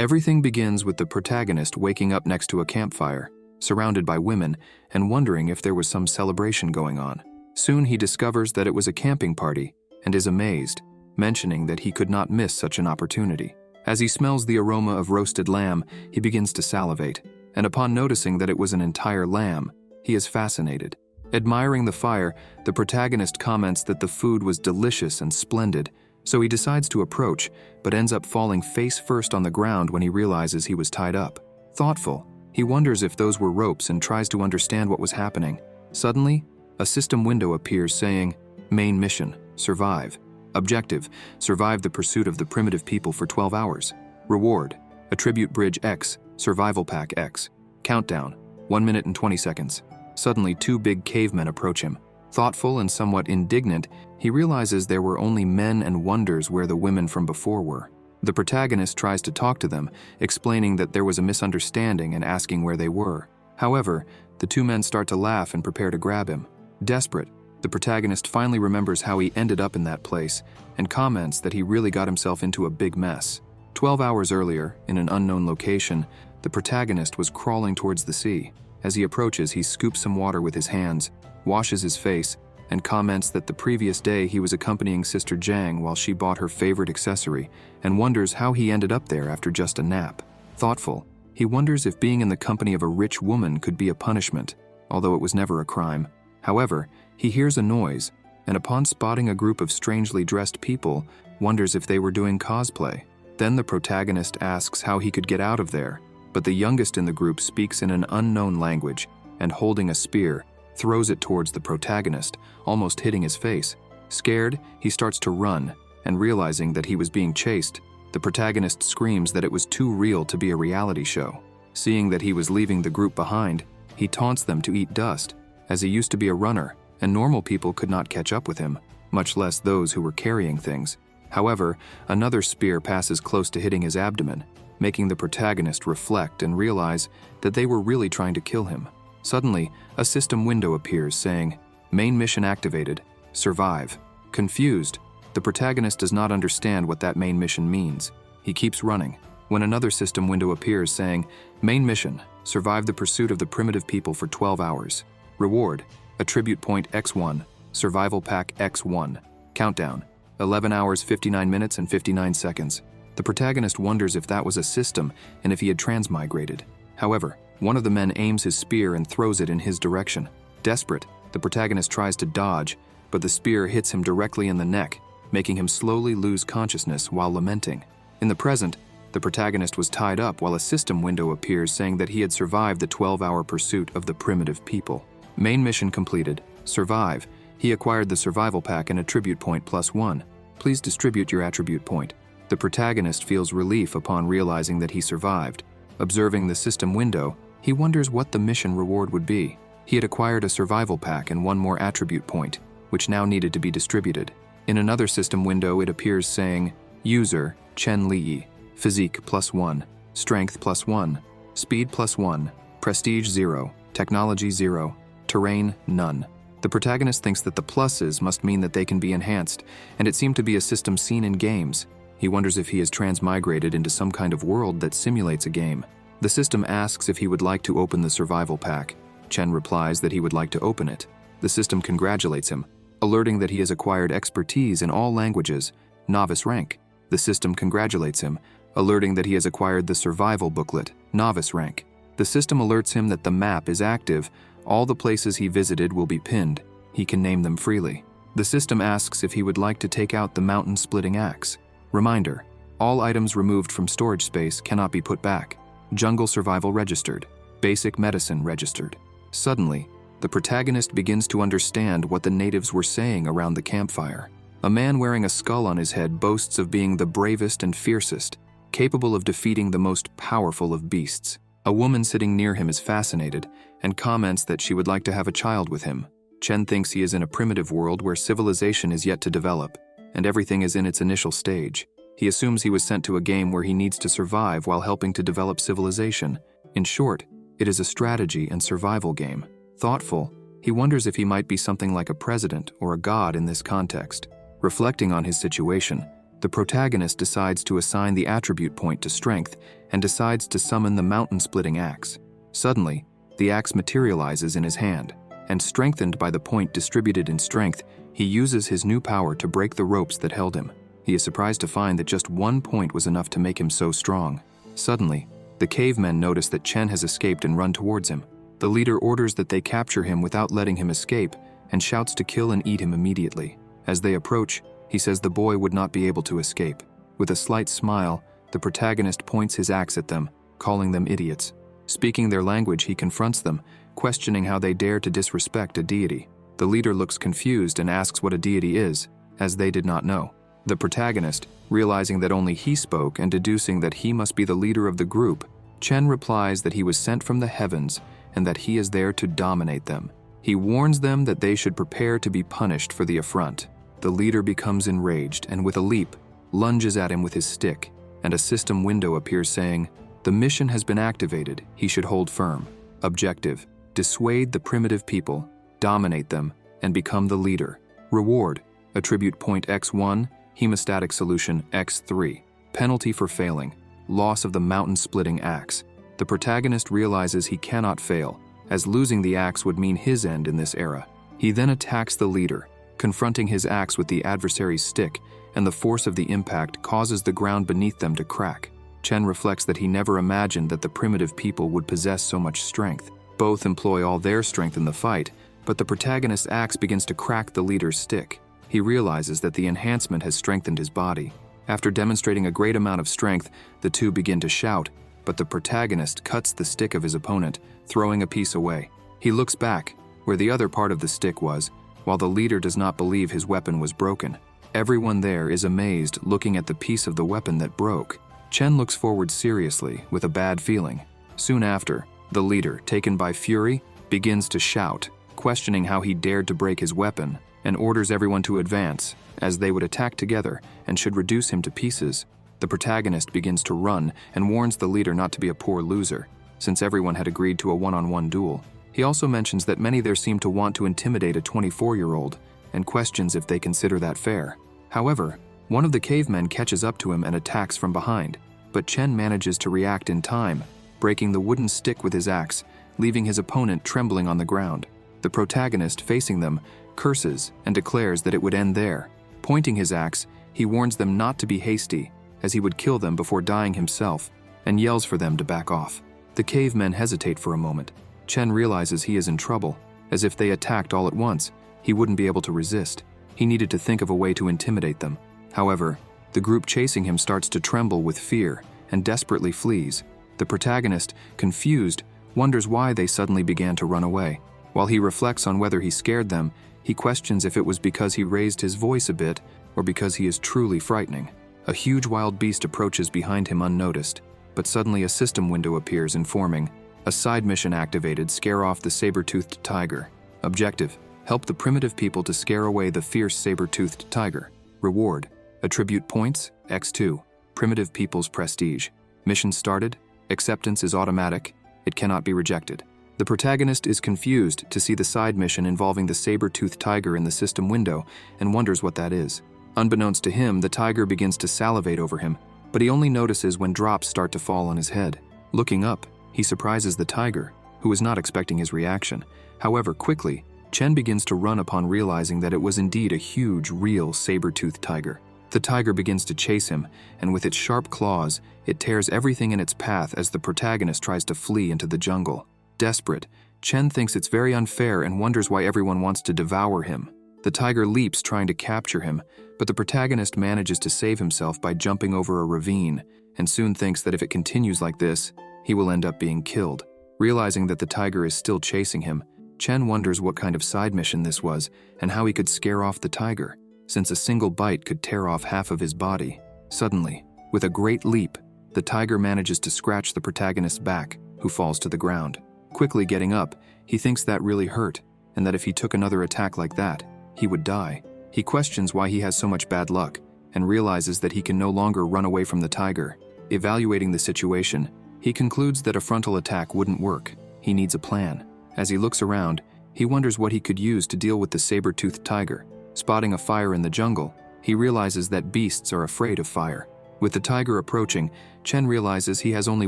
Everything begins with the protagonist waking up next to a campfire, surrounded by women, and wondering if there was some celebration going on. Soon he discovers that it was a camping party and is amazed, mentioning that he could not miss such an opportunity. As he smells the aroma of roasted lamb, he begins to salivate, and upon noticing that it was an entire lamb, he is fascinated. Admiring the fire, the protagonist comments that the food was delicious and splendid, so he decides to approach, but ends up falling face first on the ground when he realizes he was tied up. Thoughtful, he wonders if those were ropes and tries to understand what was happening. Suddenly, a system window appears saying, "Main mission, survive. Objective, survive the pursuit of the primitive people for 12 hours. Reward, Attribute Bridge X, Survival Pack X. Countdown, 1 minute and 20 seconds. Suddenly, two big cavemen approach him. Thoughtful and somewhat indignant, he realizes there were only men and wonders where the women from before were. The protagonist tries to talk to them, explaining that there was a misunderstanding and asking where they were. However, the two men start to laugh and prepare to grab him. Desperate, the protagonist finally remembers how he ended up in that place and comments that he really got himself into a big mess. 12 hours earlier, in an unknown location, the protagonist was crawling towards the sea. As he approaches, he scoops some water with his hands, washes his face, and comments that the previous day he was accompanying Sister Jang while she bought her favorite accessory, and wonders how he ended up there after just a nap. Thoughtful, he wonders if being in the company of a rich woman could be a punishment, although it was never a crime. However, he hears a noise, and upon spotting a group of strangely dressed people, wonders if they were doing cosplay. Then the protagonist asks how he could get out of there, but the youngest in the group speaks in an unknown language, and holding a spear, throws it towards the protagonist, almost hitting his face. Scared, he starts to run, and realizing that he was being chased, the protagonist screams that it was too real to be a reality show. Seeing that he was leaving the group behind, he taunts them to eat dust, as he used to be a runner, and normal people could not catch up with him, much less those who were carrying things. However, another spear passes close to hitting his abdomen, making the protagonist reflect and realize that they were really trying to kill him. Suddenly, a system window appears saying, "Main mission activated. Survive." Confused, the protagonist does not understand what that main mission means. He keeps running, when another system window appears saying, "Main mission, survive the pursuit of the primitive people for 12 hours. Reward, Attribute Point X1, Survival Pack X1. Countdown, 11 hours 59 minutes and 59 seconds. The protagonist wonders if that was a system and if he had transmigrated. However, one of the men aims his spear and throws it in his direction. Desperate, the protagonist tries to dodge, but the spear hits him directly in the neck, making him slowly lose consciousness while lamenting. In the present, the protagonist was tied up while a system window appears saying that he had survived the 12-hour pursuit of the primitive people. Main mission completed. Survive. He acquired the survival pack and attribute point +1. Please distribute your attribute point. The protagonist feels relief upon realizing that he survived. Observing the system window, he wonders what the mission reward would be. He had acquired a survival pack and one more attribute point, which now needed to be distributed. In another system window, it appears saying, User, Chen Li, Physique +1, Strength +1, Speed +1, Prestige 0, Technology 0, Terrain none. The protagonist thinks that the pluses must mean that they can be enhanced, and it seemed to be a system seen in games. He wonders if he has transmigrated into some kind of world that simulates a game. The system asks if he would like to open the survival pack. Chen replies that he would like to open it. The system congratulates him, alerting that he has acquired expertise in all languages, novice rank. The system congratulates him, alerting that he has acquired the survival booklet, novice rank. The system alerts him that the map is active. All the places he visited will be pinned. He can name them freely. The system asks if he would like to take out the mountain-splitting axe. Reminder, all items removed from storage space cannot be put back. Jungle survival registered. Basic medicine registered. Suddenly, the protagonist begins to understand what the natives were saying around the campfire. A man wearing a skull on his head boasts of being the bravest and fiercest, capable of defeating the most powerful of beasts. A woman sitting near him is fascinated and comments that she would like to have a child with him. Chen thinks he is in a primitive world where civilization is yet to develop, and everything is in its initial stage. He assumes he was sent to a game where he needs to survive while helping to develop civilization. In short, it is a strategy and survival game. Thoughtful, he wonders if he might be something like a president or a god in this context. Reflecting on his situation, The protagonist decides to assign the attribute point to strength and decides to summon the mountain-splitting axe. Suddenly, the axe materializes in his hand, and strengthened by the point distributed in strength, he uses his new power to break the ropes that held him. He is surprised to find that just one point was enough to make him so strong. Suddenly, the cavemen notice that Chen has escaped and run towards him. The leader orders that they capture him without letting him escape and shouts to kill and eat him immediately. As they approach, he says the boy would not be able to escape. With a slight smile, the protagonist points his axe at them, calling them idiots. Speaking their language, he confronts them, questioning how they dare to disrespect a deity. The leader looks confused and asks what a deity is, as they did not know. The protagonist, realizing that only he spoke and deducing that he must be the leader of the group, Chen replies that he was sent from the heavens and that he is there to dominate them. He warns them that they should prepare to be punished for the affront. The leader becomes enraged and with a leap, lunges at him with his stick, and a system window appears saying, "The mission has been activated, he should hold firm." Objective: dissuade the primitive people, dominate them, and become the leader. Reward: attribute point X1, hemostatic solution X3. Penalty for failing: loss of the mountain-splitting axe. The protagonist realizes he cannot fail, as losing the axe would mean his end in this era. He then attacks the leader, confronting his axe with the adversary's stick, and the force of the impact causes the ground beneath them to crack. Chen reflects that he never imagined that the primitive people would possess so much strength. Both employ all their strength in the fight, but the protagonist's axe begins to crack the leader's stick. He realizes that the enhancement has strengthened his body. After demonstrating a great amount of strength, the two begin to shout, but the protagonist cuts the stick of his opponent, throwing a piece away. He looks back, where the other part of the stick was, while the leader does not believe his weapon was broken. Everyone there is amazed, looking at the piece of the weapon that broke. Chen looks forward seriously, with a bad feeling. Soon after, the leader, taken by fury, begins to shout, questioning how he dared to break his weapon, and orders everyone to advance, as they would attack together and should reduce him to pieces. The protagonist begins to run and warns the leader not to be a poor loser, since everyone had agreed to a one-on-one duel. He also mentions that many there seem to want to intimidate a 24-year-old, and questions if they consider that fair. However, one of the cavemen catches up to him and attacks from behind, but Chen manages to react in time, breaking the wooden stick with his axe, leaving his opponent trembling on the ground. The protagonist, facing them, curses and declares that it would end there. Pointing his axe, he warns them not to be hasty, as he would kill them before dying himself, and yells for them to back off. The cavemen hesitate for a moment. Chen realizes he is in trouble, as if they attacked all at once, he wouldn't be able to resist. He needed to think of a way to intimidate them. However, the group chasing him starts to tremble with fear and desperately flees. The protagonist, confused, wonders why they suddenly began to run away. While he reflects on whether he scared them, he questions if it was because he raised his voice a bit or because he is truly frightening. A huge wild beast approaches behind him unnoticed, but suddenly a system window appears informing, "A side mission activated, scare off the saber-toothed tiger." Objective: help the primitive people to scare away the fierce saber-toothed tiger. Reward: attribute points X2, primitive people's prestige. Mission started, acceptance is automatic, it cannot be rejected. The protagonist is confused to see the side mission involving the saber-toothed tiger in the system window and wonders what that is. Unbeknownst to him, the tiger begins to salivate over him, but he only notices when drops start to fall on his head. Looking up, he surprises the tiger, who is not expecting his reaction. However, quickly, Chen begins to run upon realizing that it was indeed a huge, real saber-toothed tiger. The tiger begins to chase him, and with its sharp claws, it tears everything in its path as the protagonist tries to flee into the jungle. Desperate, Chen thinks it's very unfair and wonders why everyone wants to devour him. The tiger leaps trying to capture him, but the protagonist manages to save himself by jumping over a ravine, and soon thinks that if it continues like this, he will end up being killed. Realizing that the tiger is still chasing him, Chen wonders what kind of side mission this was and how he could scare off the tiger, since a single bite could tear off half of his body. Suddenly, with a great leap, the tiger manages to scratch the protagonist's back, who falls to the ground. Quickly getting up, he thinks that really hurt, and that if he took another attack like that, he would die. He questions why he has so much bad luck, and realizes that he can no longer run away from the tiger. Evaluating the situation, he concludes that a frontal attack wouldn't work. He needs a plan. As he looks around, he wonders what he could use to deal with the saber-toothed tiger. Spotting a fire in the jungle, He realizes that beasts are afraid of fire. With the tiger approaching, Chen realizes he has only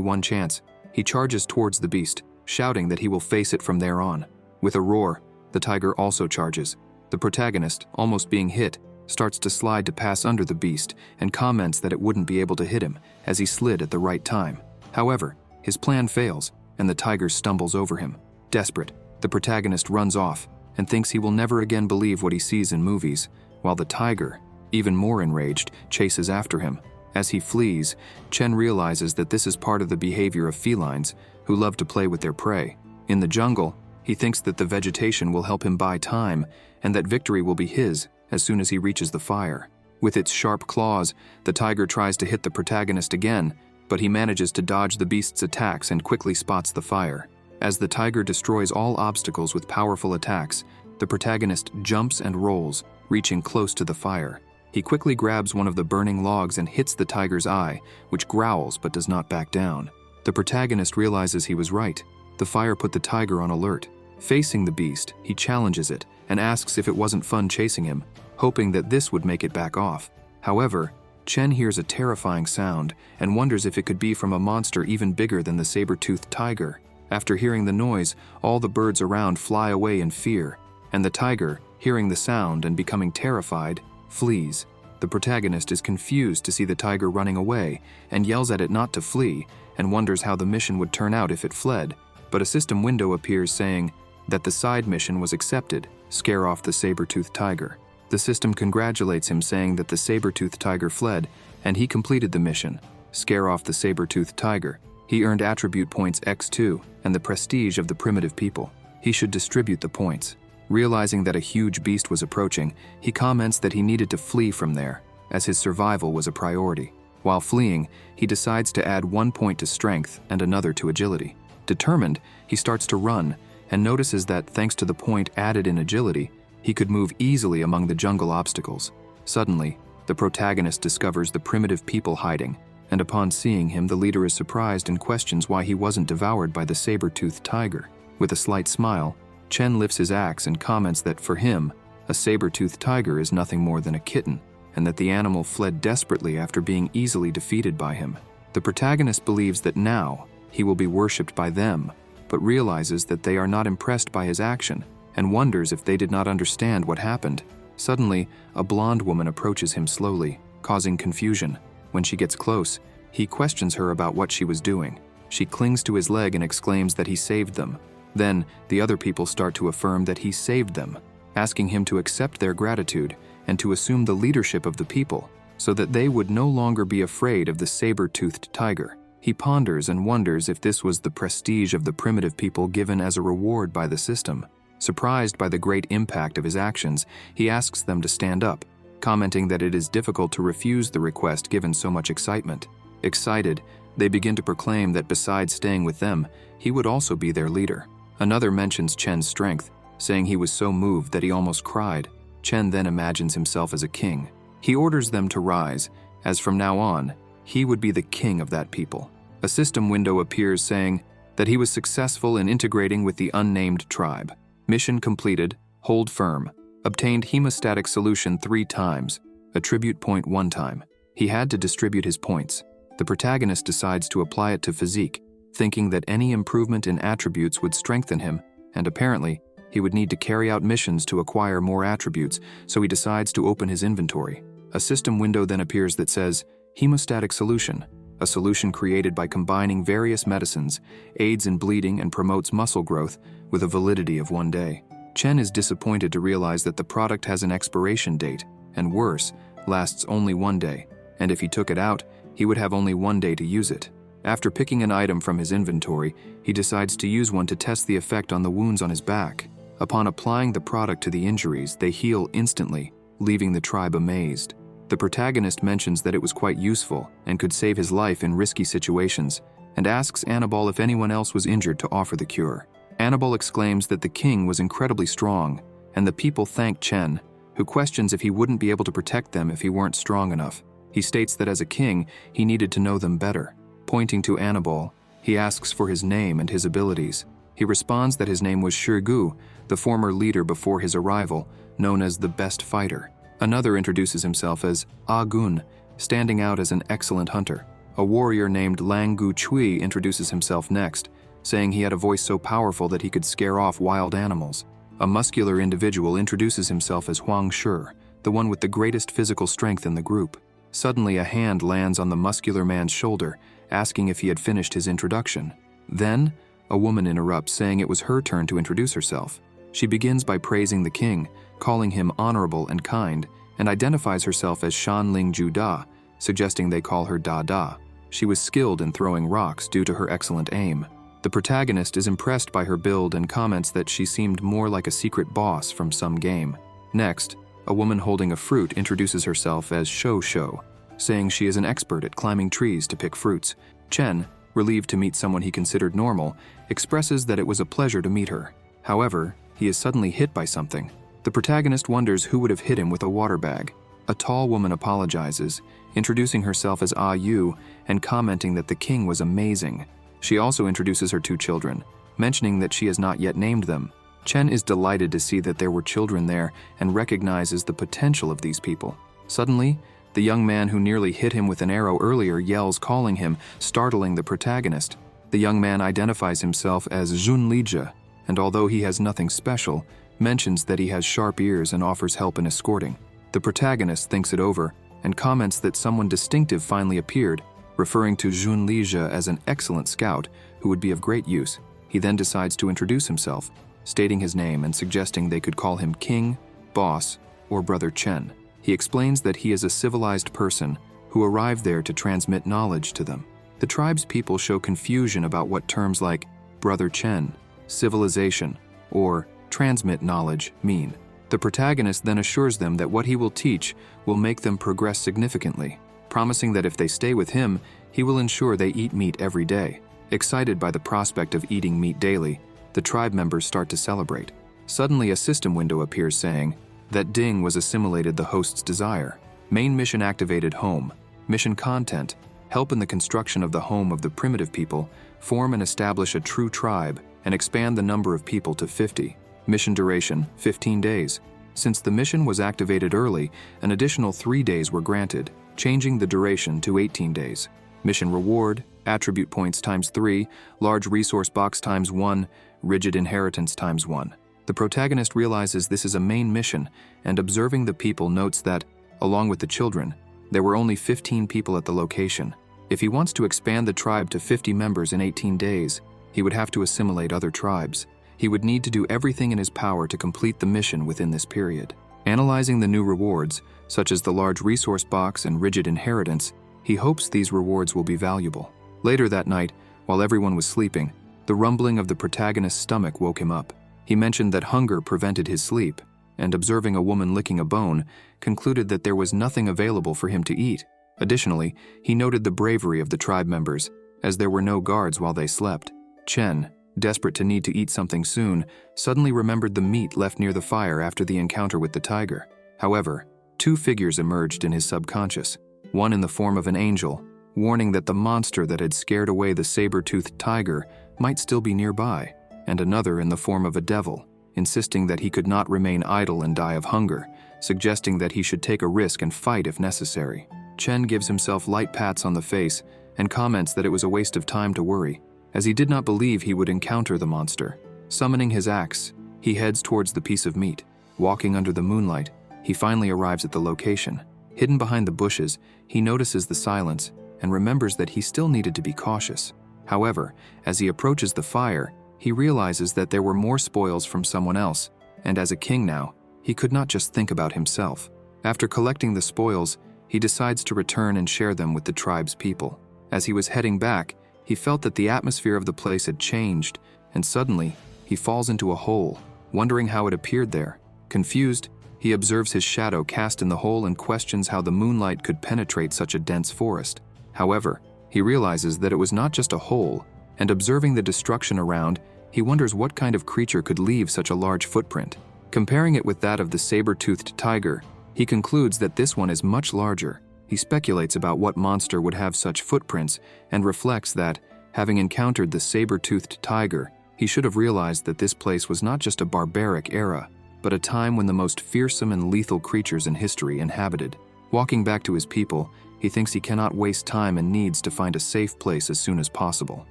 one chance. He charges towards the beast, shouting that he will face it from there on. With a roar, the tiger also charges. The protagonist, almost being hit, starts to slide to pass under the beast and comments that it wouldn't be able to hit him as he slid at the right time. However, his plan fails and the tiger stumbles over him. Desperate, the protagonist runs off and thinks he will never again believe what he sees in movies, while the tiger, even more enraged, chases after him. As he flees, Chen realizes that this is part of the behavior of felines who love to play with their prey. In the jungle, he thinks that the vegetation will help him buy time and that victory will be his as soon as he reaches the fire. With its sharp claws, the tiger tries to hit the protagonist again, but he manages to dodge the beast's attacks and quickly spots the fire. As the tiger destroys all obstacles with powerful attacks, the protagonist jumps and rolls, reaching close to the fire. He quickly grabs one of the burning logs and hits the tiger's eye, which growls but does not back down. The protagonist realizes he was right. The fire put the tiger on alert. Facing the beast, he challenges it and asks if it wasn't fun chasing him, hoping that this would make it back off. However, Chen hears a terrifying sound and wonders if it could be from a monster even bigger than the saber-toothed tiger. After hearing the noise, all the birds around fly away in fear, and the tiger, hearing the sound and becoming terrified, flees. The protagonist is confused to see the tiger running away and yells at it not to flee and wonders how the mission would turn out if it fled, but a system window appears saying that the side mission was accepted, scare off the saber-toothed tiger. The system congratulates him saying that the saber-toothed tiger fled and he completed the mission, scare off the saber-toothed tiger. He earned attribute points X2 and the prestige of the primitive people. He should distribute the points. Realizing that a huge beast was approaching, he comments that he needed to flee from there, as his survival was a priority. While fleeing, he decides to add 1 point to strength and another to agility. Determined, he starts to run and notices that thanks to the point added in agility, he could move easily among the jungle obstacles. Suddenly, the protagonist discovers the primitive people hiding, and upon seeing him, the leader is surprised and questions why he wasn't devoured by the saber-toothed tiger. With a slight smile, Chen lifts his axe and comments that for him, a saber-toothed tiger is nothing more than a kitten, and that the animal fled desperately after being easily defeated by him. The protagonist believes that now he will be worshipped by them, but realizes that they are not impressed by his action and wonders if they did not understand what happened. Suddenly, a blonde woman approaches him slowly, causing confusion. When she gets close, he questions her about what she was doing. She clings to his leg and exclaims that he saved them. Then, the other people start to affirm that he saved them, asking him to accept their gratitude and to assume the leadership of the people, so that they would no longer be afraid of the saber-toothed tiger. He ponders and wonders if this was the prestige of the primitive people given as a reward by the system. Surprised by the great impact of his actions, he asks them to stand up, commenting that it is difficult to refuse the request given so much excitement. Excited, they begin to proclaim that besides staying with them, he would also be their leader. Another mentions Chen's strength, saying he was so moved that he almost cried. Chen then imagines himself as a king. He orders them to rise, as from now on, he would be the king of that people. A system window appears saying that he was successful in integrating with the unnamed tribe. Mission completed, hold firm. Obtained hemostatic solution 3 times, attribute point 1 time. He had to distribute his points. The protagonist decides to apply it to physique, thinking that any improvement in attributes would strengthen him, and apparently, he would need to carry out missions to acquire more attributes, so he decides to open his inventory. A system window then appears that says, hemostatic solution, a solution created by combining various medicines, aids in bleeding and promotes muscle growth with a validity of 1 day. Chen is disappointed to realize that the product has an expiration date, and worse, lasts only 1 day, and if he took it out, he would have only 1 day to use it. After picking an item from his inventory, he decides to use one to test the effect on the wounds on his back. Upon applying the product to the injuries, they heal instantly, leaving the tribe amazed. The protagonist mentions that it was quite useful and could save his life in risky situations, and asks Annabelle if anyone else was injured to offer the cure. Annabelle exclaims that the king was incredibly strong, and the people thank Chen, who questions if he wouldn't be able to protect them if he weren't strong enough. He states that as a king, he needed to know them better. Pointing to Annabelle, he asks for his name and his abilities. He responds that his name was Shirgu, the former leader before his arrival, known as the best fighter. Another introduces himself as Gun, standing out as an excellent hunter. A warrior named Lang Gu Chui introduces himself next, saying he had a voice so powerful that he could scare off wild animals. A muscular individual introduces himself as Huang Shi, the one with the greatest physical strength in the group. Suddenly, a hand lands on the muscular man's shoulder, asking if he had finished his introduction. Then, a woman interrupts, saying it was her turn to introduce herself. She begins by praising the king, calling him honorable and kind, and identifies herself as Shan Ling Ju Da, suggesting they call her Da Da. She was skilled in throwing rocks due to her excellent aim. The protagonist is impressed by her build and comments that she seemed more like a secret boss from some game. Next, a woman holding a fruit introduces herself as Shou Shou, saying she is an expert at climbing trees to pick fruits. Chen, relieved to meet someone he considered normal, expresses that it was a pleasure to meet her. However, he is suddenly hit by something. The protagonist wonders who would have hit him with a water bag. A tall woman apologizes, introducing herself as Ah Yu and commenting that the king was amazing. She also introduces her two children, mentioning that she has not yet named them. Chen is delighted to see that there were children there and recognizes the potential of these people. Suddenly, the young man who nearly hit him with an arrow earlier yells, calling him, startling the protagonist. The young man identifies himself as Zhun Lija, and although he has nothing special, mentions that he has sharp ears and offers help in escorting. The protagonist thinks it over and comments that someone distinctive finally appeared, referring to Zhun Lija as an excellent scout who would be of great use. He then decides to introduce himself, stating his name and suggesting they could call him King, Boss, or Brother Chen. He explains that he is a civilized person who arrived there to transmit knowledge to them. The tribe's people show confusion about what terms like Brother Chen, civilization, or transmit knowledge mean. The protagonist then assures them that what he will teach will make them progress significantly, promising that if they stay with him, he will ensure they eat meat every day. Excited by the prospect of eating meat daily, the tribe members start to celebrate. Suddenly, a system window appears saying that Ding was assimilated the host's desire. Main mission activated home. Mission content: help in the construction of the home of the primitive people, form and establish a true tribe, and expand the number of people to 50. Mission duration: 15 days. Since the mission was activated early, an additional 3 days were granted, changing the duration to 18 days. Mission reward: attribute points times 3, large resource box times 1, rigid inheritance times 1. The protagonist realizes this is a main mission, and observing the people notes that, along with the children, there were only 15 people at the location. If he wants to expand the tribe to 50 members in 18 days, he would have to assimilate other tribes. He would need to do everything in his power to complete the mission within this period. Analyzing the new rewards, such as the large resource box and rigid inheritance, he hopes these rewards will be valuable. Later that night, while everyone was sleeping, the rumbling of the protagonist's stomach woke him up. He mentioned that hunger prevented his sleep, and observing a woman licking a bone, concluded that there was nothing available for him to eat. Additionally, he noted the bravery of the tribe members, as there were no guards while they slept. Chen, desperate to need to eat something soon, suddenly remembered the meat left near the fire after the encounter with the tiger. However, two figures emerged in his subconscious, one in the form of an angel, warning that the monster that had scared away the saber-toothed tiger might still be nearby, and another in the form of a devil, insisting that he could not remain idle and die of hunger, suggesting that he should take a risk and fight if necessary. Chen gives himself light pats on the face and comments that it was a waste of time to worry, as he did not believe he would encounter the monster. Summoning his axe, he heads towards the piece of meat. Walking under the moonlight, he finally arrives at the location. Hidden behind the bushes, he notices the silence and remembers that he still needed to be cautious. However, as he approaches the fire, he realizes that there were more spoils from someone else, and as a king now, he could not just think about himself. After collecting the spoils, he decides to return and share them with the tribe's people. As he was heading back, he felt that the atmosphere of the place had changed, and suddenly, he falls into a hole, wondering how it appeared there. Confused, he observes his shadow cast in the hole and questions how the moonlight could penetrate such a dense forest. However, he realizes that it was not just a hole, and observing the destruction around, he wonders what kind of creature could leave such a large footprint. Comparing it with that of the saber-toothed tiger, he concludes that this one is much larger. He speculates about what monster would have such footprints and reflects that, having encountered the saber-toothed tiger, he should have realized that this place was not just a barbaric era, but a time when the most fearsome and lethal creatures in history inhabited. Walking back to his people, he thinks he cannot waste time and needs to find a safe place as soon as possible.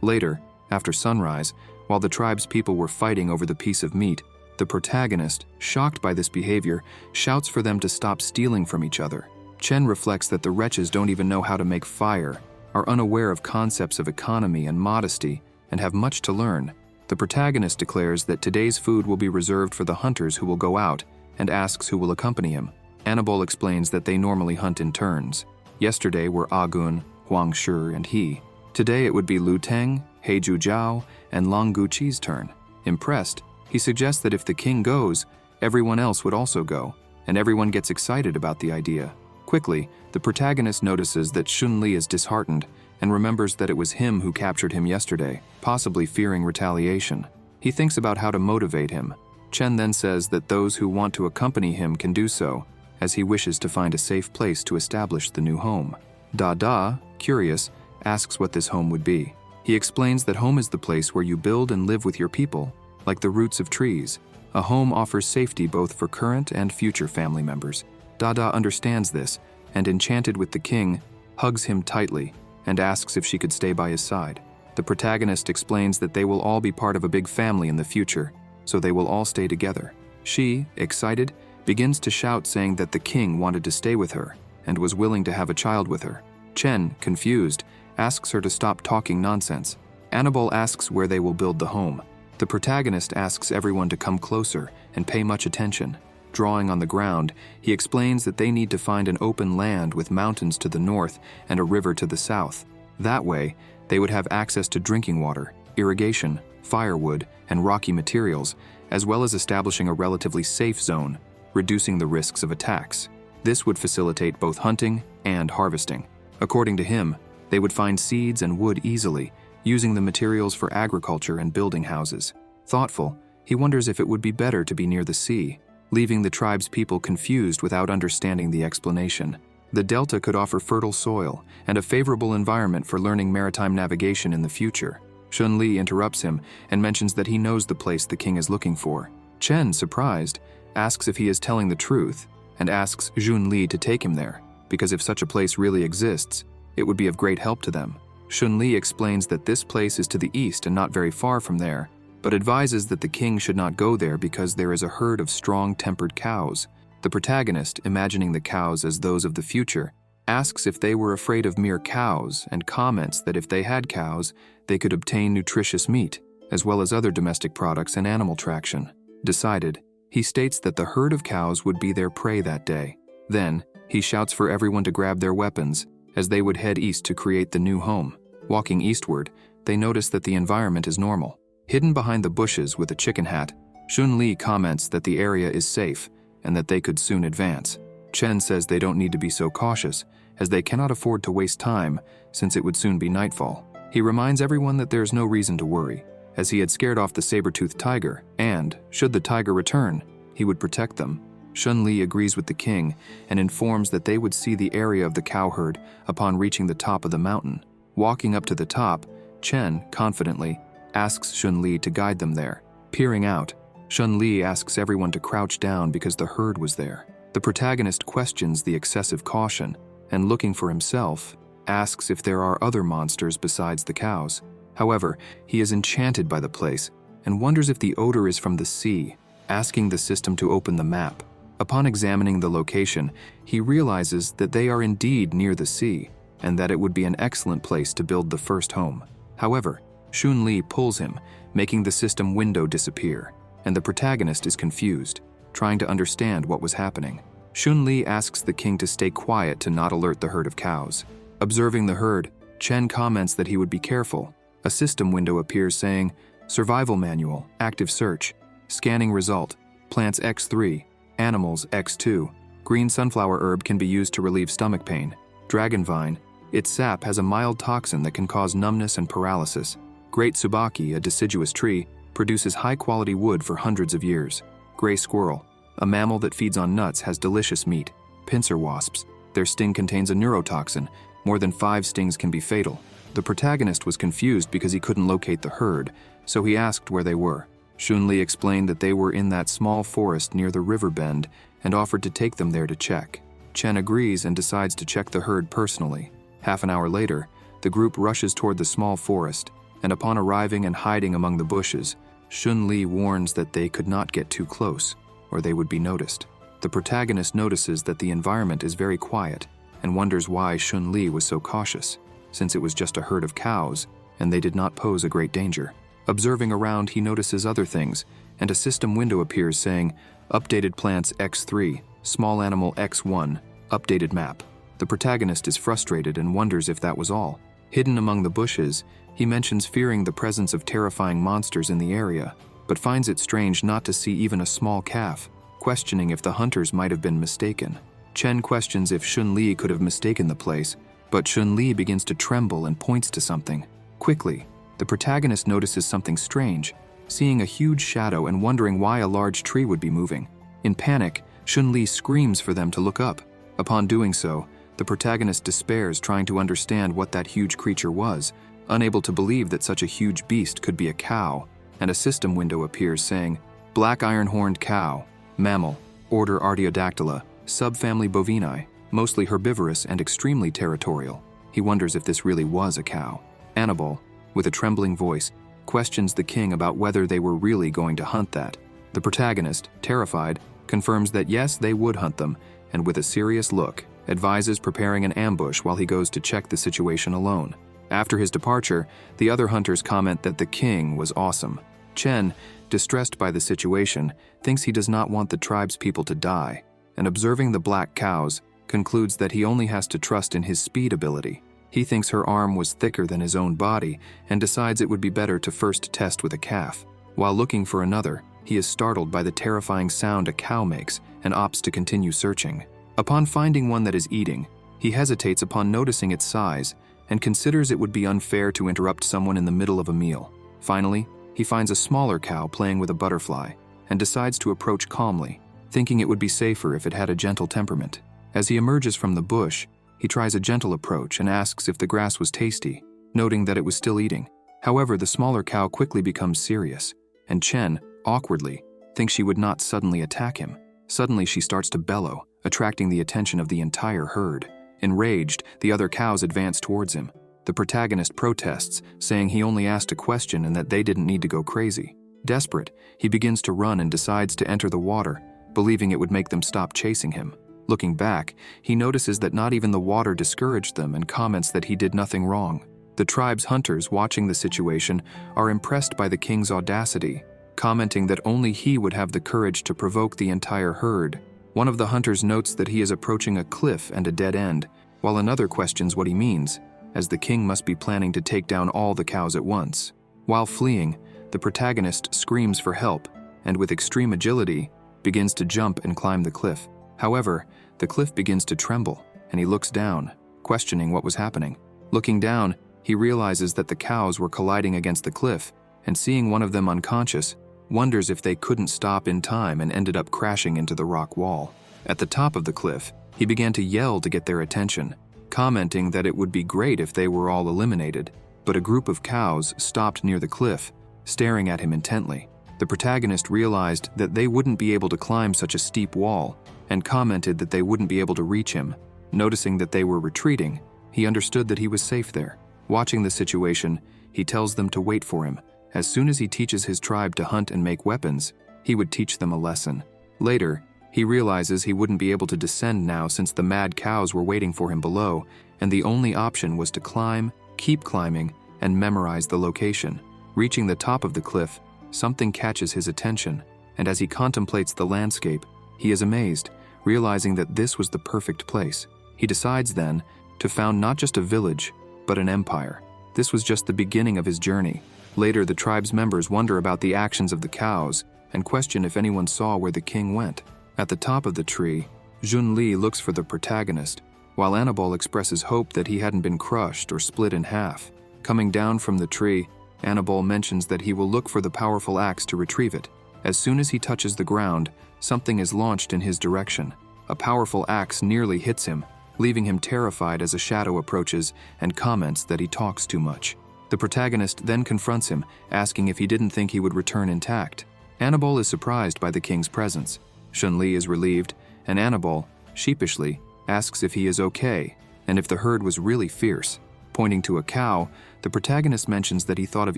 Later, after sunrise, while the tribe's people were fighting over the piece of meat, the protagonist, shocked by this behavior, shouts for them to stop stealing from each other. Chen reflects that the wretches don't even know how to make fire, are unaware of concepts of economy and modesty, and have much to learn. The protagonist declares that today's food will be reserved for the hunters who will go out, and asks who will accompany him. Annabelle explains that they normally hunt in turns. Yesterday were Agun, Huang Shi, and he. Today it would be Lu Teng, He Ju Jiao, and Long Guqi's turn. Impressed, he suggests that if the king goes, everyone else would also go, and everyone gets excited about the idea. Quickly, the protagonist notices that Xun Li is disheartened and remembers that it was him who captured him yesterday, possibly fearing retaliation. He thinks about how to motivate him. Chen then says that those who want to accompany him can do so, as he wishes to find a safe place to establish the new home. Da, curious, asks what this home would be. He explains that home is the place where you build and live with your people, like the roots of trees. A home offers safety both for current and future family members. Dada understands this, and enchanted with the king, hugs him tightly and asks if she could stay by his side. The protagonist explains that they will all be part of a big family in the future, so they will all stay together. She, excited, begins to shout saying that the king wanted to stay with her and was willing to have a child with her. Chen, confused, asks her to stop talking nonsense. Annabelle asks where they will build the home. The protagonist asks everyone to come closer and pay much attention. Drawing on the ground, he explains that they need to find an open land with mountains to the north and a river to the south. That way, they would have access to drinking water, irrigation, firewood, and rocky materials, as well as establishing a relatively safe zone, reducing the risks of attacks. This would facilitate both hunting and harvesting. According to him, they would find seeds and wood easily, using the materials for agriculture and building houses. Thoughtful, he wonders if it would be better to be near the sea, leaving the tribe's people confused without understanding the explanation. The delta could offer fertile soil and a favorable environment for learning maritime navigation in the future. Xun Li interrupts him and mentions that he knows the place the king is looking for. Chen, surprised, asks if he is telling the truth and asks Xun Li to take him there, because if such a place really exists, it would be of great help to them. Xun Li explains that this place is to the east and not very far from there, but advises that the king should not go there because there is a herd of strong-tempered cows. The protagonist, imagining the cows as those of the future, asks if they were afraid of mere cows and comments that if they had cows, they could obtain nutritious meat, as well as other domestic products and animal traction. Decided, he states that the herd of cows would be their prey that day. Then, he shouts for everyone to grab their weapons, as they would head east to create the new home. Walking eastward, they notice that the environment is normal. Hidden behind the bushes with a chicken hat, Xun Li comments that the area is safe and that they could soon advance. Chen says they don't need to be so cautious, as they cannot afford to waste time since it would soon be nightfall. He reminds everyone that there's no reason to worry, as he had scared off the saber-toothed tiger, and, should the tiger return, he would protect them. Xun Li agrees with the king and informs that they would see the area of the cow herd upon reaching the top of the mountain. Walking up to the top, Chen, confidently, asks Xun Li to guide them there. Peering out, Xun Li asks everyone to crouch down because the herd was there. The protagonist questions the excessive caution and, looking for himself, asks if there are other monsters besides the cows. However, he is enchanted by the place and wonders if the odor is from the sea, asking the system to open the map. Upon examining the location, he realizes that they are indeed near the sea and that it would be an excellent place to build the first home. However, Xun Li pulls him, making the system window disappear, and the protagonist is confused, trying to understand what was happening. Xun Li asks the king to stay quiet to not alert the herd of cows. Observing the herd, Chen comments that he would be careful. A system window appears saying, Survival Manual, Active Search, Scanning Result, Plants X3, Animals X2, Green sunflower herb can be used to relieve stomach pain. Dragon vine, its sap has a mild toxin that can cause numbness and paralysis. Great Tsubaki, a deciduous tree, produces high-quality wood for hundreds of years. Gray squirrel, a mammal that feeds on nuts, has delicious meat. Pincer wasps, their sting contains a neurotoxin. More than 5 stings can be fatal. The protagonist was confused because he couldn't locate the herd, so he asked where they were. Shun-Li explained that they were in that small forest near the river bend and offered to take them there to check. Chen agrees and decides to check the herd personally. Half an hour later, the group rushes toward the small forest, and upon arriving and hiding among the bushes, Shun-Li warns that they could not get too close, or they would be noticed. The protagonist notices that the environment is very quiet and wonders why Shun-Li was so cautious, since it was just a herd of cows and they did not pose a great danger. Observing around, he notices other things, and a system window appears saying, Updated plants X3, small animal X1, updated map. The protagonist is frustrated and wonders if that was all. Hidden among the bushes, he mentions fearing the presence of terrifying monsters in the area, but finds it strange not to see even a small calf, questioning if the hunters might have been mistaken. Chen questions if Shun-Li could have mistaken the place, but Shun-Li begins to tremble and points to something. Quickly, the protagonist notices something strange, seeing a huge shadow and wondering why a large tree would be moving. In panic, Shun-Li screams for them to look up. Upon doing so, the protagonist despairs, trying to understand what that huge creature was, unable to believe that such a huge beast could be a cow, and a system window appears saying, Black iron-horned cow, mammal, order Artiodactyla, subfamily Bovini, mostly herbivorous and extremely territorial. He wonders if this really was a cow. Annabelle, with a trembling voice, questions the king about whether they were really going to hunt that. The protagonist, terrified, confirms that yes, they would hunt them, and with a serious look, advises preparing an ambush while he goes to check the situation alone. After his departure, the other hunters comment that the king was awesome. Chen, distressed by the situation, thinks he does not want the tribe's people to die, and observing the black cows, concludes that he only has to trust in his speed ability. He thinks her arm was thicker than his own body and decides it would be better to first test with a calf. While looking for another, he is startled by the terrifying sound a cow makes and opts to continue searching. Upon finding one that is eating, he hesitates upon noticing its size and considers it would be unfair to interrupt someone in the middle of a meal. Finally, he finds a smaller cow playing with a butterfly and decides to approach calmly, thinking it would be safer if it had a gentle temperament. As he emerges from the bush, he tries a gentle approach and asks if the grass was tasty, noting that it was still eating. However, the smaller cow quickly becomes serious, and Chen, awkwardly, thinks she would not suddenly attack him. Suddenly, she starts to bellow, attracting the attention of the entire herd. Enraged, the other cows advance towards him. The protagonist protests, saying he only asked a question and that they didn't need to go crazy. Desperate, he begins to run and decides to enter the water, believing it would make them stop chasing him. Looking back, he notices that not even the water discouraged them and comments that he did nothing wrong. The tribe's hunters, watching the situation, are impressed by the king's audacity, commenting that only he would have the courage to provoke the entire herd. One of the hunters notes that he is approaching a cliff and a dead end, while another questions what he means, as the king must be planning to take down all the cows at once. While fleeing, the protagonist screams for help, and with extreme agility, begins to jump and climb the cliff. However, the cliff begins to tremble, and he looks down, questioning what was happening. Looking down, he realizes that the cows were colliding against the cliff, and seeing one of them unconscious, wonders if they couldn't stop in time and ended up crashing into the rock wall. At the top of the cliff, he began to yell to get their attention, commenting that it would be great if they were all eliminated, but a group of cows stopped near the cliff, staring at him intently. The protagonist realized that they wouldn't be able to climb such a steep wall, and commented that they wouldn't be able to reach him. Noticing that they were retreating, he understood that he was safe there. Watching the situation, he tells them to wait for him. As soon as he teaches his tribe to hunt and make weapons, he would teach them a lesson. Later, he realizes he wouldn't be able to descend now since the mad cows were waiting for him below, and the only option was to climb, keep climbing, and memorize the location. Reaching the top of the cliff, something catches his attention, and as he contemplates the landscape, he is amazed, realizing that this was the perfect place. He decides then to found not just a village, but an empire. This was just the beginning of his journey. Later, the tribe's members wonder about the actions of the cows and question if anyone saw where the king went. At the top of the tree, Shun-Li looks for the protagonist, while Annabelle expresses hope that he hadn't been crushed or split in half. Coming down from the tree, Annabelle mentions that he will look for the powerful axe to retrieve it. As soon as he touches the ground, something is launched in his direction. A powerful axe nearly hits him, leaving him terrified as a shadow approaches and comments that he talks too much. The protagonist then confronts him, asking if he didn't think he would return intact. Annabelle is surprised by the king's presence. Shun-Li is relieved, and Annabelle, sheepishly, asks if he is okay and if the herd was really fierce. Pointing to a cow, the protagonist mentions that he thought of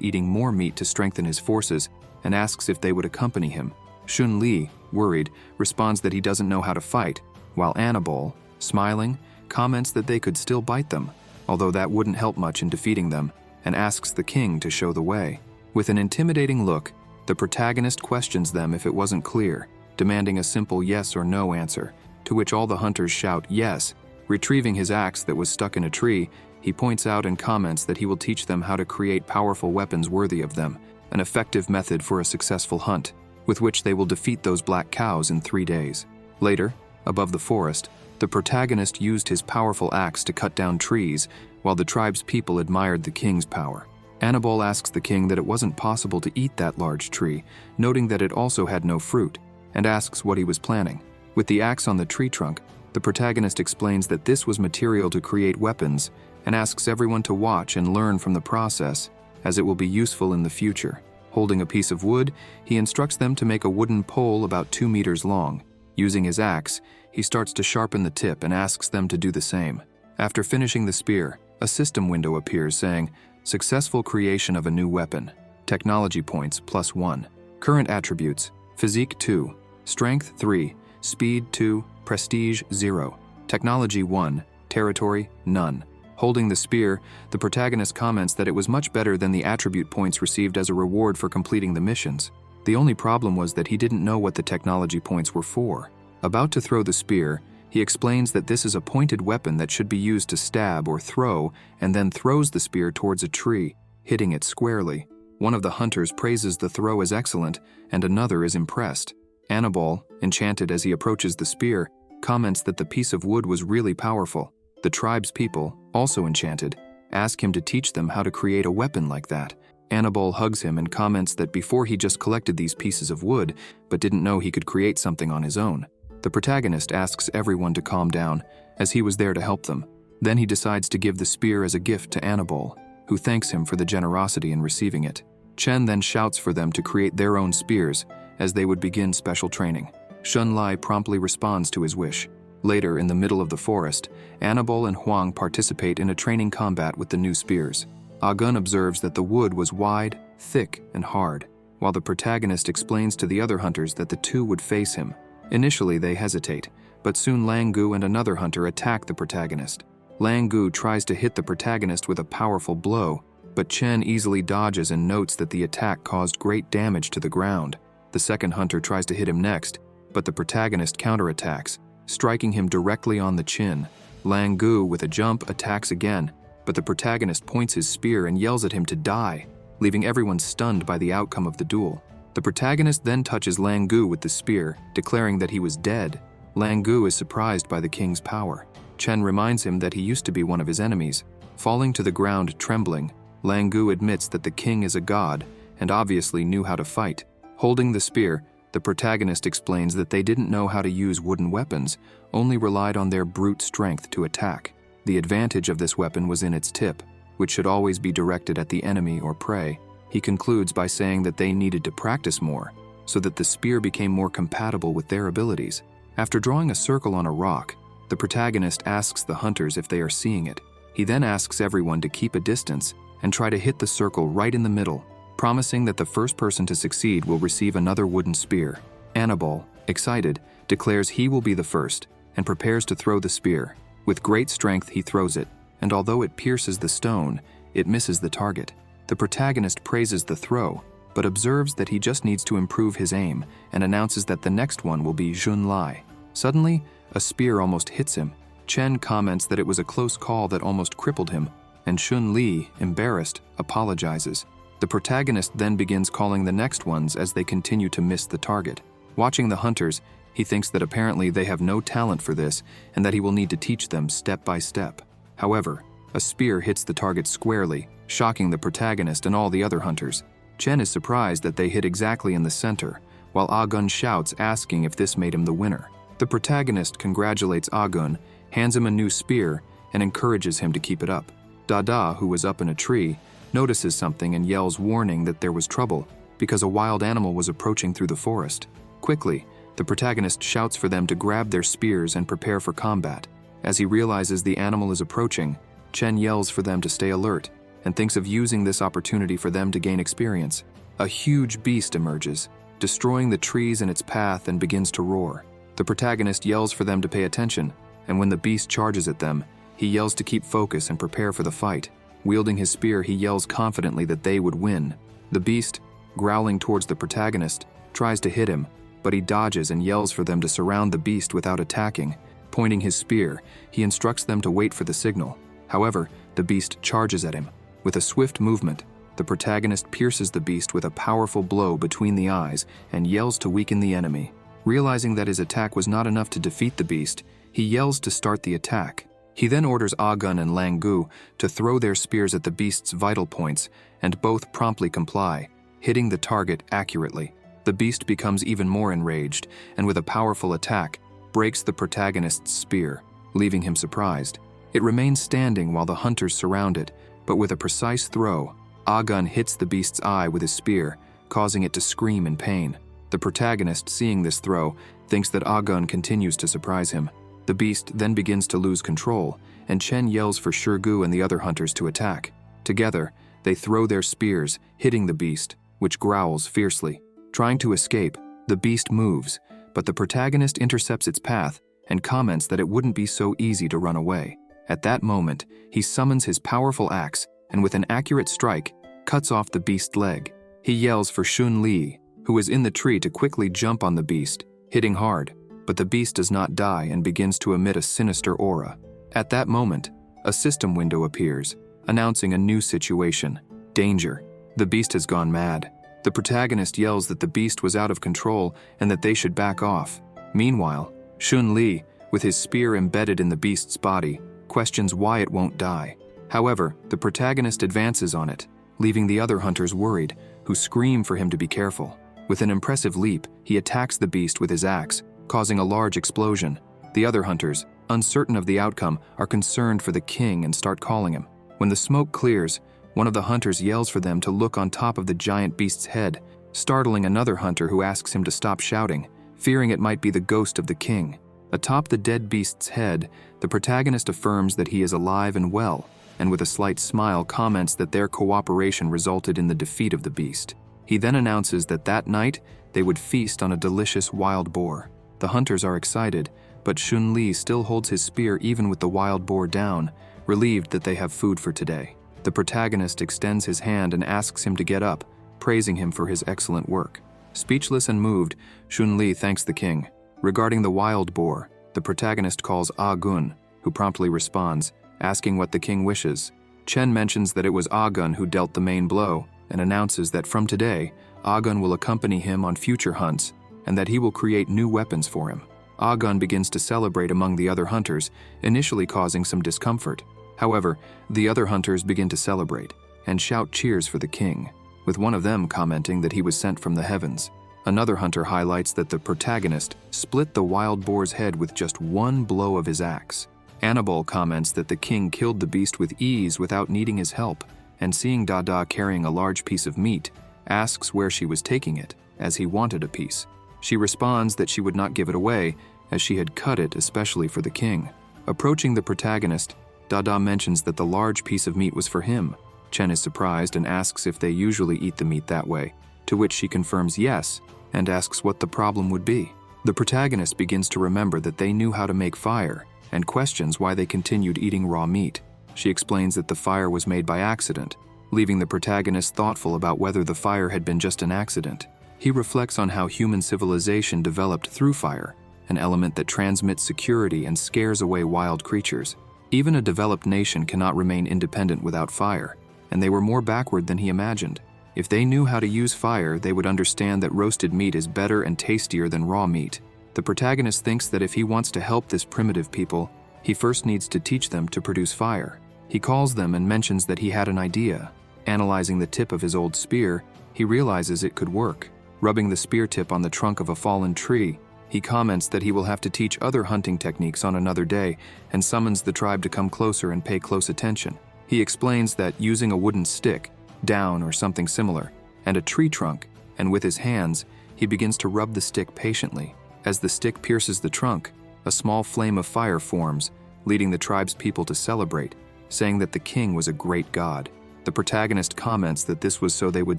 eating more meat to strengthen his forces and asks if they would accompany him. Shun-Li, worried, responds that he doesn't know how to fight, while Annabelle, smiling, comments that they could still bite them, although that wouldn't help much in defeating them, and asks the king to show the way. With an intimidating look, the protagonist questions them if it wasn't clear, demanding a simple yes or no answer, to which all the hunters shout yes. Retrieving his axe that was stuck in a tree, he points out and comments that he will teach them how to create powerful weapons worthy of them, an effective method for a successful hunt, with which they will defeat those black cows in 3 days. Later, above the forest, the protagonist used his powerful axe to cut down trees, while the tribe's people admired the king's power. Annabelle asks the king that it wasn't possible to eat that large tree, noting that it also had no fruit, and asks what he was planning. With the axe on the tree trunk, the protagonist explains that this was material to create weapons and asks everyone to watch and learn from the process, as it will be useful in the future. Holding a piece of wood, he instructs them to make a wooden pole about 2 meters long. Using his axe, he starts to sharpen the tip and asks them to do the same. After finishing the spear, a system window appears saying, "Successful creation of a new weapon. Technology points +1. Current attributes, Physique 2, Strength 3, Speed 2, Prestige 0, Technology 1, Territory none." Holding the spear, the protagonist comments that it was much better than the attribute points received as a reward for completing the missions. The only problem was that he didn't know what the technology points were for. About to throw the spear, he explains that this is a pointed weapon that should be used to stab or throw, and then throws the spear towards a tree, hitting it squarely. One of the hunters praises the throw as excellent, and another is impressed. Annabelle, enchanted as he approaches the spear, comments that the piece of wood was really powerful. The tribe's people, also enchanted, ask him to teach them how to create a weapon like that. Annabelle hugs him and comments that before he just collected these pieces of wood, but didn't know he could create something on his own. The protagonist asks everyone to calm down, as he was there to help them. Then he decides to give the spear as a gift to Annabelle, who thanks him for the generosity in receiving it. Chen then shouts for them to create their own spears, as they would begin special training. Shun-Li promptly responds to his wish. Later, in the middle of the forest, Annabelle and Huang participate in a training combat with the new spears. Ah-Gun observes that the wood was wide, thick, and hard, while the protagonist explains to the other hunters that the two would face him. Initially, they hesitate, but soon Lang Gu and another hunter attack the protagonist. Lang Gu tries to hit the protagonist with a powerful blow, but Chen easily dodges and notes that the attack caused great damage to the ground. The second hunter tries to hit him next, but the protagonist counterattacks, striking him directly on the chin. Lang Gu, with a jump, attacks again, but the protagonist points his spear and yells at him to die, leaving everyone stunned by the outcome of the duel. The protagonist then touches Lang Gu with the spear, declaring that he was dead. Lang Gu is surprised by the king's power. Chen reminds him that he used to be one of his enemies. Falling to the ground trembling, Lang Gu admits that the king is a god and obviously knew how to fight. Holding the spear, the protagonist explains that they didn't know how to use wooden weapons, only relied on their brute strength to attack. The advantage of this weapon was in its tip, which should always be directed at the enemy or prey. He concludes by saying that they needed to practice more, so that the spear became more compatible with their abilities. After drawing a circle on a rock, the protagonist asks the hunters if they are seeing it. He then asks everyone to keep a distance and try to hit the circle right in the middle, promising that the first person to succeed will receive another wooden spear. Annabelle, excited, declares he will be the first and prepares to throw the spear. With great strength, he throws it, and although it pierces the stone, it misses the target. The protagonist praises the throw, but observes that he just needs to improve his aim and announces that the next one will be Shun-Li. Suddenly, a spear almost hits him. Chen comments that it was a close call that almost crippled him, and Shun-Li, embarrassed, apologizes. The protagonist then begins calling the next ones as they continue to miss the target. Watching the hunters, he thinks that apparently they have no talent for this and that he will need to teach them step by step. However, a spear hits the target squarely, shocking the protagonist and all the other hunters. Chen is surprised that they hit exactly in the center, while Ah-Gun shouts, asking if this made him the winner. The protagonist congratulates Ah-Gun, hands him a new spear, and encourages him to keep it up. Dada, who was up in a tree, notices something and yells warning that there was trouble. because a wild animal was approaching through the forest. Quickly, the protagonist shouts for them to grab their spears and prepare for combat. As he realizes the animal is approaching, Chen yells for them to stay alert and thinks of using this opportunity for them to gain experience. A huge beast emerges, destroying the trees in its path, and begins to roar. The protagonist yells for them to pay attention, and when the beast charges at them, he yells to keep focus and prepare for the fight. Wielding his spear, he yells confidently that they would win. The beast, growling towards the protagonist, tries to hit him, but he dodges and yells for them to surround the beast without attacking. Pointing his spear, he instructs them to wait for the signal. However, the beast charges at him. With a swift movement, the protagonist pierces the beast with a powerful blow between the eyes and yells to weaken the enemy. Realizing that his attack was not enough to defeat the beast, he yells to start the attack. He then orders Agun and Langu to throw their spears at the beast's vital points, and both promptly comply, hitting the target accurately. The beast becomes even more enraged, and with a powerful attack, breaks the protagonist's spear, leaving him surprised. It remains standing while the hunters surround it, but with a precise throw, Agun hits the beast's eye with his spear, causing it to scream in pain. The protagonist, seeing this throw, thinks that Agun continues to surprise him. The beast then begins to lose control, and Chen yells for Shirgu and the other hunters to attack. Together, they throw their spears, hitting the beast, which growls fiercely. Trying to escape, the beast moves, but the protagonist intercepts its path and comments that it wouldn't be so easy to run away. At that moment, he summons his powerful axe and with an accurate strike, cuts off the beast's leg. He yells for Xun Li, who is in the tree, to quickly jump on the beast, hitting hard, but the beast does not die and begins to emit a sinister aura. At that moment, a system window appears, announcing a new situation. Danger. The beast has gone mad. The protagonist yells that the beast was out of control and that they should back off. Meanwhile, Xun Li, with his spear embedded in the beast's body, questions why it won't die. However, the protagonist advances on it, leaving the other hunters worried, who scream for him to be careful. With an impressive leap, he attacks the beast with his axe, causing a large explosion. The other hunters, uncertain of the outcome, are concerned for the king and start calling him. When the smoke clears, one of the hunters yells for them to look on top of the giant beast's head, startling another hunter who asks him to stop shouting, fearing it might be the ghost of the king. Atop the dead beast's head, the protagonist affirms that he is alive and well, and with a slight smile comments that their cooperation resulted in the defeat of the beast. He then announces that that night they would feast on a delicious wild boar. The hunters are excited, but Xun Li still holds his spear even with the wild boar down, relieved that they have food for today. The protagonist extends his hand and asks him to get up, praising him for his excellent work. Speechless and moved, Xun Li thanks the king. Regarding the wild boar, the protagonist calls Agun, who promptly responds, asking what the king wishes. Chen mentions that it was Agun who dealt the main blow, and announces that from today, Agun will accompany him on future hunts, and that he will create new weapons for him. Agun begins to celebrate among the other hunters, initially causing some discomfort. However, the other hunters begin to celebrate and shout cheers for the king, with one of them commenting that he was sent from the heavens. Another hunter highlights that the protagonist split the wild boar's head with just one blow of his axe. Annabelle comments that the king killed the beast with ease without needing his help, and seeing Dada carrying a large piece of meat, asks where she was taking it, as he wanted a piece. She responds that she would not give it away, as she had cut it especially for the king. Approaching the protagonist, Dada mentions that the large piece of meat was for him. Chen is surprised and asks if they usually eat the meat that way, to which she confirms yes, and asks what the problem would be. The protagonist begins to remember that they knew how to make fire, and questions why they continued eating raw meat. She explains that the fire was made by accident, leaving the protagonist thoughtful about whether the fire had been just an accident. He reflects on how human civilization developed through fire, an element that transmits security and scares away wild creatures. Even a developed nation cannot remain independent without fire, and they were more backward than he imagined. If they knew how to use fire, they would understand that roasted meat is better and tastier than raw meat. The protagonist thinks that if he wants to help this primitive people, he first needs to teach them to produce fire. He calls them and mentions that he had an idea. Analyzing the tip of his old spear, he realizes it could work. Rubbing the spear tip on the trunk of a fallen tree, he comments that he will have to teach other hunting techniques on another day and summons the tribe to come closer and pay close attention. He explains that using a wooden stick, down or something similar, and a tree trunk, and with his hands, he begins to rub the stick patiently. As the stick pierces the trunk, a small flame of fire forms, leading the tribe's people to celebrate, saying that the king was a great god. The protagonist comments that this was so they would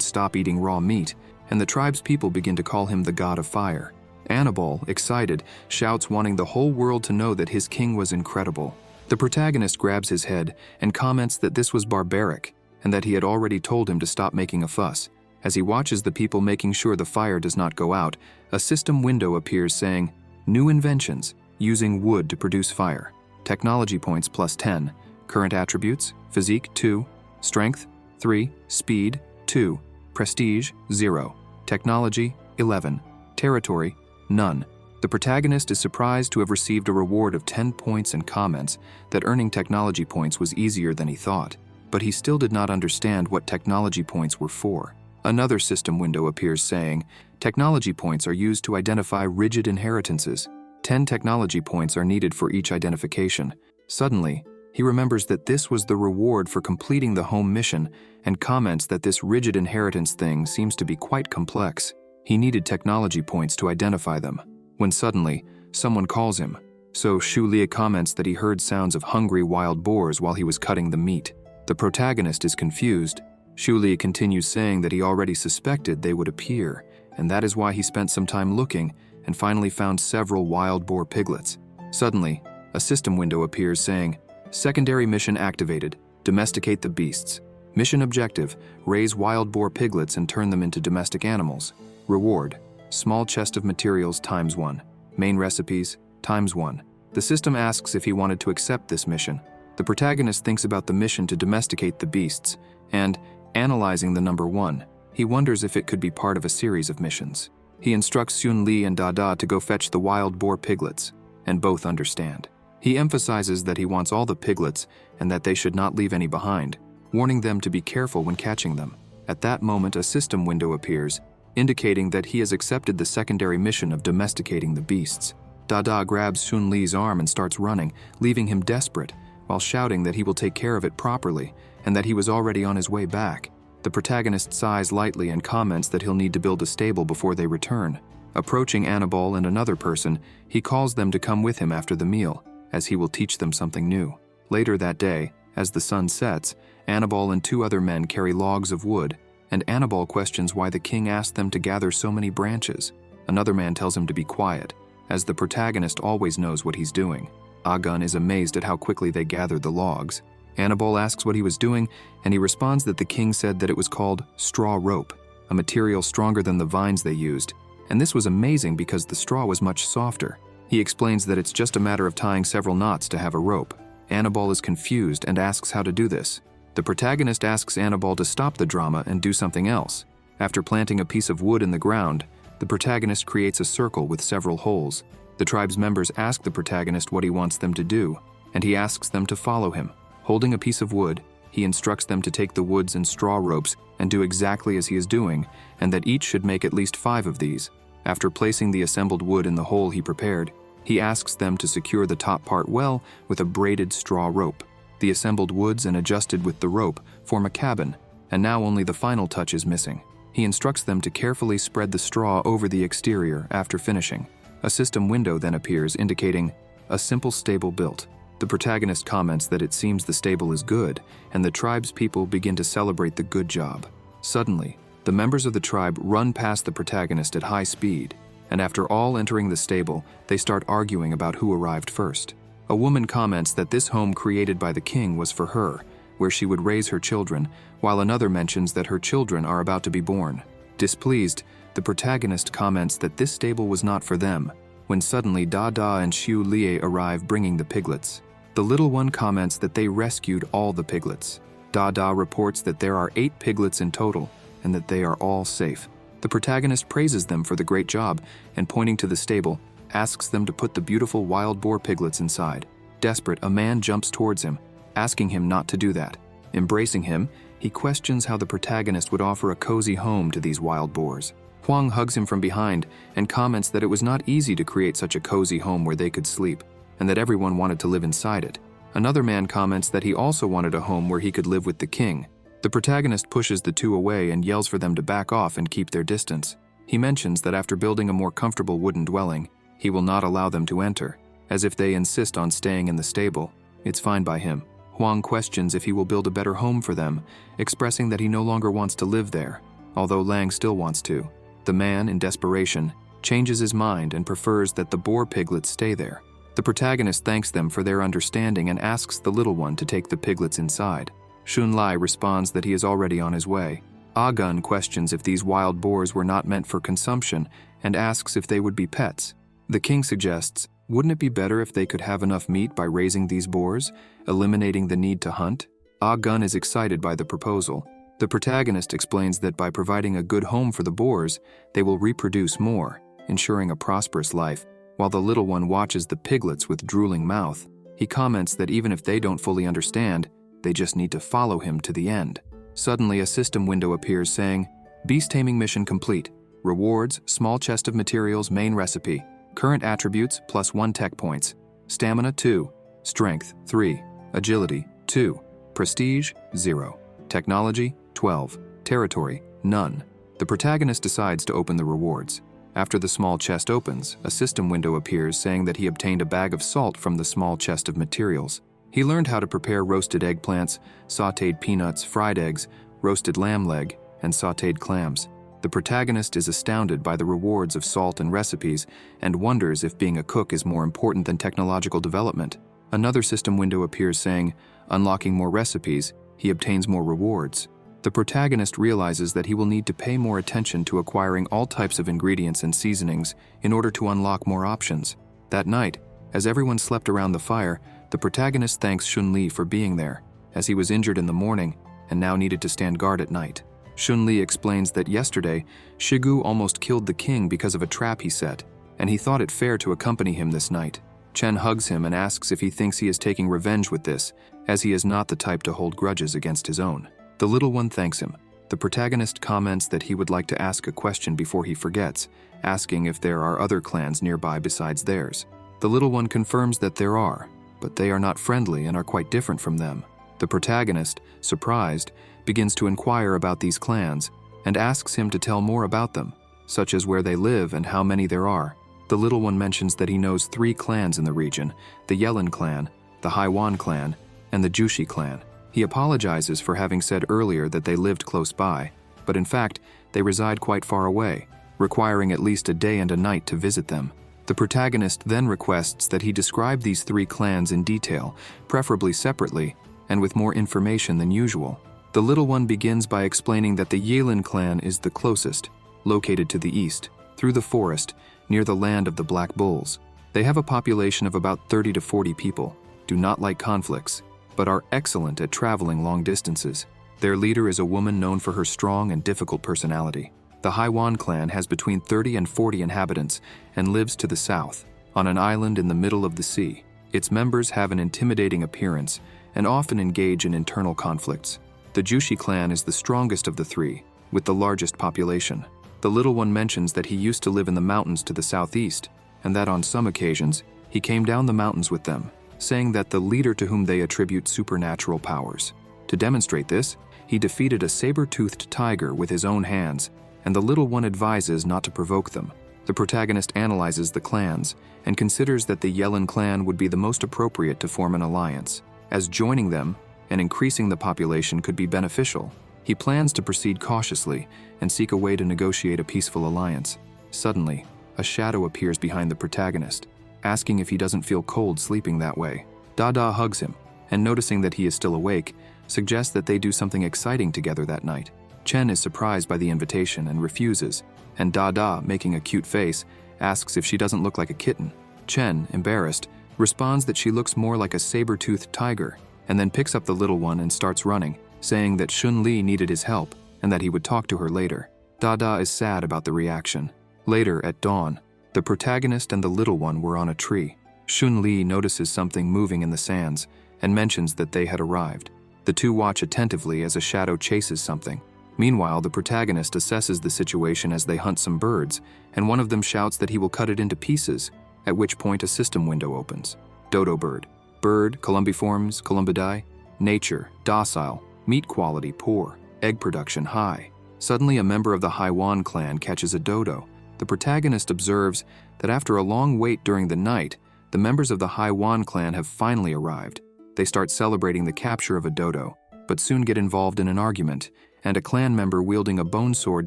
stop eating raw meat, and the tribe's people begin to call him the god of fire. Annabelle, excited, shouts wanting the whole world to know that his king was incredible. The protagonist grabs his head and comments that this was barbaric, and that he had already told him to stop making a fuss. As he watches the people making sure the fire does not go out, a system window appears saying, "New inventions, using wood to produce fire. Technology points +10. Current attributes, physique 2, strength 3, speed 2, prestige 0, technology 11, territory none." The protagonist is surprised to have received a reward of 10 points and comments that earning technology points was easier than he thought, but he still did not understand what technology points were for. Another system window appears saying, "Technology points are used to identify rigid inheritances. 10 technology points are needed for each identification." Suddenly, he remembers that this was the reward for completing the home mission and comments that this rigid inheritance thing seems to be quite complex. He needed technology points to identify them. When suddenly, someone calls him. So Shu Lia comments that he heard sounds of hungry wild boars while he was cutting the meat. The protagonist is confused. Shu Lia continues saying that he already suspected they would appear, and that is why he spent some time looking and finally found several wild boar piglets. Suddenly, a system window appears saying, "Secondary mission activated. Domesticate the beasts. Mission objective, raise wild boar piglets and turn them into domestic animals. Reward, small chest of materials ×1. Main recipes ×1. The system asks if he wanted to accept this mission. The protagonist thinks about the mission to domesticate the beasts, and, analyzing the number 1, he wonders if it could be part of a series of missions. He instructs Xun Li and Dada to go fetch the wild boar piglets, and both understand. He emphasizes that he wants all the piglets and that they should not leave any behind, warning them to be careful when catching them. At that moment, a system window appears, indicating that he has accepted the secondary mission of domesticating the beasts. Dada grabs Xun Li's arm and starts running, leaving him desperate, while shouting that he will take care of it properly and that he was already on his way back. The protagonist sighs lightly and comments that he'll need to build a stable before they return. Approaching Annabelle and another person, he calls them to come with him after the meal, as he will teach them something new. Later that day, as the sun sets, Annabelle and 2 other men carry logs of wood, and Annabelle questions why the king asked them to gather so many branches. Another man tells him to be quiet, as the protagonist always knows what he's doing. Agun is amazed at how quickly they gathered the logs. Annabelle asks what he was doing, and he responds that the king said that it was called straw rope, a material stronger than the vines they used, and this was amazing because the straw was much softer. He explains that it's just a matter of tying several knots to have a rope. Annabelle is confused and asks how to do this. The protagonist asks Annabelle to stop the drama and do something else. After planting a piece of wood in the ground, the protagonist creates a circle with several holes. The tribe's members ask the protagonist what he wants them to do, and he asks them to follow him. Holding a piece of wood, he instructs them to take the woods and straw ropes and do exactly as he is doing, and that each should make at least 5 of these. After placing the assembled wood in the hole he prepared, he asks them to secure the top part well with a braided straw rope. The assembled woods and adjusted with the rope form a cabin, and now only the final touch is missing. He instructs them to carefully spread the straw over the exterior after finishing. A system window then appears indicating a simple stable built. The protagonist comments that it seems the stable is good, and the tribe's people begin to celebrate the good job. Suddenly, the members of the tribe run past the protagonist at high speed, and after all entering the stable, they start arguing about who arrived first. A woman comments that this home created by the king was for her, where she would raise her children, while another mentions that her children are about to be born. Displeased, the protagonist comments that this stable was not for them, when suddenly Dada and Xiu Lie arrive bringing the piglets. The little one comments that they rescued all the piglets. Dada reports that there are 8 piglets in total, and that they are all safe. The protagonist praises them for the great job, and pointing to the stable, asks them to put the beautiful wild boar piglets inside. Desperate, a man jumps towards him, asking him not to do that. Embracing him, he questions how the protagonist would offer a cozy home to these wild boars. Huang hugs him from behind and comments that it was not easy to create such a cozy home where they could sleep, and that everyone wanted to live inside it. Another man comments that he also wanted a home where he could live with the king. The protagonist pushes the two away and yells for them to back off and keep their distance. He mentions that after building a more comfortable wooden dwelling, he will not allow them to enter, as if they insist on staying in the stable. It's fine by him. Huang questions if he will build a better home for them, expressing that he no longer wants to live there, although Lang still wants to. The man, in desperation, changes his mind and prefers that the boar piglets stay there. The protagonist thanks them for their understanding and asks the little one to take the piglets inside. Xunlai responds that he is already on his way. Agun questions if these wild boars were not meant for consumption and asks if they would be pets. The king suggests, wouldn't it be better if they could have enough meat by raising these boars, eliminating the need to hunt? Agun is excited by the proposal. The protagonist explains that by providing a good home for the boars, they will reproduce more, ensuring a prosperous life. While the little one watches the piglets with drooling mouth, he comments that even if they don't fully understand, they just need to follow him to the end. Suddenly, a system window appears saying, Beast Taming Mission Complete. Rewards, small chest of materials, main recipe. Current attributes, +1 tech points. Stamina, 2. Strength, 3. Agility, 2. Prestige, 0. Technology, 12. Territory, none. The protagonist decides to open the rewards. After the small chest opens, a system window appears saying that he obtained a bag of salt from the small chest of materials. He learned how to prepare roasted eggplants, sautéed peanuts, fried eggs, roasted lamb leg, and sautéed clams. The protagonist is astounded by the rewards of salt and recipes and wonders if being a cook is more important than technological development. Another system window appears saying, unlocking more recipes, he obtains more rewards. The protagonist realizes that he will need to pay more attention to acquiring all types of ingredients and seasonings in order to unlock more options. That night, as everyone slept around the fire, the protagonist thanks Xunli for being there, as he was injured in the morning and now needed to stand guard at night. Xunli explains that yesterday, Shigu almost killed the king because of a trap he set, and he thought it fair to accompany him this night. Chen hugs him and asks if he thinks he is taking revenge with this, as he is not the type to hold grudges against his own. The little one thanks him. The protagonist comments that he would like to ask a question before he forgets, asking if there are other clans nearby besides theirs. The little one confirms that there are, but they are not friendly and are quite different from them. The protagonist, surprised, begins to inquire about these clans and asks him to tell more about them, such as where they live and how many there are. The little one mentions that he knows 3 clans in the region, the Yelin clan, the Haiwan clan, and the Jushi clan. He apologizes for having said earlier that they lived close by, but in fact, they reside quite far away, requiring at least a day and a night to visit them. The protagonist then requests that he describe these 3 clans in detail, preferably separately, and with more information than usual. The little one begins by explaining that the Yelin clan is the closest, located to the east, through the forest, near the land of the Black Bulls. They have a population of about 30 to 40 people, do not like conflicts, but are excellent at traveling long distances. Their leader is a woman known for her strong and difficult personality. The Haiwan clan has between 30 and 40 inhabitants and lives to the south, on an island in the middle of the sea. Its members have an intimidating appearance and often engage in internal conflicts. The Jushi clan is the strongest of the 3, with the largest population. The little one mentions that he used to live in the mountains to the southeast, and that on some occasions, he came down the mountains with them, saying that the leader to whom they attribute supernatural powers. To demonstrate this, he defeated a saber-toothed tiger with his own hands, and the little one advises not to provoke them. The protagonist analyzes the clans and considers that the Yelin clan would be the most appropriate to form an alliance, as joining them and increasing the population could be beneficial. He plans to proceed cautiously and seek a way to negotiate a peaceful alliance. Suddenly, a shadow appears behind the protagonist, asking if he doesn't feel cold sleeping that way. Dada hugs him, and noticing that he is still awake, suggests that they do something exciting together that night. Chen is surprised by the invitation and refuses, and Dada, making a cute face, asks if she doesn't look like a kitten. Chen, embarrassed, responds that she looks more like a saber-toothed tiger, and then picks up the little one and starts running, saying that Xunli needed his help and that he would talk to her later. Dada is sad about the reaction. Later, at dawn, the protagonist and the little one were on a tree. Xunli notices something moving in the sands and mentions that they had arrived. The two watch attentively as a shadow chases something. Meanwhile, the protagonist assesses the situation as they hunt some birds, and one of them shouts that he will cut it into pieces, at which point a system window opens. Dodo bird. Bird, columbiformes, columbidae. Nature, docile. Meat quality poor, egg production high. Suddenly, a member of the Haiwan clan catches a dodo. The protagonist observes that after a long wait during the night, the members of the Haiwan clan have finally arrived. They start celebrating the capture of a dodo, but soon get involved in an argument, and a clan member wielding a bone sword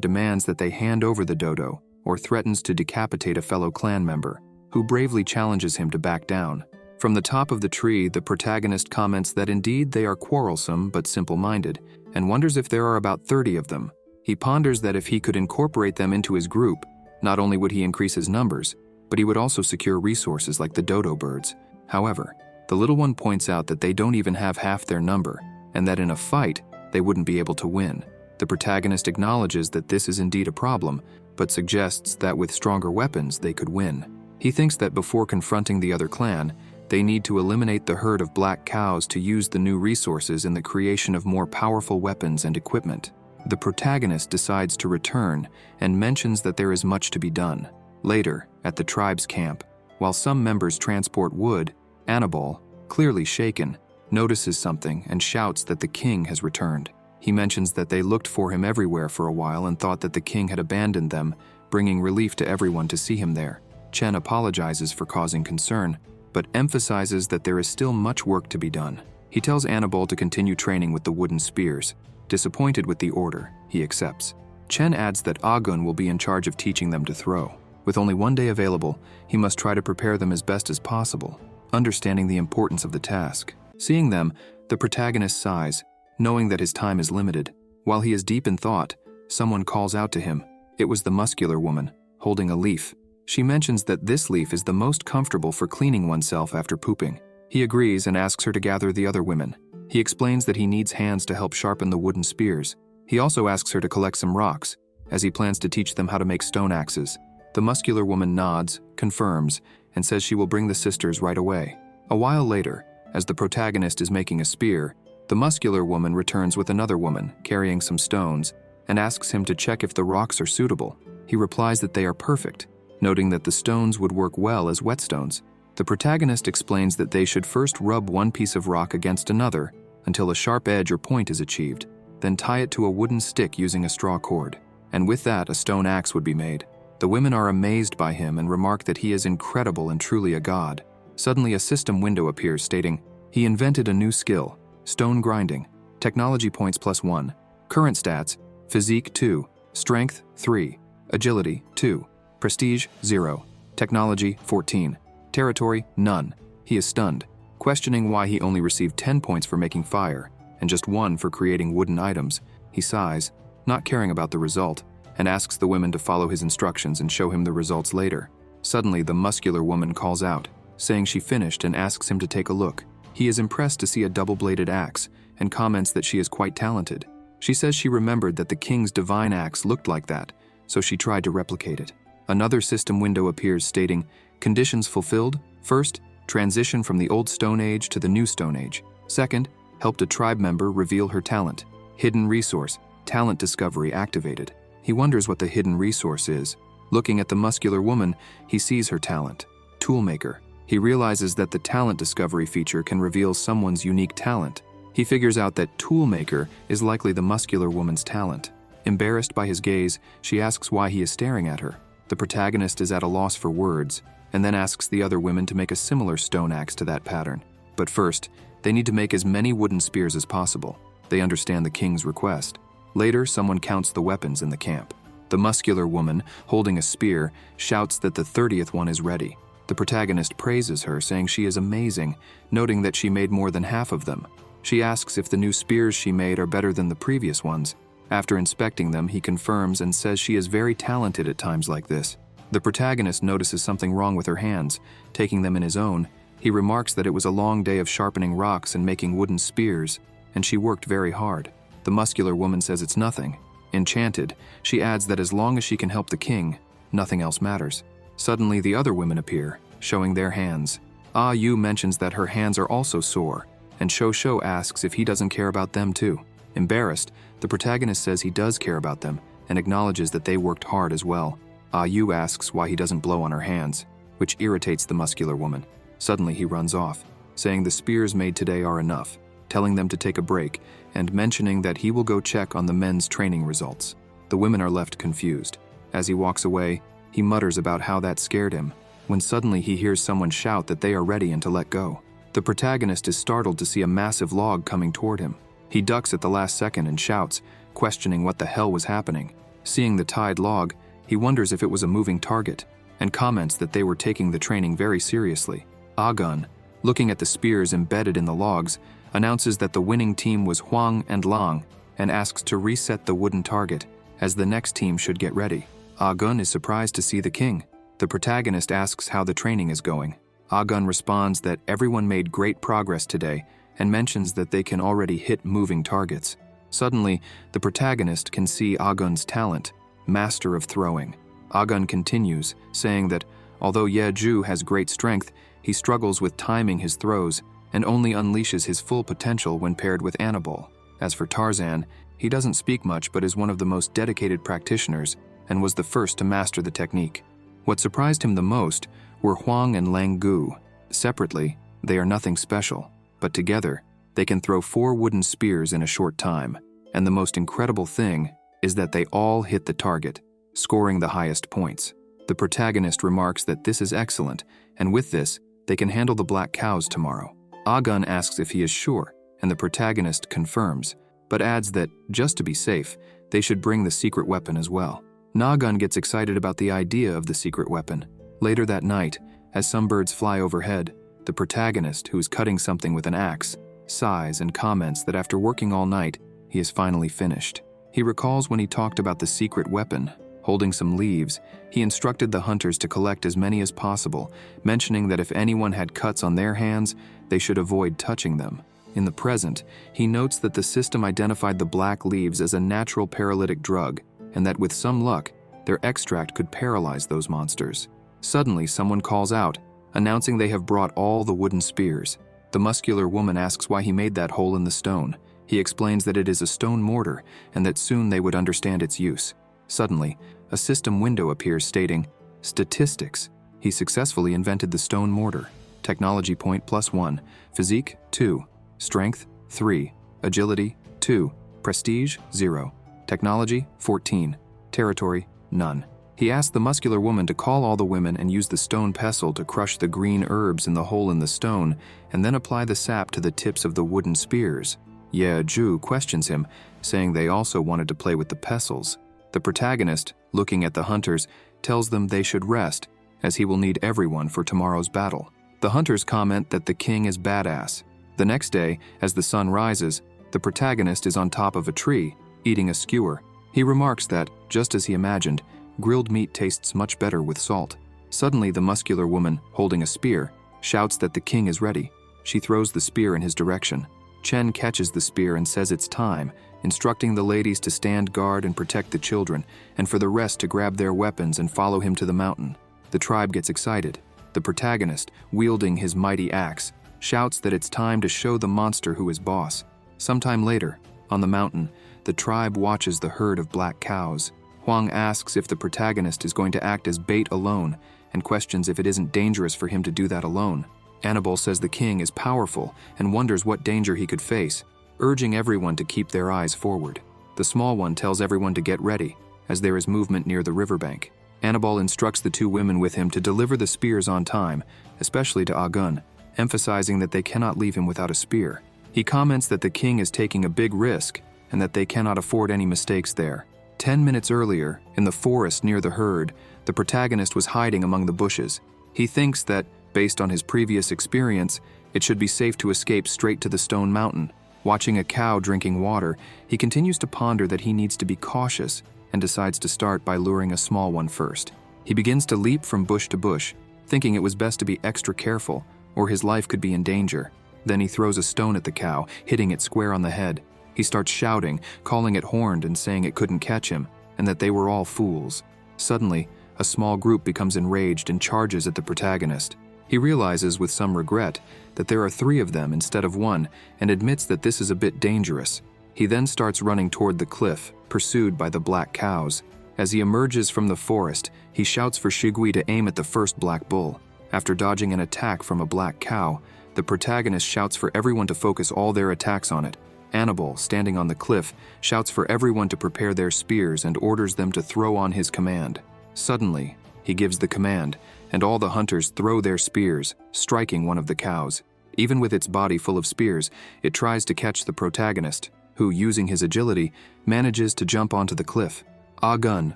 demands that they hand over the dodo or threatens to decapitate a fellow clan member, who bravely challenges him to back down. From the top of the tree, the protagonist comments that indeed they are quarrelsome but simple-minded, and wonders if there are about 30 of them. He ponders that if he could incorporate them into his group, not only would he increase his numbers, but he would also secure resources like the dodo birds. However, the little one points out that they don't even have half their number, and that in a fight, they wouldn't be able to win. The protagonist acknowledges that this is indeed a problem, but suggests that with stronger weapons, they could win. He thinks that before confronting the other clan, they need to eliminate the herd of black cows to use the new resources in the creation of more powerful weapons and equipment. The protagonist decides to return and mentions that there is much to be done. Later, at the tribe's camp, while some members transport wood, Annabelle, clearly shaken, notices something and shouts that the king has returned. He mentions that they looked for him everywhere for a while and thought that the king had abandoned them, bringing relief to everyone to see him there. Chen apologizes for causing concern, but emphasizes that there is still much work to be done. He tells Annabelle to continue training with the wooden spears. Disappointed with the order, he accepts. Chen adds that Agun will be in charge of teaching them to throw. With only one day available, he must try to prepare them as best as possible, understanding the importance of the task. Seeing them, the protagonist sighs, knowing that his time is limited. While he is deep in thought, someone calls out to him. It was the muscular woman, holding a leaf. She mentions that this leaf is the most comfortable for cleaning oneself after pooping. He agrees and asks her to gather the other women. He explains that he needs hands to help sharpen the wooden spears. He also asks her to collect some rocks, as he plans to teach them how to make stone axes. The muscular woman nods, confirms, and says she will bring the sisters right away. A while later, as the protagonist is making a spear, the muscular woman returns with another woman, carrying some stones, and asks him to check if the rocks are suitable. He replies that they are perfect, noting that the stones would work well as whetstones. The protagonist explains that they should first rub one piece of rock against another until a sharp edge or point is achieved, then tie it to a wooden stick using a straw cord, and with that a stone axe would be made. The women are amazed by him and remark that he is incredible and truly a god. Suddenly a system window appears stating, he invented a new skill, stone grinding, technology points +1, current stats, physique 2, strength 3, agility 2, prestige 0, technology 14, territory none. He is stunned, questioning why he only received 10 points for making fire and just 1 for creating wooden items. He sighs, not caring about the result, and asks the women to follow his instructions and show him the results later. Suddenly, the muscular woman calls out, saying she finished and asks him to take a look. He is impressed to see a double-bladed axe and comments that she is quite talented. She says she remembered that the king's divine axe looked like that, so she tried to replicate it. Another system window appears stating, conditions fulfilled. First, transition from the old Stone Age to the new Stone Age. Second, helped a tribe member reveal her talent. Hidden resource, talent discovery activated. He wonders what the hidden resource is. Looking at the muscular woman, he sees her talent, toolmaker. He realizes that the talent discovery feature can reveal someone's unique talent. He figures out that toolmaker is likely the muscular woman's talent. Embarrassed by his gaze, she asks why he is staring at her. The protagonist is at a loss for words, and then asks the other women to make a similar stone axe to that pattern. But first, they need to make as many wooden spears as possible. They understand the king's request. Later, someone counts the weapons in the camp. The muscular woman, holding a spear, shouts that the 30th one is ready. The protagonist praises her, saying she is amazing, noting that she made more than half of them. She asks if the new spears she made are better than the previous ones. After inspecting them, he confirms and says she is very talented at times like this. The protagonist notices something wrong with her hands. Taking them in his own, he remarks that it was a long day of sharpening rocks and making wooden spears, and she worked very hard. The muscular woman says it's nothing. Enchanted, she adds that as long as she can help the king, nothing else matters. Suddenly, the other women appear, showing their hands. Ah Yu mentions that her hands are also sore, and Shou Shou asks if he doesn't care about them too. Embarrassed, the protagonist says he does care about them and acknowledges that they worked hard as well. Ah Yu asks why he doesn't blow on her hands, which irritates the muscular woman. Suddenly, he runs off, saying the spears made today are enough. telling them to take a break and mentioning that he will go check on the men's training results. The women are left confused. As he walks away, he mutters about how that scared him, when suddenly he hears someone shout that they are ready and to let go. The protagonist is startled to see a massive log coming toward him. He ducks at the last second and shouts, questioning what the hell was happening. Seeing the tied log, he wonders if it was a moving target, and comments that they were taking the training very seriously. Agun, looking at the spears embedded in the logs, announces that the winning team was Huang and Lang, and asks to reset the wooden target, as the next team should get ready. Agun is surprised to see the king. The protagonist asks how the training is going. Agun responds that everyone made great progress today, and mentions that they can already hit moving targets. Suddenly, the protagonist can see Agun's talent, master of throwing. Agun continues, saying that although Yeju has great strength, he struggles with timing his throws and only unleashes his full potential when paired with Annabelle. As for Tarzan, he doesn't speak much but is one of the most dedicated practitioners and was the first to master the technique. What surprised him the most were Huang and Lang Gu. Separately, they are nothing special, but together, they can throw 4 wooden spears in a short time. And the most incredible thing is that they all hit the target, scoring the highest points. The protagonist remarks that this is excellent, and with this, they can handle the black cows tomorrow. Agun asks if he is sure, and the protagonist confirms, but adds that, just to be safe, they should bring the secret weapon as well. Nagun gets excited about the idea of the secret weapon. Later that night, as some birds fly overhead, the protagonist, who is cutting something with an axe, sighs and comments that after working all night, he is finally finished. He recalls when he talked about the secret weapon. Holding some leaves, he instructed the hunters to collect as many as possible, mentioning that if anyone had cuts on their hands, they should avoid touching them. In the present, he notes that the system identified the black leaves as a natural paralytic drug, and that with some luck, their extract could paralyze those monsters. Suddenly, someone calls out, announcing they have brought all the wooden spears. The muscular woman asks why he made that hole in the stone. He explains that it is a stone mortar, and that soon they would understand its use. Suddenly, a system window appears stating, Statistics. He successfully invented the stone mortar. Technology point +1. Physique, 2. Strength, 3. Agility, 2. Prestige, 0. Technology, 14. Territory, none. He asked the muscular woman to call all the women and use the stone pestle to crush the green herbs in the hole in the stone, and then apply the sap to the tips of the wooden spears. Ye Ju questions him, saying they also wanted to play with the pestles. The protagonist, looking at the hunters, tells them they should rest, as he will need everyone for tomorrow's battle. The hunters comment that the king is badass. The next day, as the sun rises, the protagonist is on top of a tree, eating a skewer. He remarks that, just as he imagined, grilled meat tastes much better with salt. Suddenly, the muscular woman, holding a spear, shouts that the king is ready. She throws the spear in his direction. Chen catches the spear and says it's time, instructing the ladies to stand guard and protect the children, and for the rest to grab their weapons and follow him to the mountain. The tribe gets excited. The protagonist, wielding his mighty axe, shouts that it's time to show the monster who is boss. Sometime later, on the mountain, the tribe watches the herd of black cows. Huang asks if the protagonist is going to act as bait alone, and questions if it isn't dangerous for him to do that alone. Annabelle says the king is powerful and wonders what danger he could face, urging everyone to keep their eyes forward. The small one tells everyone to get ready, as there is movement near the riverbank. Annabelle instructs the 2 women with him to deliver the spears on time, especially to Agun, emphasizing that they cannot leave him without a spear. He comments that the king is taking a big risk and that they cannot afford any mistakes there. 10 minutes earlier, in the forest near the herd, the protagonist was hiding among the bushes. He thinks that, based on his previous experience, it should be safe to escape straight to the stone mountain. Watching a cow drinking water, he continues to ponder that he needs to be cautious and decides to start by luring a small one first. He begins to leap from bush to bush, thinking it was best to be extra careful or his life could be in danger. Then he throws a stone at the cow, hitting it square on the head. He starts shouting, calling it horned and saying it couldn't catch him, and that they were all fools. Suddenly, a small group becomes enraged and charges at the protagonist. He realizes with some regret that there are 3 of them instead of 1 and admits that this is a bit dangerous. He then starts running toward the cliff, pursued by the black cows. As he emerges from the forest, he shouts for Shigui to aim at the first black bull. After dodging an attack from a black cow, The protagonist shouts for everyone to focus all their attacks on it. Annabelle, standing on the cliff, shouts for everyone to prepare their spears and orders them to throw on his command. Suddenly, he gives the command, and all the hunters throw their spears, striking one of the cows. Even with its body full of spears, it tries to catch the protagonist, who, using his agility, manages to jump onto the cliff. Ah-gun,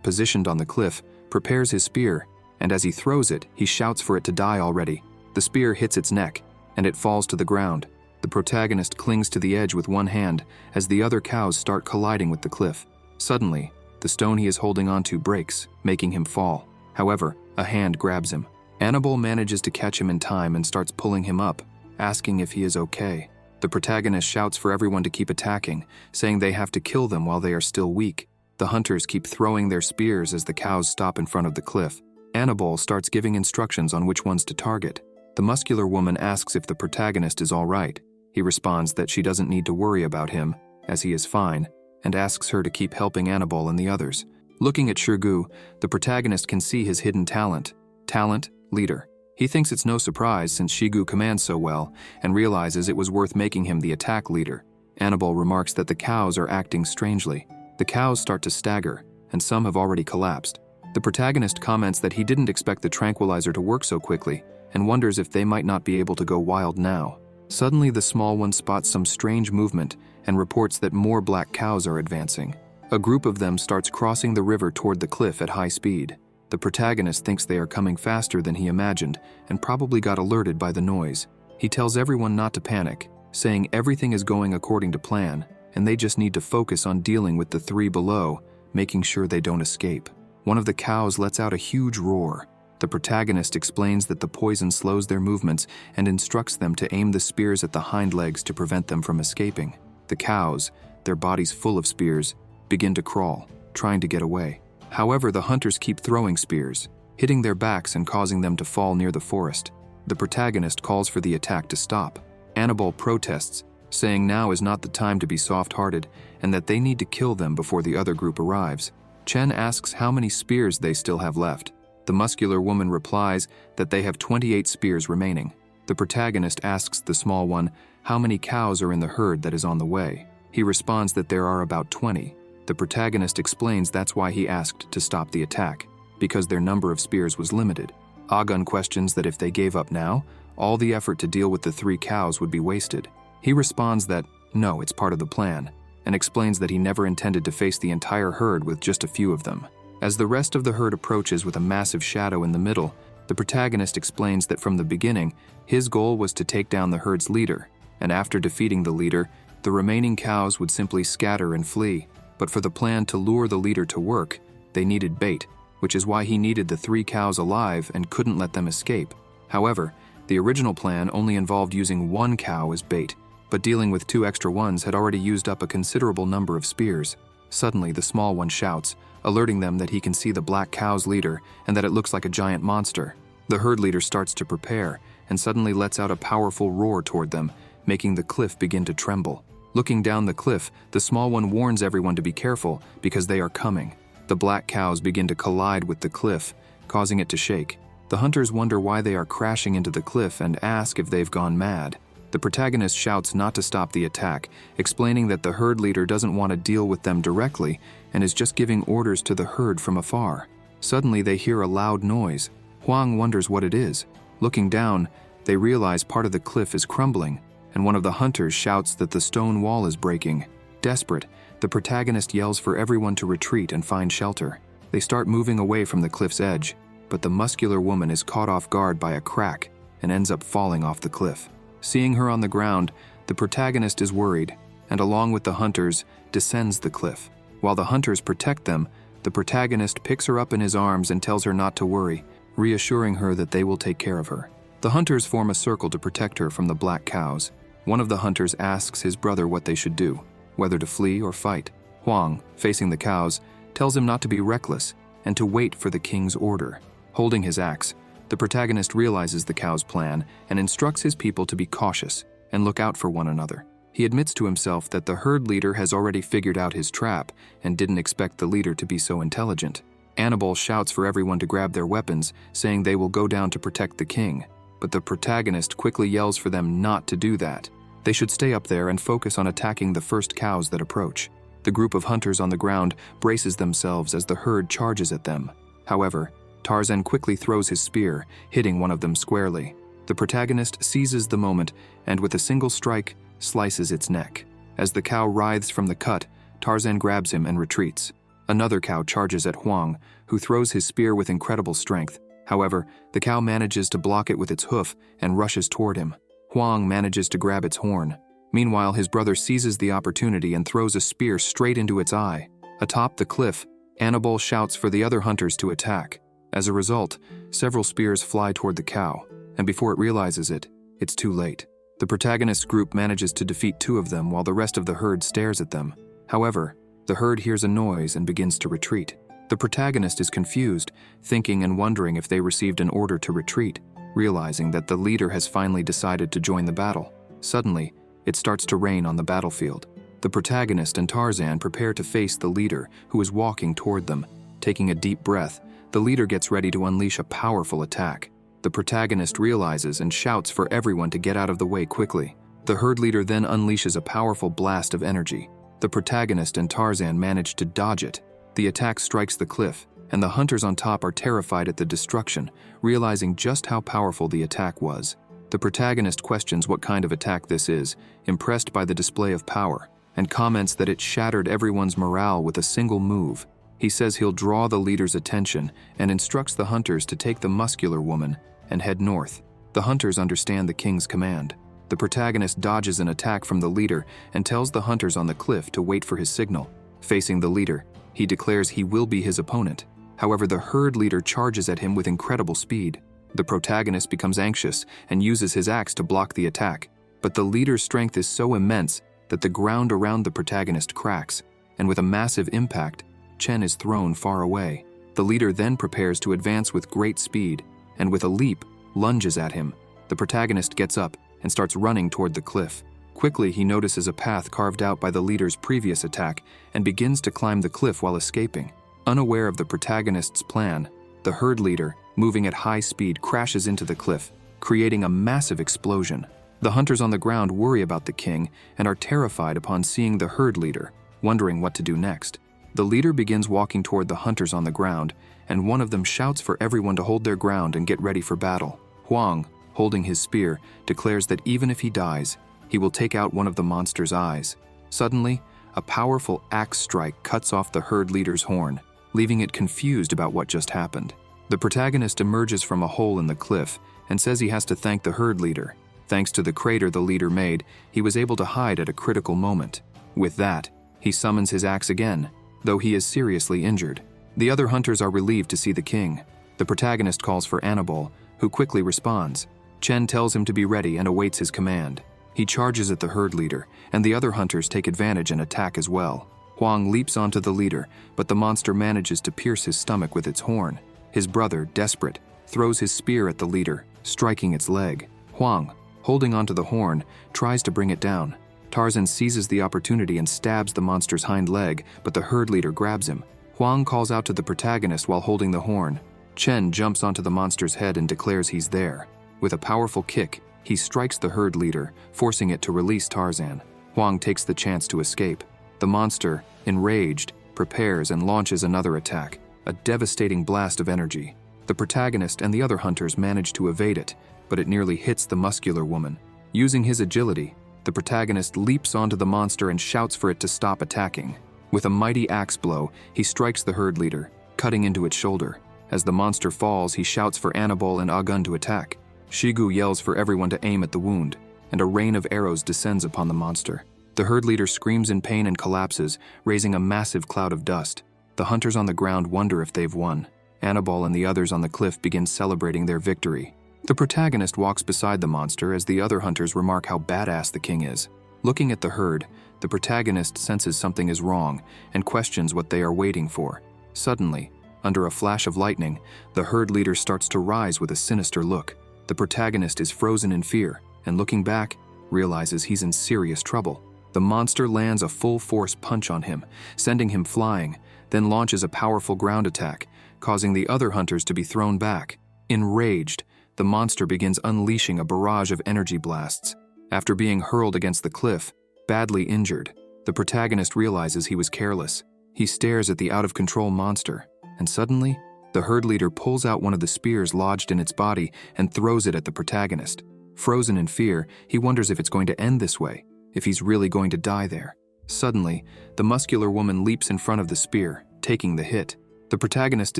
positioned on the cliff, prepares his spear, and as he throws it, he shouts for it to die already. The spear hits its neck, and it falls to the ground. The protagonist clings to the edge with one hand as the other cows start colliding with the cliff. Suddenly, the stone he is holding onto breaks, making him fall. However, a hand grabs him. Annabelle manages to catch him in time and starts pulling him up, asking if he is okay. The protagonist shouts for everyone to keep attacking, saying they have to kill them while they are still weak. The hunters keep throwing their spears as the cows stop in front of the cliff. Annabelle starts giving instructions on which ones to target. The muscular woman asks if the protagonist is all right. He responds that she doesn't need to worry about him, as he is fine, and asks her to keep helping Annabelle and the others. Looking at Shirgu, the protagonist can see his hidden talent. Talent, leader. He thinks it's no surprise since Shigu commands so well, and realizes it was worth making him the attack leader. Annabelle remarks that the cows are acting strangely. The cows start to stagger, and some have already collapsed. The protagonist comments that he didn't expect the tranquilizer to work so quickly, and wonders if they might not be able to go wild now. Suddenly, the small one spots some strange movement and reports that more black cows are advancing. A group of them starts crossing the river toward the cliff at high speed. The protagonist thinks they are coming faster than he imagined and probably got alerted by the noise. He tells everyone not to panic, saying everything is going according to plan, and they just need to focus on dealing with the three below, making sure they don't escape. One of the cows lets out a huge roar. The protagonist explains that the poison slows their movements and instructs them to aim the spears at the hind legs to prevent them from escaping. The cows, their bodies full of spears, begin to crawl, trying to get away. However, the hunters keep throwing spears, hitting their backs and causing them to fall near the forest. The protagonist calls for the attack to stop. Annabelle protests, saying now is not the time to be soft-hearted and that they need to kill them before the other group arrives. Chen asks how many spears they still have left. The muscular woman replies that they have 28 spears remaining. The protagonist asks the small one how many cows are in the herd that is on the way. He responds that there are about 20. The protagonist explains that's why he asked to stop the attack, because their number of spears was limited. Ah-gun questions that if they gave up now, all the effort to deal with the 3 cows would be wasted. He responds that, no, it's part of the plan, and explains that he never intended to face the entire herd with just a few of them. As the rest of the herd approaches with a massive shadow in the middle, the protagonist explains that from the beginning, his goal was to take down the herd's leader, and after defeating the leader, the remaining cows would simply scatter and flee. But for the plan to lure the leader to work, they needed bait, which is why he needed the 3 cows alive and couldn't let them escape. However, the original plan only involved using 1 cow as bait, but dealing with 2 extra ones had already used up a considerable number of spears. Suddenly, the small one shouts, alerting them that he can see the black cow's leader and that it looks like a giant monster. The herd leader starts to prepare and suddenly lets out a powerful roar toward them, making the cliff begin to tremble. Looking down the cliff, the small one warns everyone to be careful because they are coming. The black cows begin to collide with the cliff, causing it to shake. The hunters wonder why they are crashing into the cliff and ask if they've gone mad. The protagonist shouts not to stop the attack, explaining that the herd leader doesn't want to deal with them directly and is just giving orders to the herd from afar. Suddenly they hear a loud noise. Huang wonders what it is. Looking down, they realize part of the cliff is crumbling, and one of the hunters shouts that the stone wall is breaking. Desperate, the protagonist yells for everyone to retreat and find shelter. They start moving away from the cliff's edge, but the muscular woman is caught off guard by a crack and ends up falling off the cliff. Seeing her on the ground, the protagonist is worried, and along with the hunters, descends the cliff. While the hunters protect them, the protagonist picks her up in his arms and tells her not to worry, reassuring her that they will take care of her. The hunters form a circle to protect her from the black cows. One of the hunters asks his brother what they should do, whether to flee or fight. Huang, facing the cows, tells him not to be reckless and to wait for the king's order. Holding his axe, the protagonist realizes the cow's plan and instructs his people to be cautious and look out for one another. He admits to himself that the herd leader has already figured out his trap and didn't expect the leader to be so intelligent. Annabelle shouts for everyone to grab their weapons, saying they will go down to protect the king. but the protagonist quickly yells for them not to do that. They should stay up there and focus on attacking the first cows that approach. The group of hunters on the ground braces themselves as the herd charges at them. However, Tarzan quickly throws his spear, hitting one of them squarely. The protagonist seizes the moment and, with a single strike, slices its neck. As the cow writhes from the cut, Tarzan grabs him and retreats. Another cow charges at Huang, who throws his spear with incredible strength. However, the cow manages to block it with its hoof and rushes toward him. Huang manages to grab its horn. Meanwhile, his brother seizes the opportunity and throws a spear straight into its eye. Atop the cliff, Annabelle shouts for the other hunters to attack. As a result, several spears fly toward the cow, and before it realizes it, it's too late. The protagonist's group manages to defeat 2 of them while the rest of the herd stares at them. However, the herd hears a noise and begins to retreat. The protagonist is confused, thinking and wondering if they received an order to retreat, realizing that the leader has finally decided to join the battle. Suddenly, it starts to rain on the battlefield. The protagonist and Tarzan prepare to face the leader, who is walking toward them. Taking a deep breath, the leader gets ready to unleash a powerful attack. The protagonist realizes and shouts for everyone to get out of the way quickly. The herd leader then unleashes a powerful blast of energy. The protagonist and Tarzan manage to dodge it. The attack strikes the cliff, and the hunters on top are terrified at the destruction, realizing just how powerful the attack was. The protagonist questions what kind of attack this is, impressed by the display of power, and comments that it shattered everyone's morale with a single move. He says he'll draw the leader's attention and instructs the hunters to take the muscular woman and head north. The hunters understand the king's command. The protagonist dodges an attack from the leader and tells the hunters on the cliff to wait for his signal. Facing the leader, he declares he will be his opponent. However, the herd leader charges at him with incredible speed. The protagonist becomes anxious and uses his axe to block the attack. But the leader's strength is so immense that the ground around the protagonist cracks, and with a massive impact, Chen is thrown far away. The leader then prepares to advance with great speed, and with a leap, lunges at him. The protagonist gets up and starts running toward the cliff. Quickly, he notices a path carved out by the leader's previous attack and begins to climb the cliff while escaping. Unaware of the protagonist's plan, the herd leader, moving at high speed, crashes into the cliff, creating a massive explosion. The hunters on the ground worry about the king and are terrified upon seeing the herd leader, wondering what to do next. The leader begins walking toward the hunters on the ground, and one of them shouts for everyone to hold their ground and get ready for battle. Huang, holding his spear, declares that even if he dies, he will take out one of the monster's eyes. Suddenly, a powerful axe strike cuts off the herd leader's horn, leaving it confused about what just happened. The protagonist emerges from a hole in the cliff and says he has to thank the herd leader. Thanks to the crater the leader made, he was able to hide at a critical moment. With that, he summons his axe again, though he is seriously injured. The other hunters are relieved to see the king. The protagonist calls for Annabelle, who quickly responds. Chen tells him to be ready and awaits his command. He charges at the herd leader, and the other hunters take advantage and attack as well. Huang leaps onto the leader, but the monster manages to pierce his stomach with its horn. His brother, desperate, throws his spear at the leader, striking its leg. Huang, holding onto the horn, tries to bring it down. Tarzan seizes the opportunity and stabs the monster's hind leg, but the herd leader grabs him. Huang calls out to the protagonist while holding the horn. Chen jumps onto the monster's head and declares he's there. With a powerful kick, he strikes the herd leader, forcing it to release Tarzan. Huang takes the chance to escape. The monster, enraged, prepares and launches another attack, a devastating blast of energy. The protagonist and the other hunters manage to evade it, but it nearly hits the muscular woman. Using his agility, the protagonist leaps onto the monster and shouts for it to stop attacking. With a mighty axe blow, he strikes the herd leader, cutting into its shoulder. As the monster falls, he shouts for Annabelle and Agun to attack. Shigu yells for everyone to aim at the wound, and a rain of arrows descends upon the monster. The herd leader screams in pain and collapses, raising a massive cloud of dust. The hunters on the ground wonder if they've won. Annabelle and the others on the cliff begin celebrating their victory. The protagonist walks beside the monster as the other hunters remark how badass the king is. Looking at the herd, the protagonist senses something is wrong and questions what they are waiting for. Suddenly, under a flash of lightning, the herd leader starts to rise with a sinister look. The protagonist is frozen in fear and, looking back, realizes he's in serious trouble. The monster lands a full-force punch on him, sending him flying, then launches a powerful ground attack, causing the other hunters to be thrown back. Enraged, the monster begins unleashing a barrage of energy blasts. After being hurled against the cliff, badly injured, the protagonist realizes he was careless. He stares at the out-of-control monster, and suddenly, the herd leader pulls out one of the spears lodged in its body and throws it at the protagonist. Frozen in fear, he wonders if it's going to end this way, if he's really going to die there. Suddenly, the muscular woman leaps in front of the spear, taking the hit. The protagonist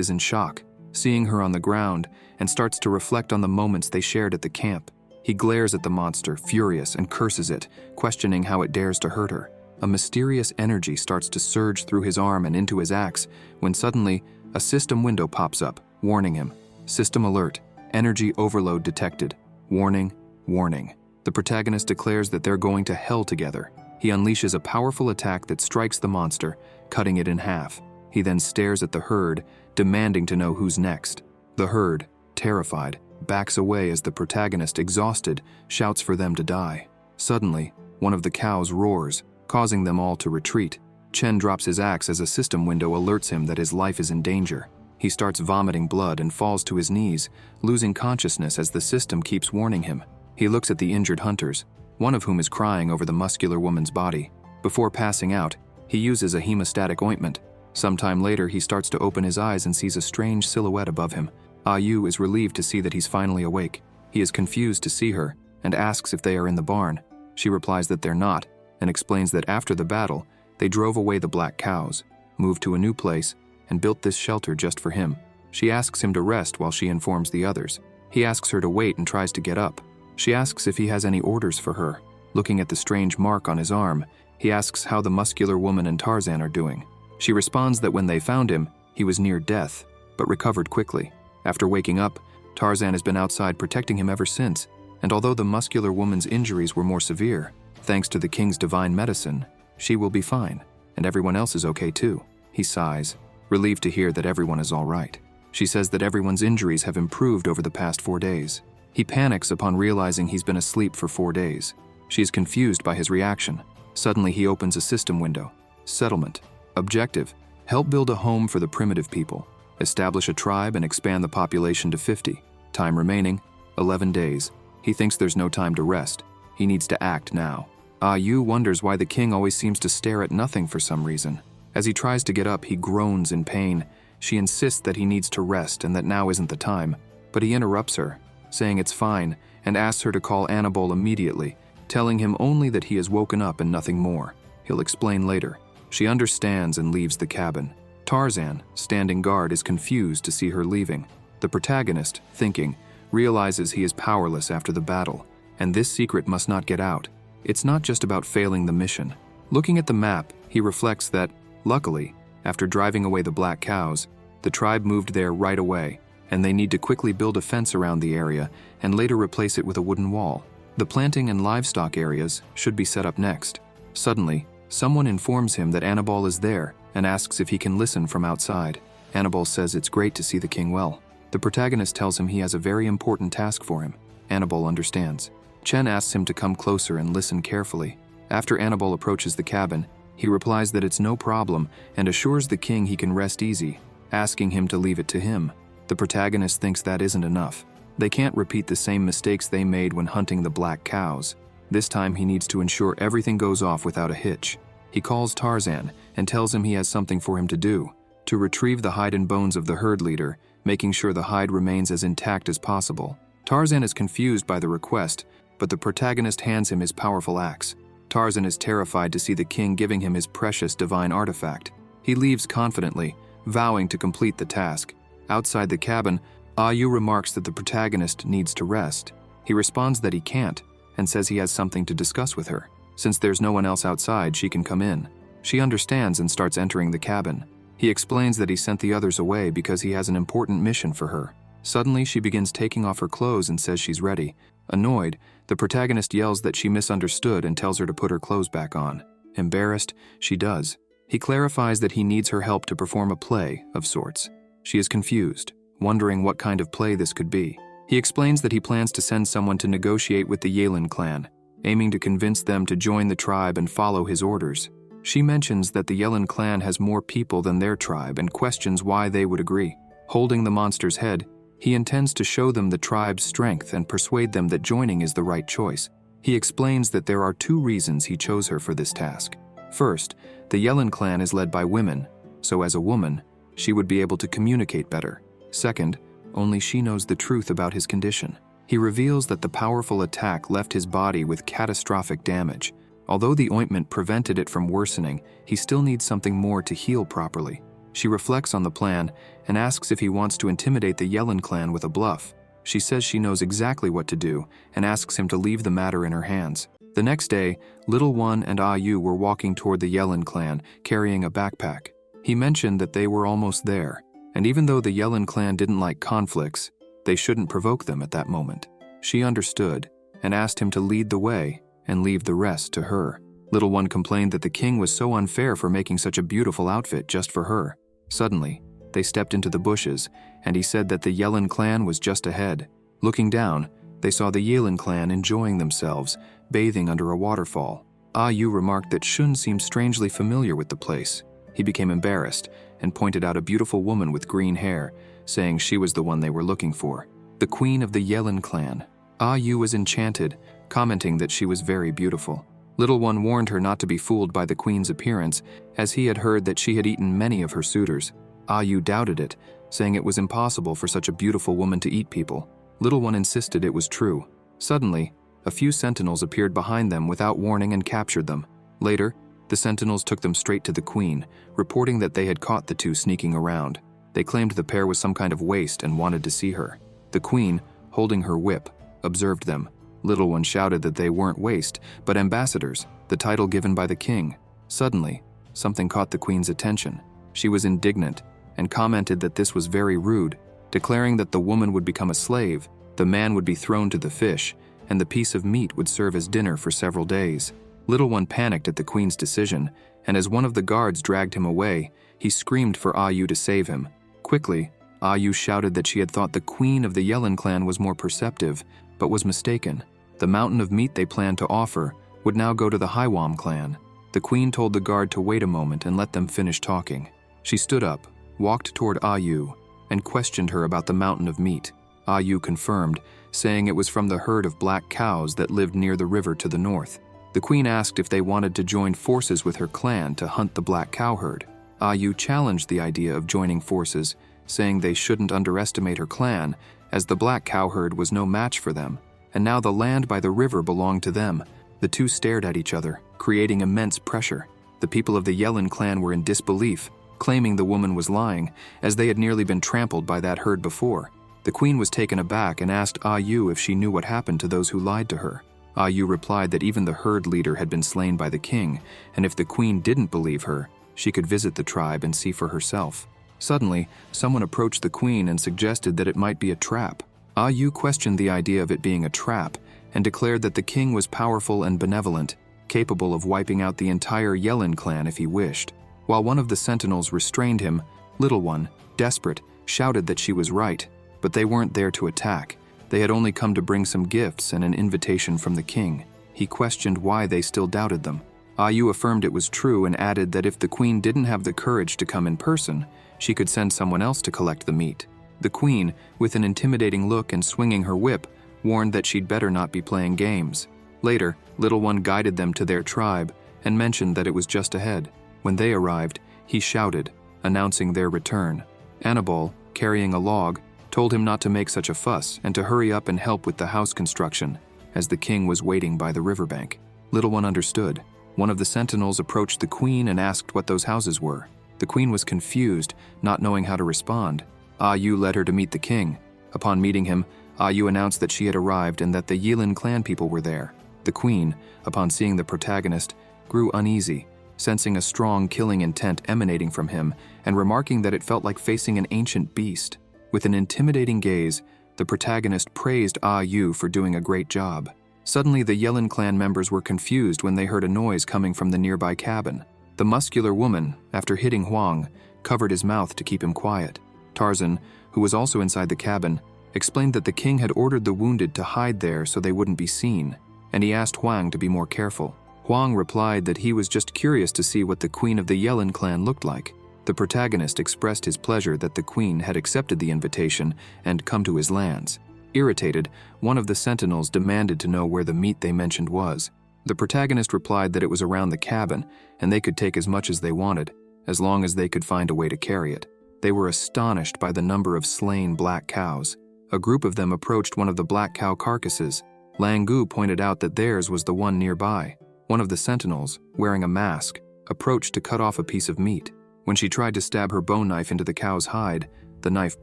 is in shock, seeing her on the ground, and starts to reflect on the moments they shared at the camp. He glares at the monster, furious, and curses it, questioning how it dares to hurt her. A mysterious energy starts to surge through his arm and into his axe, when suddenly, a system window pops up, warning him. System alert. Energy overload detected. Warning, warning. The protagonist declares that they're going to hell together. He unleashes a powerful attack that strikes the monster, cutting it in half. He then stares at the herd, demanding to know who's next. The herd, terrified, backs away as the protagonist, exhausted, shouts for them to die. Suddenly, one of the cows roars, causing them all to retreat. Chen drops his axe as a system window alerts him that his life is in danger. He starts vomiting blood and falls to his knees, losing consciousness as the system keeps warning him. He looks at the injured hunters, one of whom is crying over the muscular woman's body. Before passing out, he uses a hemostatic ointment. Sometime later, he starts to open his eyes and sees a strange silhouette above him. Yu is relieved to see that he's finally awake. He is confused to see her and asks if they are in the barn. She replies that they're not and explains that after the battle, they drove away the black cows, moved to a new place, and built this shelter just for him. She asks him to rest while she informs the others. He asks her to wait and tries to get up. She asks if he has any orders for her. Looking at the strange mark on his arm, he asks how the muscular woman and Tarzan are doing. She responds that when they found him, he was near death, but recovered quickly. After waking up, Tarzan has been outside protecting him ever since, and although the muscular woman's injuries were more severe, thanks to the king's divine medicine, she will be fine, and everyone else is okay too. He sighs, relieved to hear that everyone is all right. She says that everyone's injuries have improved over the past 4 days. He panics upon realizing he's been asleep for 4 days. She is confused by his reaction. Suddenly he opens a system window. Settlement. Objective: help build a home for the primitive people. Establish a tribe and expand the population to 50. Time remaining, 11 days. He thinks there's no time to rest. He needs to act now. Yu wonders why the king always seems to stare at nothing for some reason. As he tries to get up, he groans in pain. She insists that he needs to rest and that now isn't the time, but he interrupts her, saying it's fine, and asks her to call Annabelle immediately, telling him only that he has woken up and nothing more. He'll explain later. She understands and leaves the cabin. Tarzan, standing guard, is confused to see her leaving. The protagonist, thinking, realizes he is powerless after the battle, and this secret must not get out. It's not just about failing the mission. Looking at the map, he reflects that, luckily, after driving away the black cows, the tribe moved there right away, and they need to quickly build a fence around the area and later replace it with a wooden wall. The planting and livestock areas should be set up next. Suddenly, someone informs him that Annabelle is there and asks if he can listen from outside. Annabelle says it's great to see the king well. The protagonist tells him he has a very important task for him. Annabelle understands. Chen asks him to come closer and listen carefully. After Annabelle approaches the cabin, he replies that it's no problem and assures the king he can rest easy, asking him to leave it to him. The protagonist thinks that isn't enough. They can't repeat the same mistakes they made when hunting the black cows. This time he needs to ensure everything goes off without a hitch. He calls Tarzan and tells him he has something for him to do, to retrieve the hide and bones of the herd leader, making sure the hide remains as intact as possible. Tarzan is confused by the request, but the protagonist hands him his powerful axe. Tarzan is terrified to see the king giving him his precious divine artifact. He leaves confidently, vowing to complete the task. Outside the cabin, Yu remarks that the protagonist needs to rest. He responds that he can't, and says he has something to discuss with her. Since there's no one else outside, she can come in. She understands and starts entering the cabin. He explains that he sent the others away because he has an important mission for her. Suddenly, she begins taking off her clothes and says she's ready. Annoyed, the protagonist yells that she misunderstood and tells her to put her clothes back on. Embarrassed, she does. He clarifies that he needs her help to perform a play of sorts. She is confused, wondering what kind of play this could be. He explains that he plans to send someone to negotiate with the Yalin clan, aiming to convince them to join the tribe and follow his orders. She mentions that the Yalin clan has more people than their tribe and questions why they would agree. Holding the monster's head, He intends to show them the tribe's strength and persuade them that joining is the right choice. He explains that there are 2 reasons he chose her for this task. First, the Yellen clan is led by women, so as a woman, she would be able to communicate better. Second, only she knows the truth about his condition. He reveals that the powerful attack left his body with catastrophic damage. Although the ointment prevented it from worsening, he still needs something more to heal properly. She reflects on the plan and asks if he wants to intimidate the Yellen clan with a bluff. She says she knows exactly what to do and asks him to leave the matter in her hands. The next day, Little One and Ah Yu were walking toward the Yellen clan, carrying a backpack. He mentioned that they were almost there, and even though the Yellen clan didn't like conflicts, they shouldn't provoke them at that moment. She understood and asked him to lead the way and leave the rest to her. Little One complained that the king was so unfair for making such a beautiful outfit just for her. Suddenly, they stepped into the bushes, and he said that the Yellen clan was just ahead. Looking down, they saw the Yellen clan enjoying themselves, bathing under a waterfall. Ah Yu remarked that Shun seemed strangely familiar with the place. He became embarrassed and pointed out a beautiful woman with green hair, saying she was the one they were looking for, the queen of the Yellen clan. Ah Yu was enchanted, commenting that she was very beautiful. Little One warned her not to be fooled by the queen's appearance, as he had heard that she had eaten many of her suitors. Ah Yu doubted it, saying it was impossible for such a beautiful woman to eat people. Little One insisted it was true. Suddenly, a few sentinels appeared behind them without warning and captured them. Later, the sentinels took them straight to the queen, reporting that they had caught the 2 sneaking around. They claimed the pair was some kind of waste and wanted to see her. The queen, holding her whip, observed them. Little One shouted that they weren't waste, but ambassadors, the title given by the king. Suddenly, something caught the queen's attention. She was indignant and commented that this was very rude, declaring that the woman would become a slave, the man would be thrown to the fish, and the piece of meat would serve as dinner for several days. Little One panicked at the queen's decision, and as one of the guards dragged him away, he screamed for Ah Yu to save him. Quickly, Ah Yu shouted that she had thought the queen of the Yellen clan was more perceptive, but was mistaken. The mountain of meat they planned to offer would now go to the Haiwam clan. The queen told the guard to wait a moment and let them finish talking. She stood up, walked toward Ah Yu, and questioned her about the mountain of meat. Ah Yu confirmed, saying it was from the herd of black cows that lived near the river to the north. The queen asked if they wanted to join forces with her clan to hunt the black cow herd. Ah Yu challenged the idea of joining forces, saying they shouldn't underestimate her clan, as the black cow herd was no match for them, and now the land by the river belonged to them. The 2 stared at each other, creating immense pressure. The people of the Yellen clan were in disbelief, claiming the woman was lying, as they had nearly been trampled by that herd before. The queen was taken aback and asked Ah Yu if she knew what happened to those who lied to her. Ah Yu replied that even the herd leader had been slain by the king, and if the queen didn't believe her, she could visit the tribe and see for herself. Suddenly, someone approached the queen and suggested that it might be a trap. Ah Yu questioned the idea of it being a trap and declared that the king was powerful and benevolent, capable of wiping out the entire Yellen clan if he wished. While one of the sentinels restrained him, Little One, desperate, shouted that she was right, but they weren't there to attack. They had only come to bring some gifts and an invitation from the king. He questioned why they still doubted them. Ah Yu affirmed it was true and added that if the queen didn't have the courage to come in person, she could send someone else to collect the meat. The queen, with an intimidating look and swinging her whip, warned that she'd better not be playing games. Later, Little One guided them to their tribe and mentioned that it was just ahead. When they arrived, he shouted, announcing their return. Annabelle, carrying a log, told him not to make such a fuss and to hurry up and help with the house construction, as the king was waiting by the riverbank. Little One understood. One of the sentinels approached the queen and asked what those houses were. The queen was confused, not knowing how to respond. Ah Yu led her to meet the king. Upon meeting him, Ah Yu announced that she had arrived and that the Yellen clan people were there. The queen, upon seeing the protagonist, grew uneasy, sensing a strong killing intent emanating from him and remarking that it felt like facing an ancient beast. With an intimidating gaze, the protagonist praised Ah Yu for doing a great job. Suddenly, the Yellen clan members were confused when they heard a noise coming from the nearby cabin. The muscular woman, after hitting Huang, covered his mouth to keep him quiet. Tarzan, who was also inside the cabin, explained that the king had ordered the wounded to hide there so they wouldn't be seen, and he asked Huang to be more careful. Huang replied that he was just curious to see what the queen of the Yellen clan looked like. The protagonist expressed his pleasure that the queen had accepted the invitation and come to his lands. Irritated, one of the sentinels demanded to know where the meat they mentioned was. The protagonist replied that it was around the cabin and they could take as much as they wanted, as long as they could find a way to carry it. They were astonished by the number of slain black cows. A group of them approached one of the black cow carcasses. Langu pointed out that theirs was the one nearby. One of the sentinels, wearing a mask, approached to cut off a piece of meat. When she tried to stab her bone knife into the cow's hide, the knife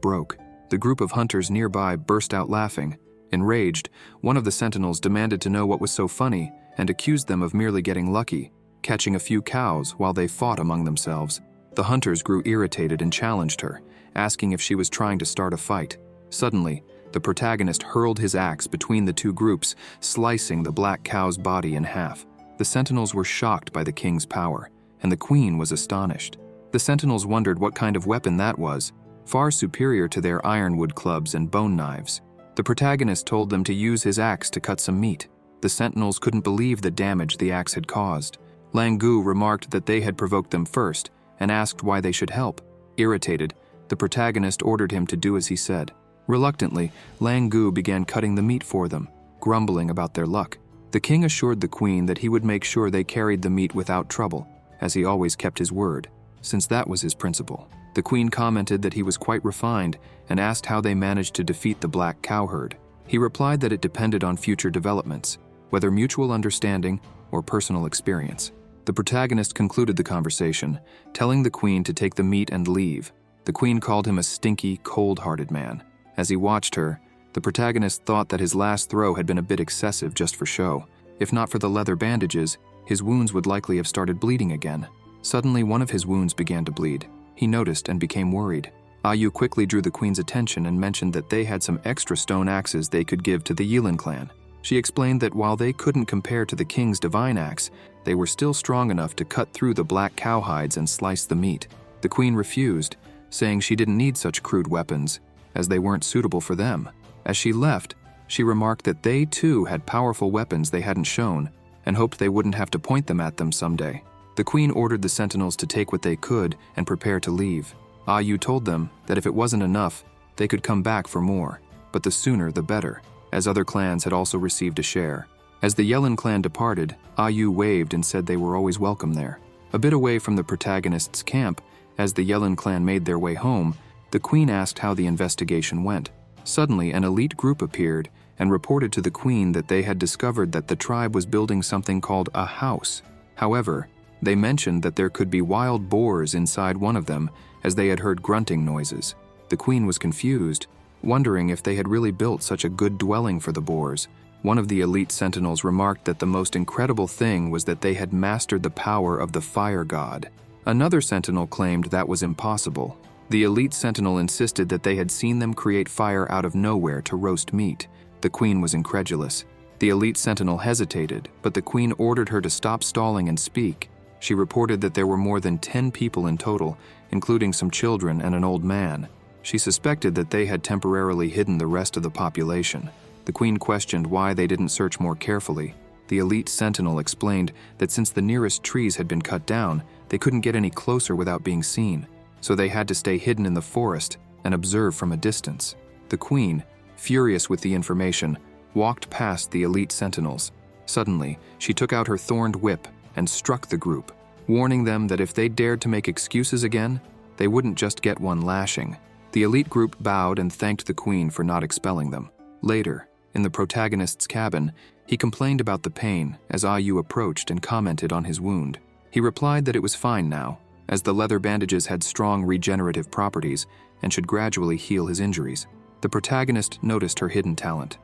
broke. The group of hunters nearby burst out laughing. Enraged, one of the sentinels demanded to know what was so funny and accused them of merely getting lucky, catching a few cows while they fought among themselves. The hunters grew irritated and challenged her, asking if she was trying to start a fight. Suddenly, the protagonist hurled his axe between the two groups, slicing the black cow's body in half. The sentinels were shocked by the king's power, and the queen was astonished. The sentinels wondered what kind of weapon that was, far superior to their ironwood clubs and bone knives. The protagonist told them to use his axe to cut some meat. The sentinels couldn't believe the damage the axe had caused. Langu remarked that they had provoked them first and asked why they should help. Irritated, the protagonist ordered him to do as he said. Reluctantly, Langu began cutting the meat for them, grumbling about their luck. The king assured the queen that he would make sure they carried the meat without trouble, as he always kept his word, since that was his principle. The queen commented that he was quite refined and asked how they managed to defeat the black cowherd. He replied that it depended on future developments, whether mutual understanding or personal experience. The protagonist concluded the conversation, telling the queen to take the meat and leave. The queen called him a stinky, cold-hearted man. As he watched her, the protagonist thought that his last throw had been a bit excessive just for show. If not for the leather bandages, his wounds would likely have started bleeding again. Suddenly, one of his wounds began to bleed. He noticed and became worried. Ayu quickly drew the queen's attention and mentioned that they had some extra stone axes they could give to the Yilin clan. She explained that while they couldn't compare to the king's divine axe, they were still strong enough to cut through the black cowhides and slice the meat. The queen refused, saying she didn't need such crude weapons, as they weren't suitable for them. As she left, she remarked that they too had powerful weapons they hadn't shown, and hoped they wouldn't have to point them at them someday. The queen ordered the sentinels to take what they could and prepare to leave. Ayu told them that if it wasn't enough, they could come back for more, but the sooner the better, as other clans had also received a share. As the Yelin clan departed, Ayu waved and said they were always welcome there. A bit away from the protagonist's camp, as the Yelin clan made their way home, the queen asked how the investigation went. Suddenly, an elite group appeared and reported to the queen that they had discovered that the tribe was building something called a house. However, they mentioned that there could be wild boars inside one of them, as they had heard grunting noises. The queen was confused, wondering if they had really built such a good dwelling for the boars. One of the elite sentinels remarked that the most incredible thing was that they had mastered the power of the fire god. Another sentinel claimed that was impossible. The elite sentinel insisted that they had seen them create fire out of nowhere to roast meat. The queen was incredulous. The elite sentinel hesitated, but the queen ordered her to stop stalling and speak. She reported that there were more than 10 people in total, including some children and an old man. She suspected that they had temporarily hidden the rest of the population. The queen questioned why they didn't search more carefully. The elite sentinel explained that since the nearest trees had been cut down, they couldn't get any closer without being seen, so they had to stay hidden in the forest and observe from a distance. The queen, furious with the information, walked past the elite sentinels. Suddenly, she took out her thorned whip and struck the group, warning them that if they dared to make excuses again, they wouldn't just get one lashing. The elite group bowed and thanked the queen for not expelling them. Later, in the protagonist's cabin, he complained about the pain as Ayu approached and commented on his wound. He replied that it was fine now, as the leather bandages had strong regenerative properties and should gradually heal his injuries. The protagonist noticed her hidden talent,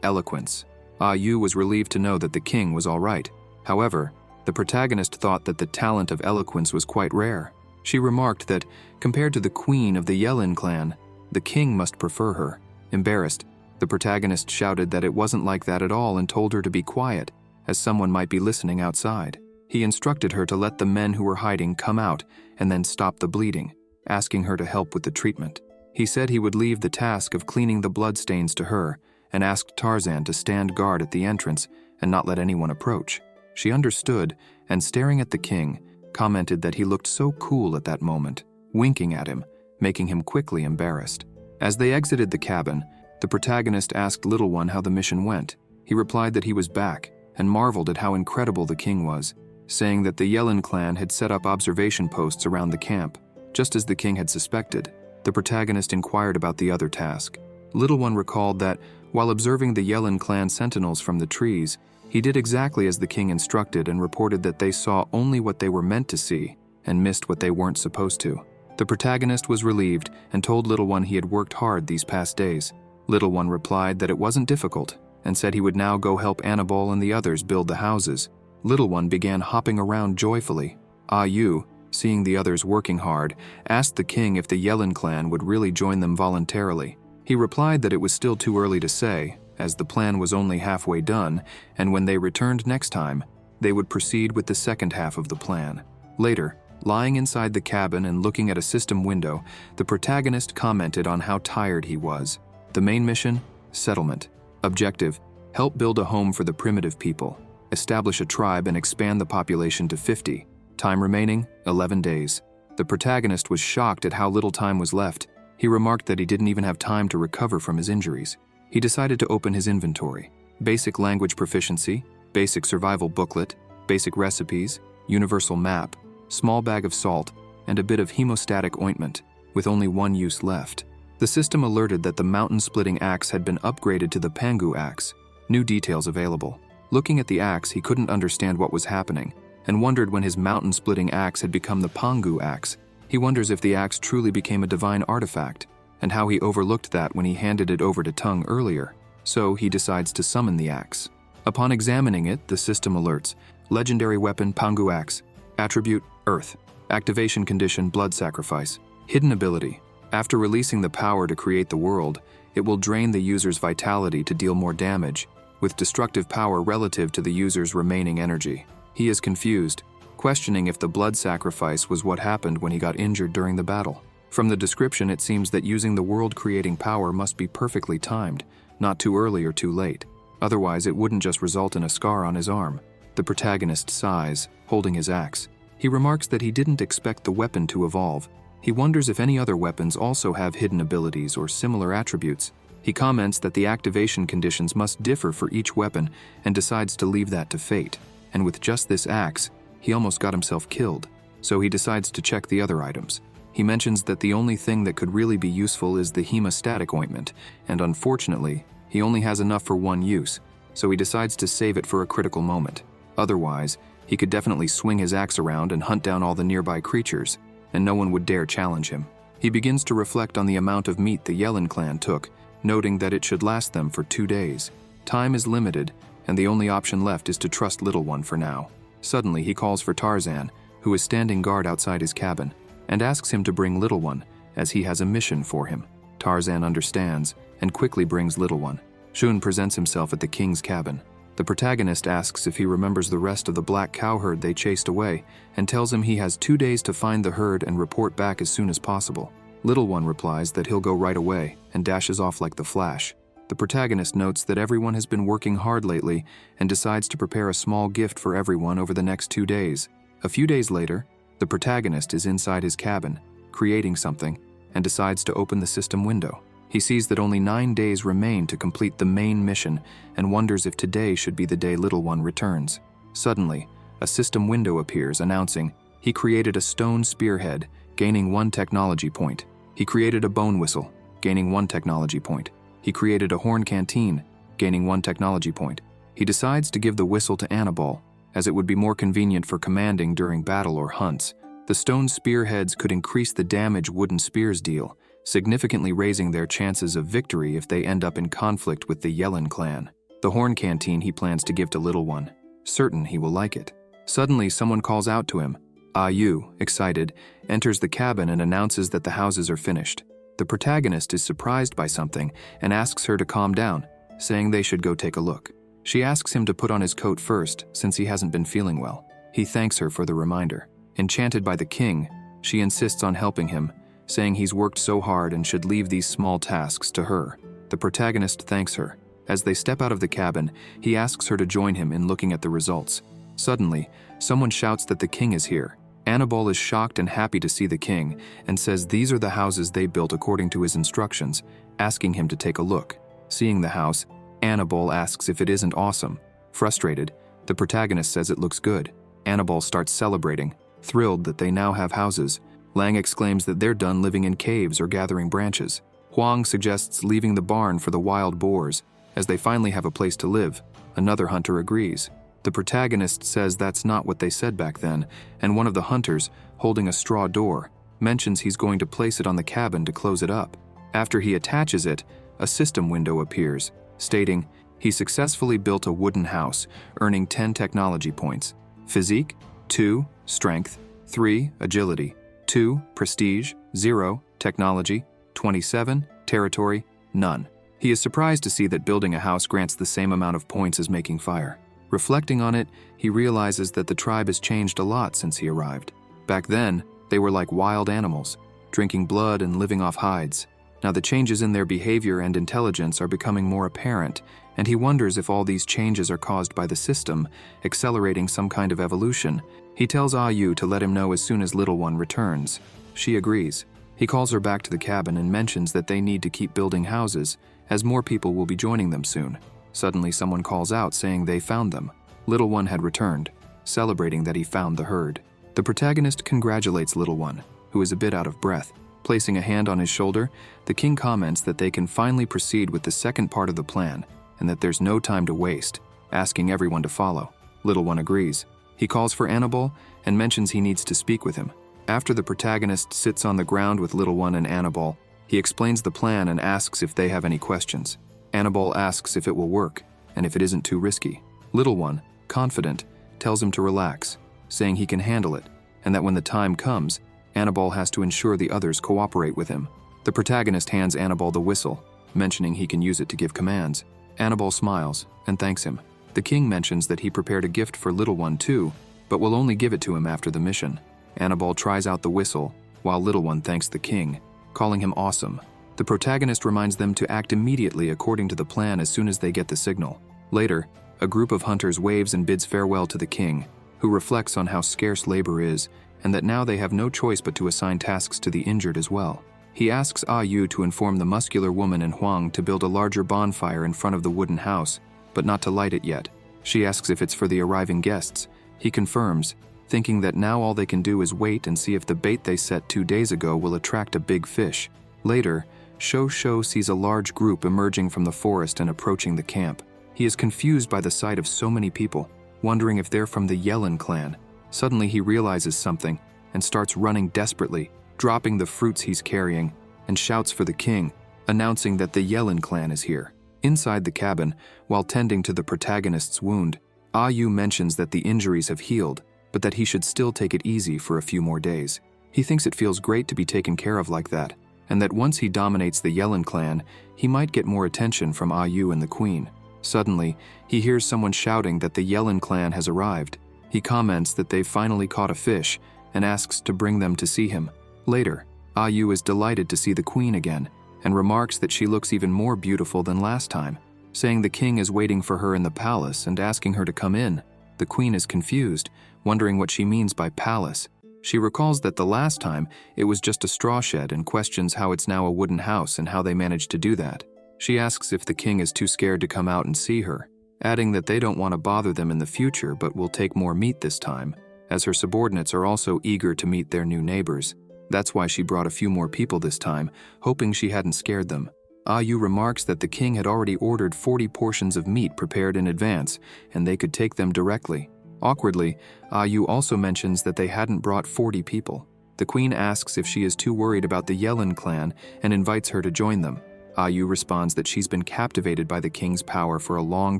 eloquence. Ayu was relieved to know that the king was all right. However, the protagonist thought that the talent of eloquence was quite rare. She remarked that, compared to the queen of the Yelin clan, the king must prefer her. Embarrassed, the protagonist shouted that it wasn't like that at all and told her to be quiet, as someone might be listening outside. He instructed her to let the men who were hiding come out and then stop the bleeding, asking her to help with the treatment. He said he would leave the task of cleaning the bloodstains to her and asked Tarzan to stand guard at the entrance and not let anyone approach. She understood, and staring at the king, commented that he looked so cool at that moment, winking at him, making him quickly embarrassed. As they exited the cabin, the protagonist asked Little One how the mission went. He replied that he was back and marveled at how incredible the king was, saying that the Yellen clan had set up observation posts around the camp, just as the king had suspected. The protagonist inquired about the other task. Little One recalled that, while observing the Yellen clan sentinels from the trees, he did exactly as the king instructed and reported that they saw only what they were meant to see and missed what they weren't supposed to. The protagonist was relieved and told Little One he had worked hard these past days. Little One replied that it wasn't difficult and said he would now go help Annabelle and the others build the houses. Little One began hopping around joyfully. Ah Yu, seeing the others working hard, asked the king if the Yellen clan would really join them voluntarily. He replied that it was still too early to say, as the plan was only halfway done, and when they returned next time, they would proceed with the second half of the plan. Later, lying inside the cabin and looking at a system window, the protagonist commented on how tired he was. The main mission? Settlement. Objective: help build a home for the primitive people, establish a tribe and expand the population to 50. Time remaining, 11 days. The protagonist was shocked at how little time was left. He remarked that he didn't even have time to recover from his injuries. He decided to open his inventory. Basic language proficiency, basic survival booklet, basic recipes, universal map, small bag of salt, and a bit of hemostatic ointment, with only one use left. The system alerted that the mountain-splitting axe had been upgraded to the Pangu axe. New details available. Looking at the axe, he couldn't understand what was happening, and wondered when his mountain-splitting axe had become the Pangu axe. He wonders if the axe truly became a divine artifact, and how he overlooked that when he handed it over to Tung earlier. So he decides to summon the axe. Upon examining it, the system alerts: legendary weapon Pangu axe, attribute Earth, activation condition blood sacrifice, hidden ability. After releasing the power to create the world, it will drain the user's vitality to deal more damage, with destructive power relative to the user's remaining energy. He is confused, questioning if the blood sacrifice was what happened when he got injured during the battle. From the description, it seems that using the world-creating power must be perfectly timed, not too early or too late. Otherwise, it wouldn't just result in a scar on his arm. The protagonist sighs, holding his axe. He remarks that he didn't expect the weapon to evolve. He wonders if any other weapons also have hidden abilities or similar attributes. He comments that the activation conditions must differ for each weapon and decides to leave that to fate. And with just this axe, he almost got himself killed, so he decides to check the other items. He mentions that the only thing that could really be useful is the hemostatic ointment, and unfortunately, he only has enough for one use, so he decides to save it for a critical moment. Otherwise, he could definitely swing his axe around and hunt down all the nearby creatures, and no one would dare challenge him. He begins to reflect on the amount of meat the Yellen clan took, noting that it should last them for 2 days. Time is limited, and the only option left is to trust Little One for now. Suddenly, he calls for Tarzan, who is standing guard outside his cabin, and asks him to bring Little One, as he has a mission for him. Tarzan understands, and quickly brings Little One. Shun presents himself at the king's cabin. The protagonist asks if he remembers the rest of the black cow herd they chased away, and tells him he has 2 days to find the herd and report back as soon as possible. Little One replies that he'll go right away, and dashes off like the Flash. The protagonist notes that everyone has been working hard lately, and decides to prepare a small gift for everyone over the next 2 days. A few days later, the protagonist is inside his cabin, creating something, and decides to open the system window. He sees that only 9 days remain to complete the main mission and wonders if today should be the day Little One returns. Suddenly, a system window appears announcing he created a stone spearhead, gaining 1 technology point. He created a bone whistle, gaining 1 technology point. He created a horn canteen, gaining 1 technology point. He decides to give the whistle to Annabelle, as it would be more convenient for commanding during battle or hunts. The stone spearheads could increase the damage wooden spears deal, significantly raising their chances of victory if they end up in conflict with the Yellen clan. The horn canteen he plans to give to Little One, certain he will like it. Suddenly, someone calls out to him. Ah Yu, excited, enters the cabin and announces that the houses are finished. The protagonist is surprised by something and asks her to calm down, saying they should go take a look. She asks him to put on his coat first, since he hasn't been feeling well. He thanks her for the reminder. Enchanted by the king, she insists on helping him, saying he's worked so hard and should leave these small tasks to her. The protagonist thanks her. As they step out of the cabin, he asks her to join him in looking at the results. Suddenly, someone shouts that the king is here, Annabelle is shocked and happy to see the king and says these are the houses they built according to his instructions, asking him to take a look. Seeing the house, Annabelle asks if it isn't awesome. Frustrated, the protagonist says it looks good. Annabelle starts celebrating, thrilled that they now have houses. Lang exclaims that they're done living in caves or gathering branches. Huang suggests leaving the barn for the wild boars, as they finally have a place to live. Another hunter agrees. The protagonist says that's not what they said back then, and one of the hunters, holding a straw door, mentions he's going to place it on the cabin to close it up. After he attaches it, a system window appears, stating he successfully built a wooden house, earning 10 technology points. Physique, 2. Strength, 3. Agility, 2. Prestige, 0. Technology, 27. Territory, none. He is surprised to see that building a house grants the same amount of points as making fire. Reflecting on it, he realizes that the tribe has changed a lot since he arrived. Back then, they were like wild animals, drinking blood and living off hides. Now the changes in their behavior and intelligence are becoming more apparent, and he wonders if all these changes are caused by the system, accelerating some kind of evolution. He tells Ah Yu to let him know as soon as Little One returns. She agrees. He calls her back to the cabin and mentions that they need to keep building houses, as more people will be joining them soon. Suddenly someone calls out saying they found them. Little One had returned, celebrating that he found the herd. The protagonist congratulates Little One, who is a bit out of breath. Placing a hand on his shoulder, the king comments that they can finally proceed with the second part of the plan, and that there's no time to waste, asking everyone to follow. Little One agrees. He calls for Annabelle and mentions he needs to speak with him. After the protagonist sits on the ground with Little One and Annabelle, he explains the plan and asks if they have any questions. Annabelle asks if it will work, and if it isn't too risky. Little One, confident, tells him to relax, saying he can handle it, and that when the time comes, Annabelle has to ensure the others cooperate with him. The protagonist hands Annabelle the whistle, mentioning he can use it to give commands. Annabelle smiles and thanks him. The king mentions that he prepared a gift for Little One too, but will only give it to him after the mission. Annabelle tries out the whistle, while Little One thanks the king, calling him awesome. The protagonist reminds them to act immediately according to the plan as soon as they get the signal. Later, a group of hunters waves and bids farewell to the king, who reflects on how scarce labor is, and that now they have no choice but to assign tasks to the injured as well. He asks Ah Yu to inform the muscular woman and Huang to build a larger bonfire in front of the wooden house, but not to light it yet. She asks if it's for the arriving guests. He confirms, thinking that now all they can do is wait and see if the bait they set 2 days ago will attract a big fish. Later, Shou sees a large group emerging from the forest and approaching the camp. He is confused by the sight of so many people, wondering if they're from the Yellen clan. Suddenly he realizes something and starts running desperately, dropping the fruits he's carrying, and shouts for the king, announcing that the Yellen clan is here. Inside the cabin, while tending to the protagonist's wound, Ah Yu mentions that the injuries have healed, but that he should still take it easy for a few more days. He thinks it feels great to be taken care of like that, and that once he dominates the Yellen clan, he might get more attention from Ah Yu and the queen. Suddenly, he hears someone shouting that the Yellen clan has arrived. He comments that they've finally caught a fish and asks to bring them to see him. Later, Ah Yu is delighted to see the queen again and remarks that she looks even more beautiful than last time, saying the king is waiting for her in the palace and asking her to come in. The queen is confused, wondering what she means by palace. She recalls that the last time it was just a straw shed and questions how it's now a wooden house and how they managed to do that. She asks if the king is too scared to come out and see her, adding that they don't want to bother them in the future but will take more meat this time, as her subordinates are also eager to meet their new neighbors. That's why she brought a few more people this time, hoping she hadn't scared them. Ah Yu remarks that the king had already ordered 40 portions of meat prepared in advance, and they could take them directly. Awkwardly, Ah Yu also mentions that they hadn't brought 40 people. The queen asks if she is too worried about the Yellen clan and invites her to join them. Ah Yu responds that she's been captivated by the king's power for a long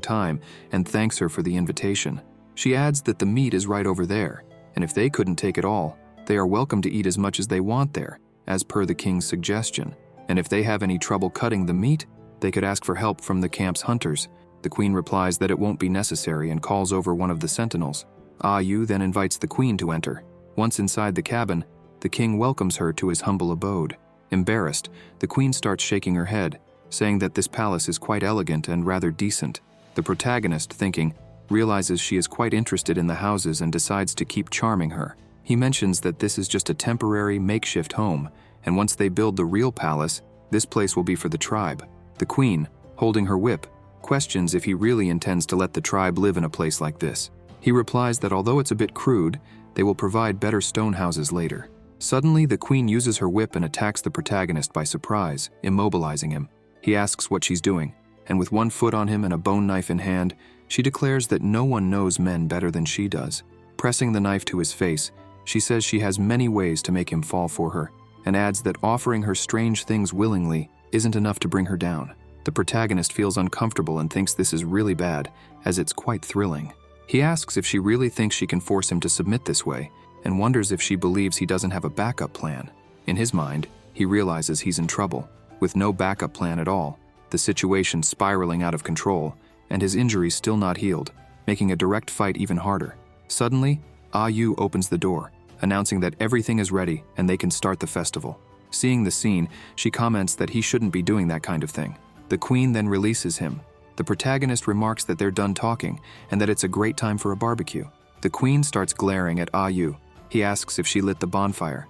time and thanks her for the invitation. She adds that the meat is right over there, and if they couldn't take it all, they are welcome to eat as much as they want there, as per the king's suggestion. And if they have any trouble cutting the meat, they could ask for help from the camp's hunters. The queen replies that it won't be necessary and calls over one of the sentinels. Ah Yu then invites the queen to enter. Once inside the cabin, the king welcomes her to his humble abode. Embarrassed, the queen starts shaking her head, saying that this palace is quite elegant and rather decent. The protagonist, thinking, realizes she is quite interested in the houses and decides to keep charming her. He mentions that this is just a temporary makeshift home, and once they build the real palace, this place will be for the tribe. The queen, holding her whip, questions if he really intends to let the tribe live in a place like this. He replies that although it's a bit crude, they will provide better stone houses later. Suddenly, the queen uses her whip and attacks the protagonist by surprise, immobilizing him. He asks what she's doing, and with one foot on him and a bone knife in hand, she declares that no one knows men better than she does. Pressing the knife to his face, she says she has many ways to make him fall for her, and adds that offering her strange things willingly isn't enough to bring her down. The protagonist feels uncomfortable and thinks this is really bad, as it's quite thrilling. He asks if she really thinks she can force him to submit this way, and wonders if she believes he doesn't have a backup plan. In his mind, he realizes he's in trouble, with no backup plan at all, the situation spiraling out of control, and his injuries still not healed, making a direct fight even harder. Suddenly, Yu opens the door, announcing that everything is ready and they can start the festival. Seeing the scene, she comments that he shouldn't be doing that kind of thing. The queen then releases him. The protagonist remarks that they're done talking and that it's a great time for a barbecue. The queen starts glaring at Yu. He asks if she lit the bonfire.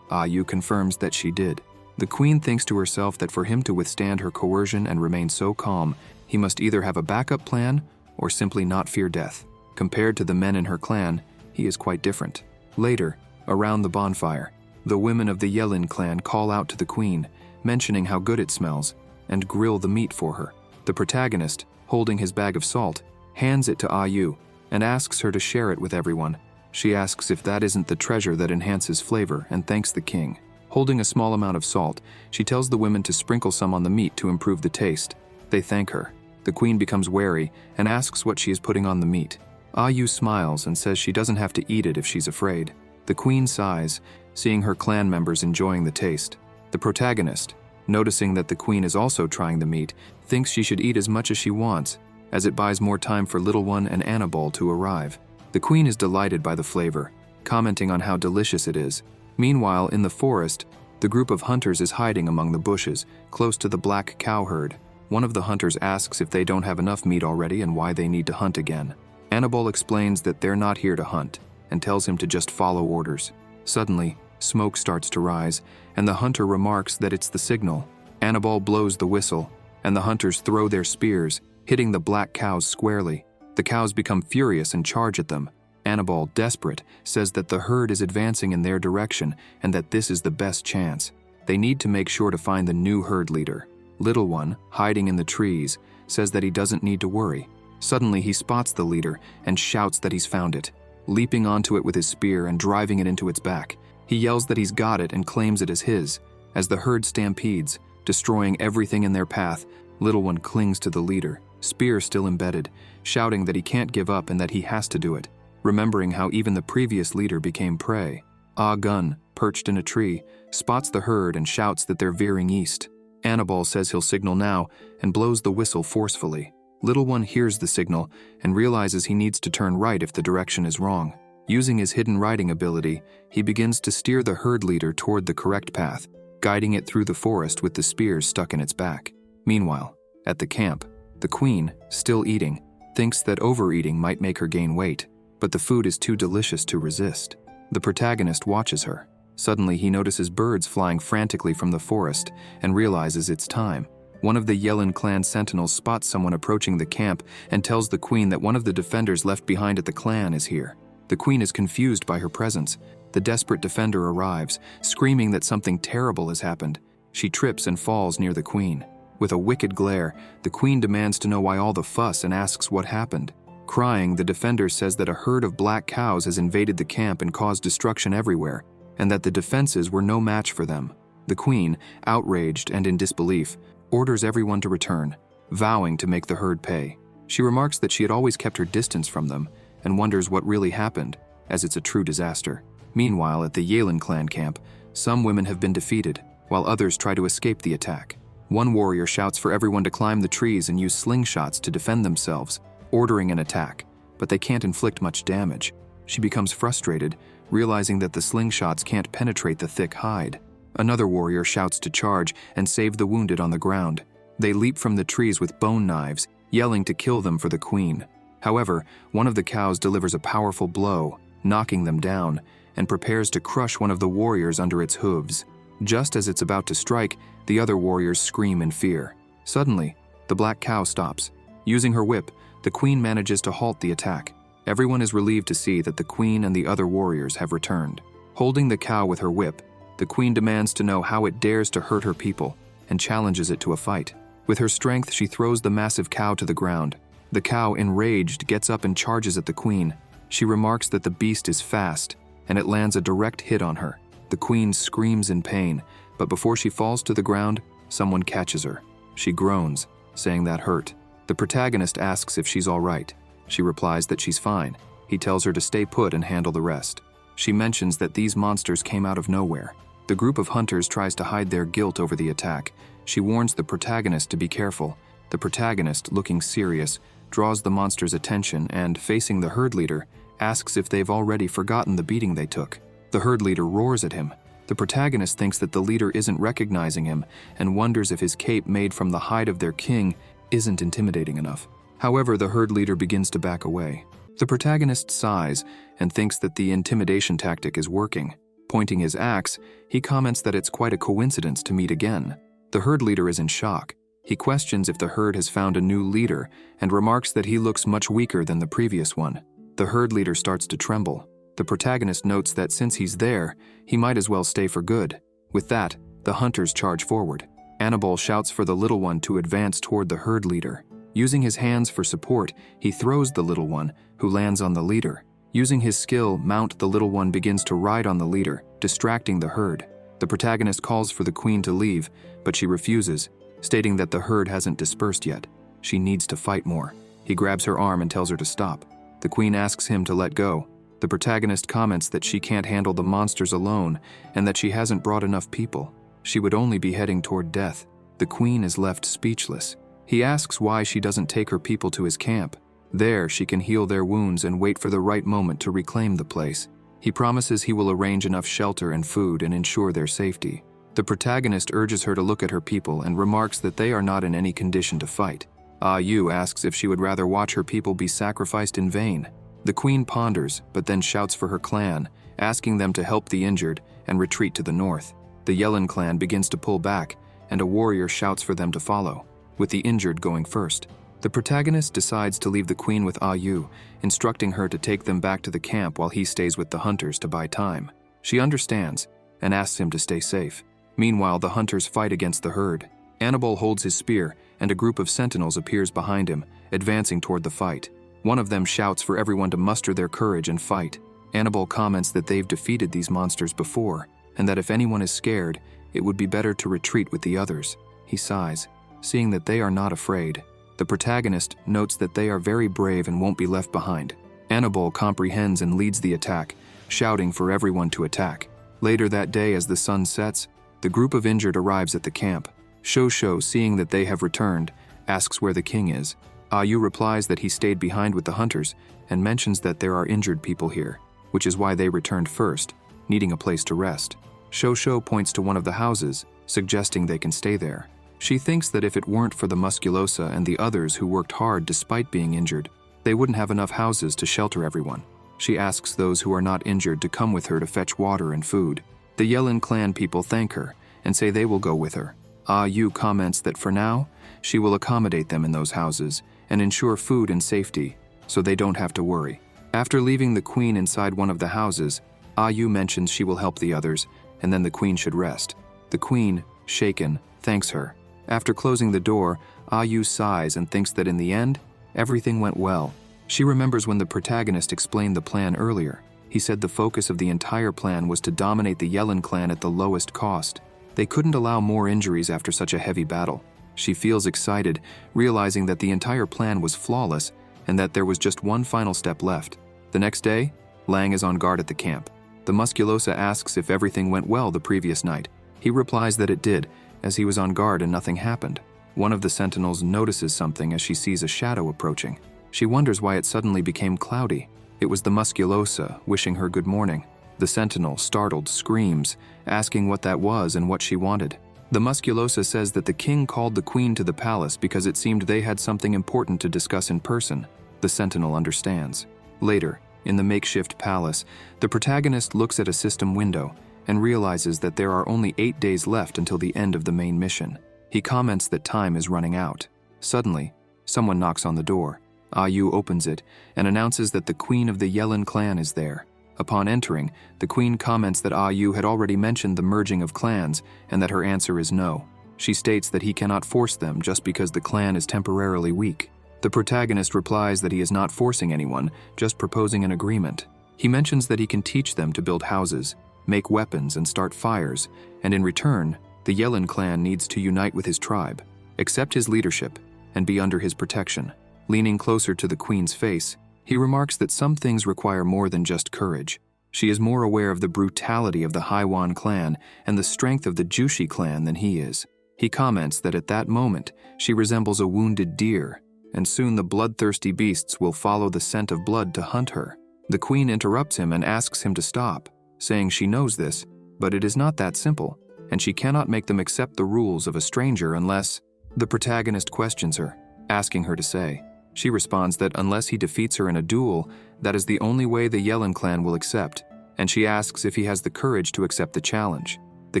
Yu confirms that she did. The queen thinks to herself that for him to withstand her coercion and remain so calm, he must either have a backup plan or simply not fear death. Compared to the men in her clan, he is quite different. Later, around the bonfire, the women of the Yelin clan call out to the queen, mentioning how good it smells, and grill the meat for her. The protagonist, holding his bag of salt, hands it to Yu and asks her to share it with everyone. She asks if that isn't the treasure that enhances flavor and thanks the king. Holding a small amount of salt, she tells the women to sprinkle some on the meat to improve the taste. They thank her. The queen becomes wary and asks what she is putting on the meat. Yu smiles and says she doesn't have to eat it if she's afraid. The queen sighs, seeing her clan members enjoying the taste. The protagonist, noticing that the queen is also trying the meat, thinks she should eat as much as she wants, as it buys more time for Little One and Annabelle to arrive. The queen is delighted by the flavor, commenting on how delicious it is. Meanwhile, in the forest, the group of hunters is hiding among the bushes, close to the black cow herd. One of the hunters asks if they don't have enough meat already and why they need to hunt again. Annabelle explains that they're not here to hunt, and tells him to just follow orders. Suddenly, smoke starts to rise, and the hunter remarks that it's the signal. Annabelle blows the whistle, and the hunters throw their spears, hitting the black cows squarely. The cows become furious and charge at them. Annabelle, desperate, says that the herd is advancing in their direction and that this is the best chance. They need to make sure to find the new herd leader. Little One, hiding in the trees, says that he doesn't need to worry. Suddenly, he spots the leader and shouts that he's found it. Leaping onto it with his spear and driving it into its back, he yells that he's got it and claims it as his. As the herd stampedes, destroying everything in their path, Little One clings to the leader, spear still embedded, shouting that he can't give up and that he has to do it, remembering how even the previous leader became prey. Gun, perched in a tree, spots the herd and shouts that they're veering east. Annabelle says he'll signal now and blows the whistle forcefully. Little One hears the signal and realizes he needs to turn right if the direction is wrong. Using his hidden riding ability, he begins to steer the herd leader toward the correct path, guiding it through the forest with the spears stuck in its back. Meanwhile, at the camp, the queen, still eating, thinks that overeating might make her gain weight, but the food is too delicious to resist. The protagonist watches her. Suddenly, he notices birds flying frantically from the forest and realizes it's time. One of the Yelin clan sentinels spots someone approaching the camp and tells the queen that one of the defenders left behind at the clan is here. The queen is confused by her presence. The desperate defender arrives, screaming that something terrible has happened. She trips and falls near the queen. With a wicked glare, the queen demands to know why all the fuss and asks what happened. Crying, the defender says that a herd of black cows has invaded the camp and caused destruction everywhere, and that the defenses were no match for them. The queen, outraged and in disbelief, orders everyone to return, vowing to make the herd pay. She remarks that she had always kept her distance from them and wonders what really happened, as it's a true disaster. Meanwhile, at the Yelin clan camp, some women have been defeated, while others try to escape the attack. One warrior shouts for everyone to climb the trees and use slingshots to defend themselves, ordering an attack, but they can't inflict much damage. She becomes frustrated, realizing that the slingshots can't penetrate the thick hide. Another warrior shouts to charge and save the wounded on the ground. They leap from the trees with bone knives, yelling to kill them for the queen. However, one of the cows delivers a powerful blow, knocking them down, and prepares to crush one of the warriors under its hooves. Just as it's about to strike, the other warriors scream in fear. Suddenly, the black cow stops. Using her whip, the queen manages to halt the attack. Everyone is relieved to see that the queen and the other warriors have returned. Holding the cow with her whip, the queen demands to know how it dares to hurt her people and challenges it to a fight. With her strength, she throws the massive cow to the ground. The cow, enraged, gets up and charges at the queen. She remarks that the beast is fast, and it lands a direct hit on her. The queen screams in pain, but before she falls to the ground, someone catches her. She groans, saying that hurt. The protagonist asks if she's all right. She replies that she's fine. He tells her to stay put and handle the rest. She mentions that these monsters came out of nowhere. The group of hunters tries to hide their guilt over the attack. She warns the protagonist to be careful. The protagonist, looking serious, draws the monster's attention and, facing the herd leader, asks if they've already forgotten the beating they took. The herd leader roars at him. The protagonist thinks that the leader isn't recognizing him and wonders if his cape made from the hide of their king isn't intimidating enough. However, the herd leader begins to back away. The protagonist sighs and thinks that the intimidation tactic is working. Pointing his axe, he comments that it's quite a coincidence to meet again. The herd leader is in shock. He questions if the herd has found a new leader and remarks that he looks much weaker than the previous one. The herd leader starts to tremble. The protagonist notes that since he's there, he might as well stay for good. With that, the hunters charge forward. Annabelle shouts for the little one to advance toward the herd leader. Using his hands for support, he throws the little one, who lands on the leader. Using his skill, Mount, the little one begins to ride on the leader, distracting the herd. The protagonist calls for the queen to leave, but she refuses, stating that the herd hasn't dispersed yet. She needs to fight more. He grabs her arm and tells her to stop. The queen asks him to let go. The protagonist comments that she can't handle the monsters alone and that she hasn't brought enough people. She would only be heading toward death. The queen is left speechless. He asks why she doesn't take her people to his camp. There, she can heal their wounds and wait for the right moment to reclaim the place. He promises he will arrange enough shelter and food and ensure their safety. The protagonist urges her to look at her people and remarks that they are not in any condition to fight. Ah Yu asks if she would rather watch her people be sacrificed in vain. The queen ponders, but then shouts for her clan, asking them to help the injured and retreat to the north. The Yellen clan begins to pull back, and a warrior shouts for them to follow, with the injured going first. The protagonist decides to leave the queen with Ah Yu, instructing her to take them back to the camp while he stays with the hunters to buy time. She understands and asks him to stay safe. Meanwhile, the hunters fight against the herd. Annabelle holds his spear, and a group of sentinels appears behind him, advancing toward the fight. One of them shouts for everyone to muster their courage and fight. Annabelle comments that they've defeated these monsters before, and that if anyone is scared, it would be better to retreat with the others. He sighs, seeing that they are not afraid. The protagonist notes that they are very brave and won't be left behind. Annabelle comprehends and leads the attack, shouting for everyone to attack. Later that day, as the sun sets, the group of injured arrives at the camp. Shosho, seeing that they have returned, asks where the king is. Ah Yu replies that he stayed behind with the hunters and mentions that there are injured people here, which is why they returned first, needing a place to rest. Shosho points to one of the houses, suggesting they can stay there. She thinks that if it weren't for the Musculosa and the others who worked hard despite being injured, they wouldn't have enough houses to shelter everyone. She asks those who are not injured to come with her to fetch water and food. The Yellen clan people thank her and say they will go with her. Ah Yu comments that for now, she will accommodate them in those houses and ensure food and safety, so they don't have to worry. After leaving the queen inside one of the houses, Ah Yu mentions she will help the others, and then the queen should rest. The queen, shaken, thanks her. After closing the door, Ah Yu sighs and thinks that in the end, everything went well. She remembers when the protagonist explained the plan earlier. He said the focus of the entire plan was to dominate the Yellen clan at the lowest cost. They couldn't allow more injuries after such a heavy battle. She feels excited, realizing that the entire plan was flawless and that there was just one final step left. The next day, Lang is on guard at the camp. The Musculosa asks if everything went well the previous night. He replies that it did, as he was on guard and nothing happened. One of the sentinels notices something as she sees a shadow approaching. She wonders why it suddenly became cloudy. It was the Musculosa wishing her good morning. The sentinel, startled, screams, asking what that was and what she wanted. The Musculosa says that the king called the queen to the palace because it seemed they had something important to discuss in person. The sentinel understands. Later, In the makeshift palace, the protagonist looks at a system window and realizes that there are only 8 days left until the end of the main mission. He comments that time is running out. Suddenly, someone knocks on the door. Ah Yu opens it and announces that the queen of the Yellen clan is there. Upon entering, the queen comments that Ah Yu had already mentioned the merging of clans and that her answer is no. She states that he cannot force them just because the clan is temporarily weak. The protagonist replies that he is not forcing anyone, just proposing an agreement. He mentions that he can teach them to build houses, make weapons, and start fires, and in return, the Yellen clan needs to unite with his tribe, accept his leadership, and be under his protection. Leaning closer to the queen's face, he remarks that some things require more than just courage. She is more aware of the brutality of the Haiwan clan and the strength of the Jushi clan than he is. He comments that at that moment, she resembles a wounded deer, and soon the bloodthirsty beasts will follow the scent of blood to hunt her. The queen interrupts him and asks him to stop, saying she knows this, but it is not that simple, and she cannot make them accept the rules of a stranger unless... The protagonist questions her, asking her to say. She responds that unless he defeats her in a duel, that is the only way the Yellen clan will accept, and she asks if he has the courage to accept the challenge. The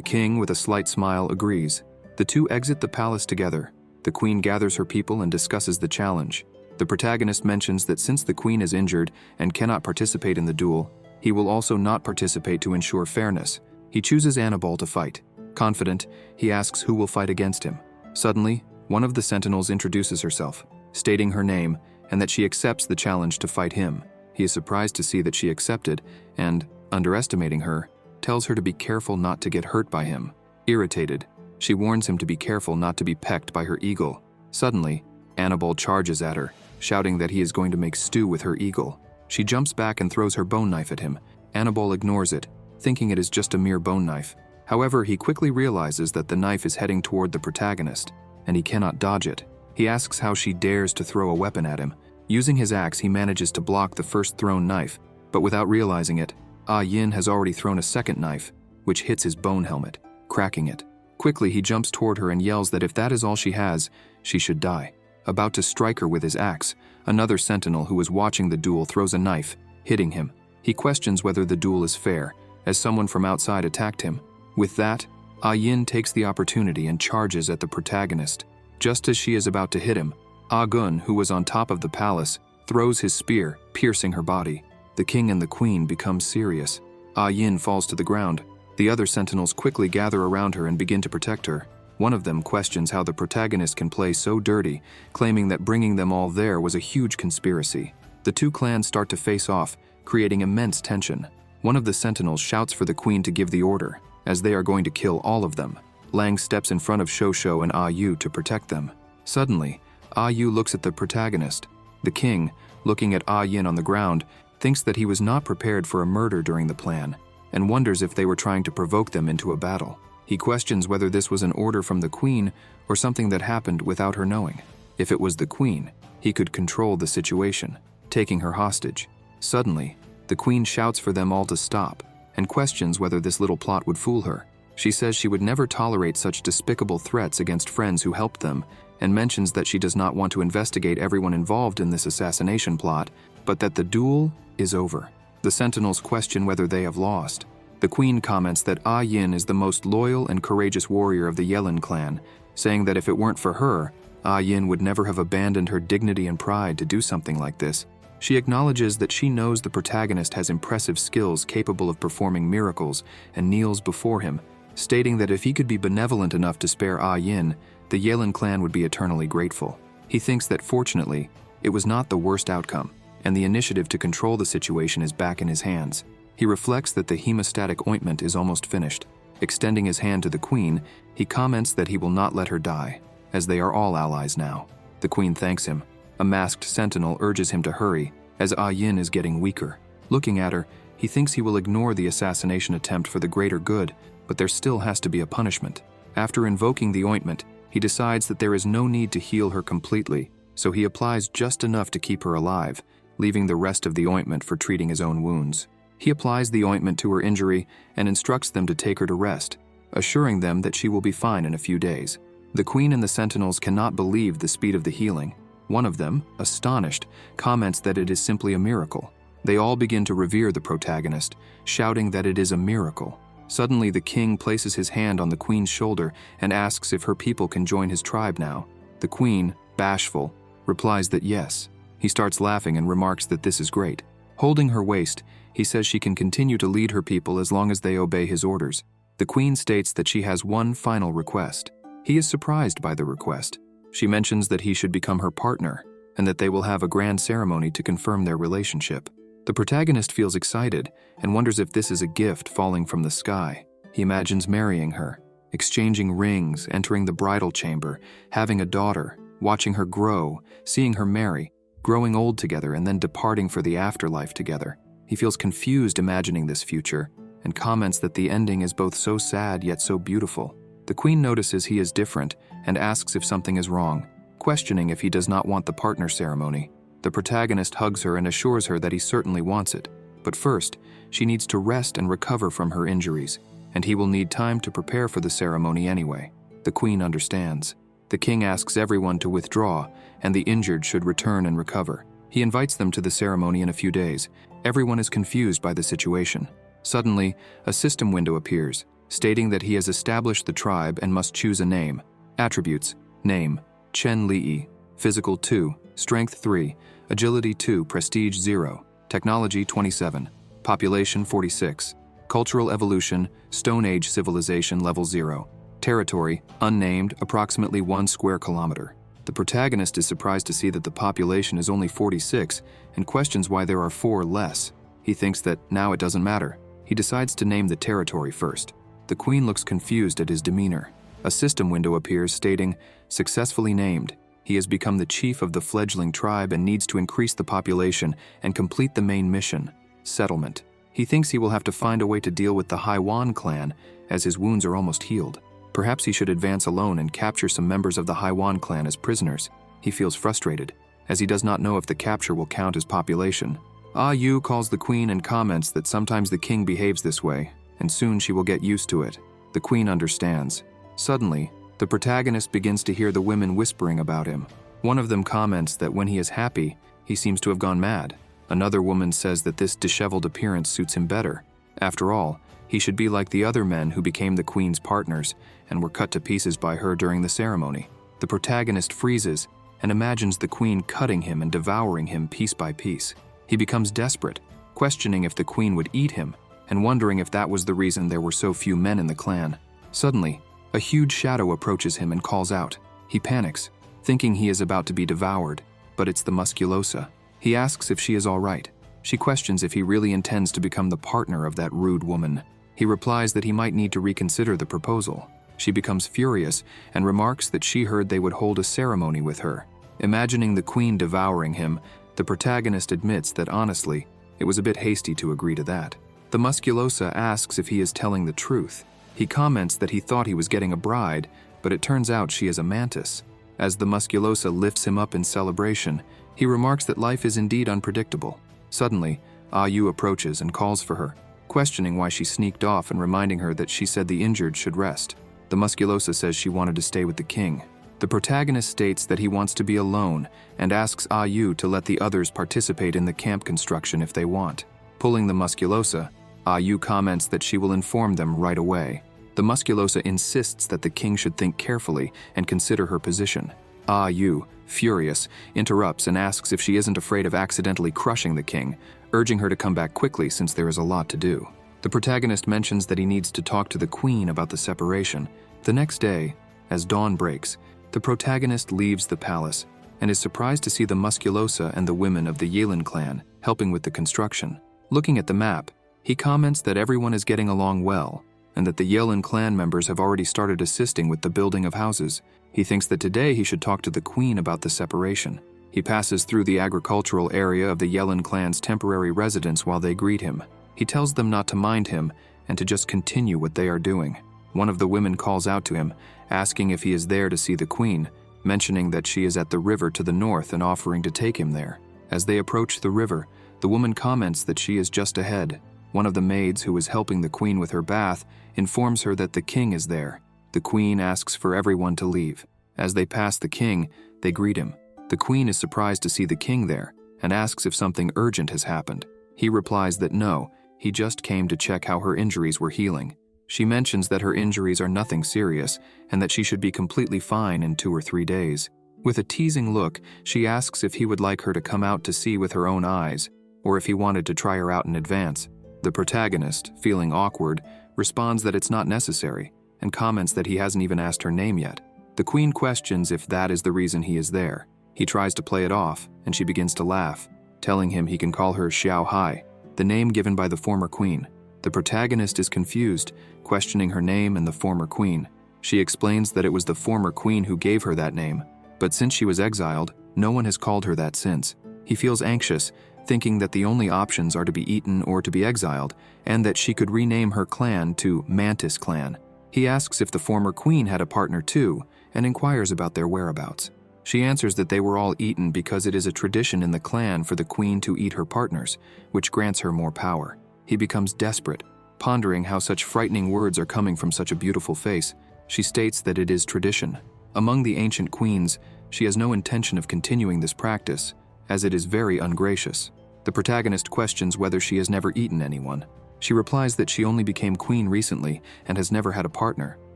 king, with a slight smile, agrees. The two exit the palace together. The queen gathers her people and discusses the challenge. The protagonist mentions that since the queen is injured and cannot participate in the duel, he will also not participate to ensure fairness. He chooses Annabelle to fight. Confident, he asks who will fight against him. Suddenly, one of the sentinels introduces herself, stating her name and that she accepts the challenge to fight him. He is surprised to see that she accepted and, underestimating her, tells her to be careful not to get hurt by him. Irritated, she warns him to be careful not to be pecked by her eagle. Suddenly, Annabelle charges at her, shouting that he is going to make stew with her eagle. She jumps back and throws her bone knife at him. Annabelle ignores it, thinking it is just a mere bone knife. However, he quickly realizes that the knife is heading toward the protagonist, and he cannot dodge it. He asks how she dares to throw a weapon at him. Using his axe, he manages to block the first thrown knife, but without realizing it, Ah Yin has already thrown a second knife, which hits his bone helmet, cracking it. Quickly, he jumps toward her and yells that if that is all she has, she should die. About to strike her with his axe, another sentinel who is watching the duel throws a knife, hitting him. He questions whether the duel is fair, as someone from outside attacked him. With that, Ah Yin takes the opportunity and charges at the protagonist. Just as she is about to hit him, Ah Gun, who was on top of the palace, throws his spear, piercing her body. The king and the queen become serious. Ah Yin falls to the ground. The other sentinels quickly gather around her and begin to protect her. One of them questions how the protagonist can play so dirty, claiming that bringing them all there was a huge conspiracy. The two clans start to face off, creating immense tension. One of the sentinels shouts for the queen to give the order, as they are going to kill all of them. Lang steps in front of Shosho and Ah Yu to protect them. Suddenly, Ah Yu looks at the protagonist. The king, looking at Ah Yin on the ground, thinks that he was not prepared for a murder during the plan, and wonders if they were trying to provoke them into a battle. He questions whether this was an order from the queen or something that happened without her knowing. If it was the queen, he could control the situation, taking her hostage. Suddenly, the queen shouts for them all to stop and questions whether this little plot would fool her. She says she would never tolerate such despicable threats against friends who helped them, and mentions that she does not want to investigate everyone involved in this assassination plot, but that the duel is over. The sentinels question whether they have lost. The queen comments that Ah Yin is the most loyal and courageous warrior of the Yellen clan, saying that if it weren't for her, Ah Yin would never have abandoned her dignity and pride to do something like this. She acknowledges that she knows the protagonist has impressive skills capable of performing miracles and kneels before him, stating that if he could be benevolent enough to spare Ah Yin, the Yellen clan would be eternally grateful. He thinks that fortunately, it was not the worst outcome, and the initiative to control the situation is back in his hands. He reflects that the hemostatic ointment is almost finished. Extending his hand to the queen, he comments that he will not let her die, as they are all allies now. The queen thanks him. A masked sentinel urges him to hurry, as Ah Yin is getting weaker. Looking at her, he thinks he will ignore the assassination attempt for the greater good, but there still has to be a punishment. After invoking the ointment, he decides that there is no need to heal her completely, so he applies just enough to keep her alive, leaving the rest of the ointment for treating his own wounds. He applies the ointment to her injury and instructs them to take her to rest, assuring them that she will be fine in a few days. The queen and the sentinels cannot believe the speed of the healing. One of them, astonished, comments that it is simply a miracle. They all begin to revere the protagonist, shouting that it is a miracle. Suddenly, the king places his hand on the queen's shoulder and asks if her people can join his tribe now. The queen, bashful, replies that yes. He starts laughing and remarks that this is great. Holding her waist, he says she can continue to lead her people as long as they obey his orders. The queen states that she has one final request. He is surprised by the request. She mentions that he should become her partner and that they will have a grand ceremony to confirm their relationship. The protagonist feels excited and wonders if this is a gift falling from the sky. He imagines marrying her, exchanging rings, entering the bridal chamber, having a daughter, watching her grow, seeing her marry, growing old together and then departing for the afterlife together. He feels confused imagining this future and comments that the ending is both so sad yet so beautiful. The queen notices he is different and asks if something is wrong, questioning if he does not want the partner ceremony. The protagonist hugs her and assures her that he certainly wants it. But first, she needs to rest and recover from her injuries, and he will need time to prepare for the ceremony anyway. The queen understands. The king asks everyone to withdraw, and the injured should return and recover. He invites them to the ceremony in a few days. Everyone is confused by the situation. Suddenly, a system window appears, stating that he has established the tribe and must choose a name. Attributes: name, Chen Li, physical 2, strength 3, agility 2, prestige 0, technology 27, population 46, cultural evolution, Stone Age civilization level 0, territory, unnamed, approximately 1 square kilometer. The protagonist is surprised to see that the population is only 46 and questions why there are 4 less. He thinks that now it doesn't matter. He decides to name the territory first. The queen looks confused at his demeanor. A system window appears stating, successfully named. He has become the chief of the fledgling tribe and needs to increase the population and complete the main mission, settlement. He thinks he will have to find a way to deal with the Haiwan clan as his wounds are almost healed. Perhaps he should advance alone and capture some members of the Haiwan clan as prisoners. He feels frustrated, as he does not know if the capture will count as population. Ah Yu calls the queen and comments that sometimes the king behaves this way, and soon she will get used to it. The queen understands. Suddenly, the protagonist begins to hear the women whispering about him. One of them comments that when he is happy, he seems to have gone mad. Another woman says that this disheveled appearance suits him better. After all, he should be like the other men who became the queen's partners and were cut to pieces by her during the ceremony. The protagonist freezes and imagines the queen cutting him and devouring him piece by piece. He becomes desperate, questioning if the queen would eat him and wondering if that was the reason there were so few men in the clan. Suddenly, a huge shadow approaches him and calls out. He panics, thinking he is about to be devoured, but it's the musculosa. He asks if she is all right. She questions if he really intends to become the partner of that rude woman. He replies that he might need to reconsider the proposal. She becomes furious and remarks that she heard they would hold a ceremony with her. Imagining the queen devouring him, the protagonist admits that honestly, it was a bit hasty to agree to that. The musculosa asks if he is telling the truth. He comments that he thought he was getting a bride, but it turns out she is a mantis. As the musculosa lifts him up in celebration, he remarks that life is indeed unpredictable. Suddenly, Ah Yu approaches and calls for her, questioning why she sneaked off and reminding her that she said the injured should rest. The musculosa says she wanted to stay with the king. The protagonist states that he wants to be alone and asks Ah Yu to let the others participate in the camp construction if they want. Pulling the musculosa, Ah Yu comments that she will inform them right away. The musculosa insists that the king should think carefully and consider her position. Ah Yu, furious, interrupts and asks if she isn't afraid of accidentally crushing the king, urging her to come back quickly since there is a lot to do. The protagonist mentions that he needs to talk to the queen about the separation. The next day, as dawn breaks, the protagonist leaves the palace and is surprised to see the musculosa and the women of the Yelin clan helping with the construction. Looking at the map, he comments that everyone is getting along well and that the Yelin clan members have already started assisting with the building of houses. He thinks that today he should talk to the queen about the separation. He passes through the agricultural area of the Yelin clan's temporary residence while they greet him. He tells them not to mind him and to just continue what they are doing. One of the women calls out to him, asking if he is there to see the queen, mentioning that she is at the river to the north and offering to take him there. As they approach the river, the woman comments that she is just ahead. One of the maids who is helping the queen with her bath informs her that the king is there. The queen asks for everyone to leave. As they pass the king, they greet him. The queen is surprised to see the king there and asks if something urgent has happened. He replies that no, he just came to check how her injuries were healing. She mentions that her injuries are nothing serious and that she should be completely fine in 2 or 3 days. With a teasing look, she asks if he would like her to come out to see with her own eyes, or if he wanted to try her out in advance. The protagonist, feeling awkward, responds that it's not necessary, and comments that he hasn't even asked her name yet. The queen questions if that is the reason he is there. He tries to play it off, and she begins to laugh, telling him he can call her Xiao Hai, the name given by the former queen. The protagonist is confused, questioning her name and the former queen. She explains that it was the former queen who gave her that name, but since she was exiled, no one has called her that since. He feels anxious, thinking that the only options are to be eaten or to be exiled, and that she could rename her clan to Mantis Clan. He asks if the former queen had a partner too, and inquires about their whereabouts. She answers that they were all eaten because it is a tradition in the clan for the queen to eat her partners, which grants her more power. He becomes desperate, pondering how such frightening words are coming from such a beautiful face. She states that it is tradition. Among the ancient queens, she has no intention of continuing this practice, as it is very ungracious. The protagonist questions whether she has never eaten anyone. She replies that she only became queen recently and has never had a partner,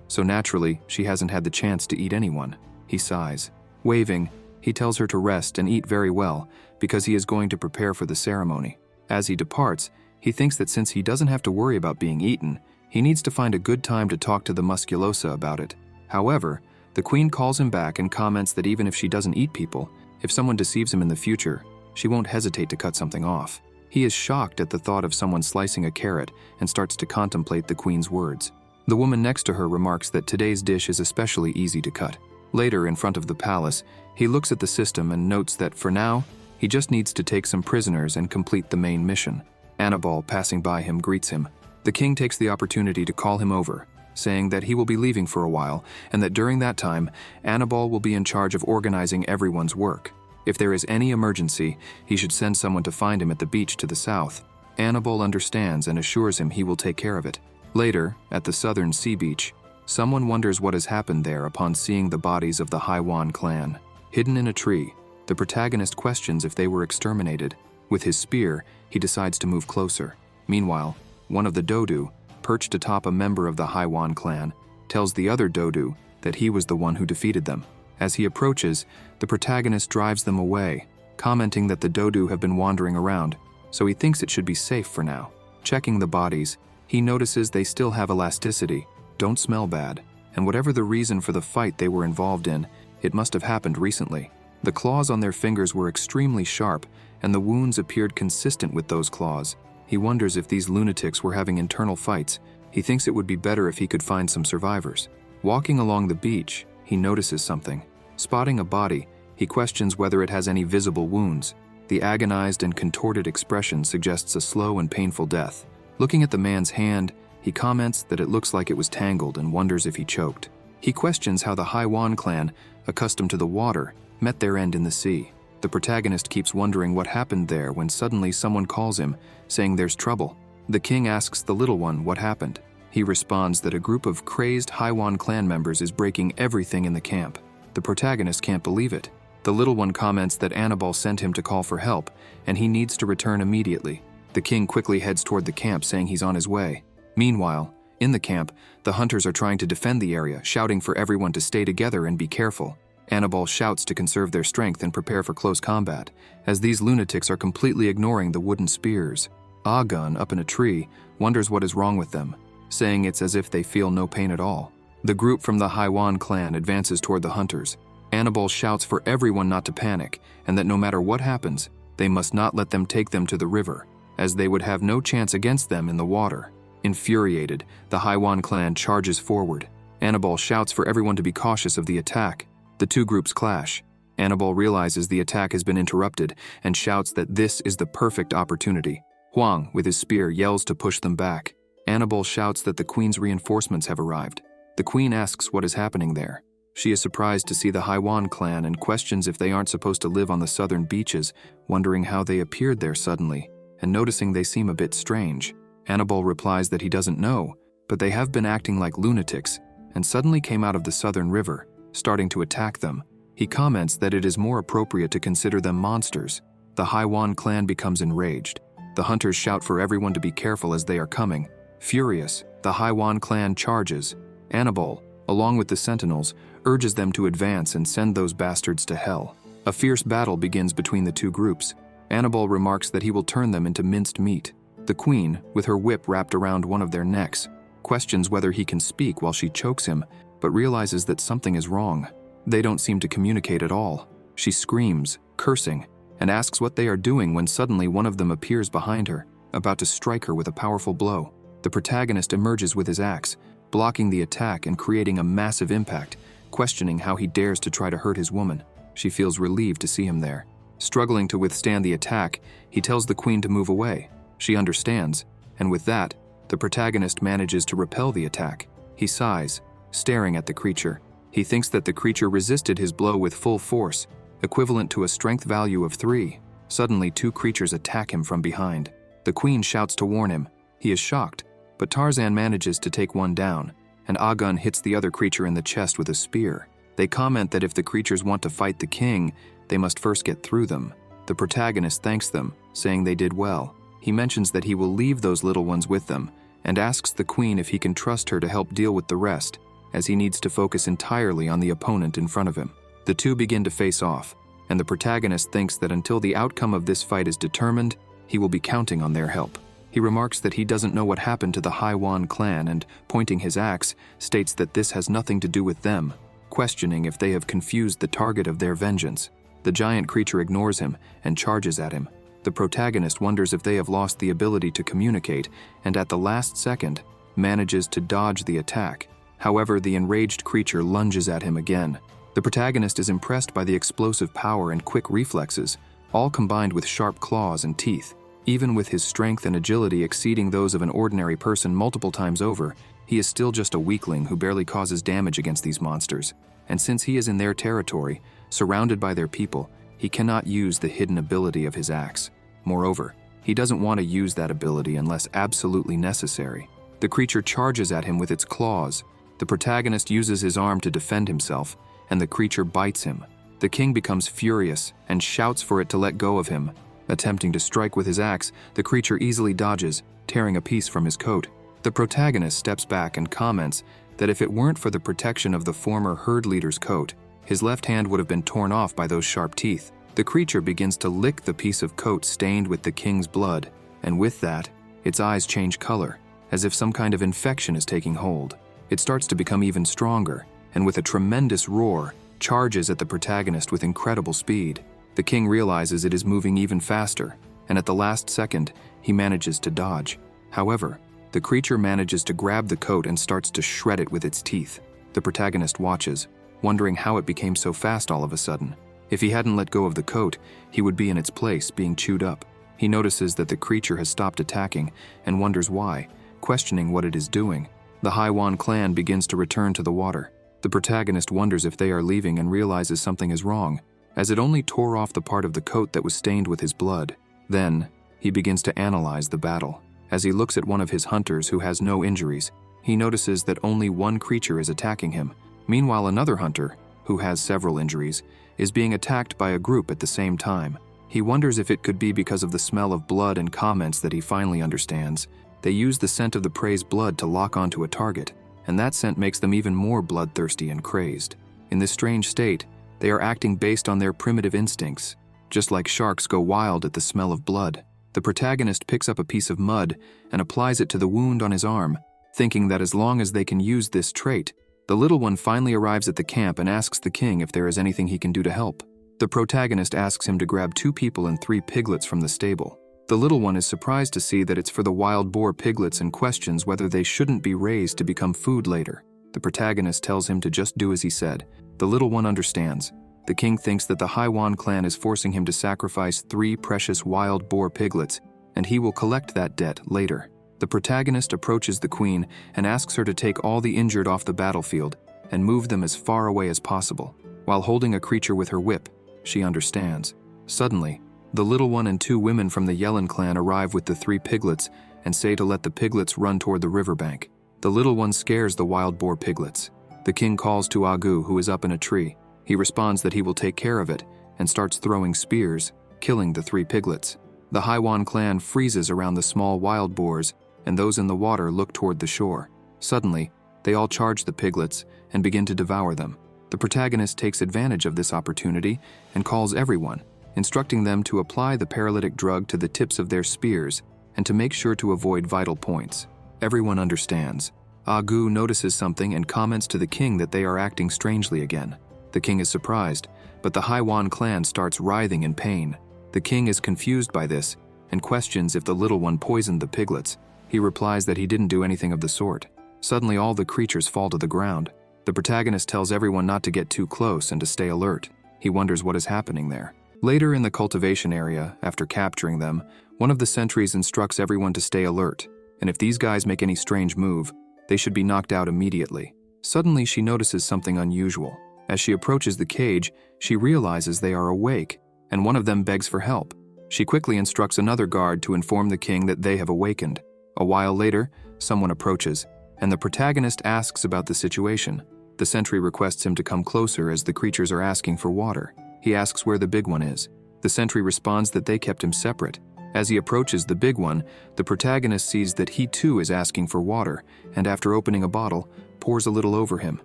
so naturally, she hasn't had the chance to eat anyone. He sighs. Waving, he tells her to rest and eat very well because he is going to prepare for the ceremony. As he departs, he thinks that since he doesn't have to worry about being eaten, he needs to find a good time to talk to the musculosa about it. However, the queen calls him back and comments that even if she doesn't eat people, if someone deceives him in the future, she won't hesitate to cut something off. He is shocked at the thought of someone slicing a carrot and starts to contemplate the queen's words. The woman next to her remarks that today's dish is especially easy to cut. Later, in front of the palace, he looks at the system and notes that for now, he just needs to take some prisoners and complete the main mission. Annabelle, passing by him, greets him. The king takes the opportunity to call him over, saying that he will be leaving for a while and that during that time, Annabelle will be in charge of organizing everyone's work. If there is any emergency, he should send someone to find him at the beach to the south. Annabelle understands and assures him he will take care of it. Later, at the southern sea beach, someone wonders what has happened there upon seeing the bodies of the Haiwan clan. Hidden in a tree, the protagonist questions if they were exterminated. With his spear, he decides to move closer. Meanwhile, one of the Dodu, perched atop a member of the Haiwan clan, tells the other Dodu that he was the one who defeated them. As he approaches, the protagonist drives them away, commenting that the Dodu have been wandering around, so he thinks it should be safe for now. Checking the bodies, he notices they still have elasticity, don't smell bad, and whatever the reason for the fight they were involved in, it must have happened recently. The claws on their fingers were extremely sharp, and the wounds appeared consistent with those claws. He wonders if these lunatics were having internal fights. He thinks it would be better if he could find some survivors. Walking along the beach, he notices something. Spotting a body, he questions whether it has any visible wounds. The agonized and contorted expression suggests a slow and painful death. Looking at the man's hand, he comments that it looks like it was tangled and wonders if he choked. He questions how the Haiwan clan, accustomed to the water, met their end in the sea. The protagonist keeps wondering what happened there when suddenly someone calls him, saying there's trouble. The king asks the little one what happened. He responds that a group of crazed Haiwan clan members is breaking everything in the camp. The protagonist can't believe it. The little one comments that Annabelle sent him to call for help, and he needs to return immediately. The king quickly heads toward the camp, saying he's on his way. Meanwhile, in the camp, the hunters are trying to defend the area, shouting for everyone to stay together and be careful. Annabelle shouts to conserve their strength and prepare for close combat, as these lunatics are completely ignoring the wooden spears. Agun, up in a tree, wonders what is wrong with them, saying it's as if they feel no pain at all. The group from the Haiwan clan advances toward the hunters. Annabelle shouts for everyone not to panic, and that no matter what happens, they must not let them take them to the river, as they would have no chance against them in the water. Infuriated, the Haiwan clan charges forward. Annabelle shouts for everyone to be cautious of the attack. The two groups clash. Annabelle realizes the attack has been interrupted and shouts that this is the perfect opportunity. Huang, with his spear, yells to push them back. Annabelle shouts that the queen's reinforcements have arrived. The queen asks what is happening there. She is surprised to see the Haiwan clan and questions if they aren't supposed to live on the southern beaches, wondering how they appeared there suddenly, and noticing they seem a bit strange. Annabelle replies that he doesn't know, but they have been acting like lunatics, and suddenly came out of the southern river, starting to attack them. He comments that it is more appropriate to consider them monsters. The Haiwan clan becomes enraged. The hunters shout for everyone to be careful as they are coming. Furious, the Haiwan clan charges. Annabelle, along with the sentinels, urges them to advance and send those bastards to hell. A fierce battle begins between the two groups. Annabelle remarks that he will turn them into minced meat. The queen, with her whip wrapped around one of their necks, questions whether he can speak while she chokes him, but realizes that something is wrong. They don't seem to communicate at all. She screams, cursing, and asks what they are doing when suddenly one of them appears behind her, about to strike her with a powerful blow. The protagonist emerges with his axe, blocking the attack and creating a massive impact, questioning how he dares to try to hurt his woman. She feels relieved to see him there. Struggling to withstand the attack, he tells the queen to move away. She understands, and with that, the protagonist manages to repel the attack. He sighs, staring at the creature. He thinks that the creature resisted his blow with full force, equivalent to a strength value of 3. Suddenly, 2 creatures attack him from behind. The queen shouts to warn him. He is shocked, but Tarzan manages to take one down, and Agun hits the other creature in the chest with a spear. They comment that if the creatures want to fight the king, they must first get through them. The protagonist thanks them, saying they did well. He mentions that he will leave those little ones with them, and asks the queen if he can trust her to help deal with the rest, as he needs to focus entirely on the opponent in front of him. The two begin to face off, and the protagonist thinks that until the outcome of this fight is determined, he will be counting on their help. He remarks that he doesn't know what happened to the Haiwan clan and, pointing his axe, states that this has nothing to do with them, questioning if they have confused the target of their vengeance. The giant creature ignores him and charges at him. The protagonist wonders if they have lost the ability to communicate, and at the last second, manages to dodge the attack. However, the enraged creature lunges at him again. The protagonist is impressed by the explosive power and quick reflexes, all combined with sharp claws and teeth. Even with his strength and agility exceeding those of an ordinary person multiple times over, he is still just a weakling who barely causes damage against these monsters. And since he is in their territory, surrounded by their people, he cannot use the hidden ability of his axe. Moreover, he doesn't want to use that ability unless absolutely necessary. The creature charges at him with its claws. The protagonist uses his arm to defend himself, and the creature bites him. The king becomes furious and shouts for it to let go of him. Attempting to strike with his axe, the creature easily dodges, tearing a piece from his coat. The protagonist steps back and comments that if it weren't for the protection of the former herd leader's coat, his left hand would have been torn off by those sharp teeth. The creature begins to lick the piece of coat stained with the king's blood, and with that, its eyes change color, as if some kind of infection is taking hold. It starts to become even stronger, and with a tremendous roar, charges at the protagonist with incredible speed. The king realizes it is moving even faster, and at the last second, he manages to dodge. However, the creature manages to grab the coat and starts to shred it with its teeth. The protagonist watches, wondering how it became so fast all of a sudden. If he hadn't let go of the coat, he would be in its place, being chewed up. He notices that the creature has stopped attacking and wonders why, questioning what it is doing. The Haiwan clan begins to return to the water. The protagonist wonders if they are leaving and realizes something is wrong, as it only tore off the part of the coat that was stained with his blood. Then, he begins to analyze the battle. As he looks at one of his hunters who has no injuries, he notices that only one creature is attacking him. Meanwhile, another hunter, who has several injuries, is being attacked by a group at the same time. He wonders if it could be because of the smell of blood and comments that he finally understands. They use the scent of the prey's blood to lock onto a target, and that scent makes them even more bloodthirsty and crazed. In this strange state, they are acting based on their primitive instincts, just like sharks go wild at the smell of blood. The protagonist picks up a piece of mud and applies it to the wound on his arm, thinking that as long as they can use this trait, the little one finally arrives at the camp and asks the king if there is anything he can do to help. The protagonist asks him to grab 2 people and 3 piglets from the stable. The little one is surprised to see that it's for the wild boar piglets and questions whether they shouldn't be raised to become food later. The protagonist tells him to just do as he said. The little one understands. The king thinks that the Haiwan clan is forcing him to sacrifice 3 precious wild boar piglets, and he will collect that debt later. The protagonist approaches the queen and asks her to take all the injured off the battlefield and move them as far away as possible. While holding a creature with her whip, she understands. Suddenly, the little one and 2 women from the Yellen clan arrive with the 3 piglets and say to let the piglets run toward the riverbank. The little one scares the wild boar piglets. The king calls to Agu, who is up in a tree. He responds that he will take care of it and starts throwing spears, killing the 3 piglets. The Haiwan clan freezes around the small wild boars, and those in the water look toward the shore. Suddenly, they all charge the piglets and begin to devour them. The protagonist takes advantage of this opportunity and calls everyone, instructing them to apply the paralytic drug to the tips of their spears and to make sure to avoid vital points. Everyone understands. Agu notices something and comments to the king that they are acting strangely again. The king is surprised, but the Haiwan clan starts writhing in pain. The king is confused by this and questions if the little one poisoned the piglets. He replies that he didn't do anything of the sort. Suddenly, all the creatures fall to the ground. The protagonist tells everyone not to get too close and to stay alert. He wonders what is happening there. Later in the cultivation area, after capturing them, one of the sentries instructs everyone to stay alert, and if these guys make any strange move, they should be knocked out immediately. Suddenly, she notices something unusual. As she approaches the cage, she realizes they are awake, and one of them begs for help. She quickly instructs another guard to inform the king that they have awakened. A while later, someone approaches, and the protagonist asks about the situation. The sentry requests him to come closer as the creatures are asking for water. He asks where the big one is. The sentry responds that they kept him separate. As he approaches the big one, the protagonist sees that he too is asking for water, and after opening a bottle, pours a little over him,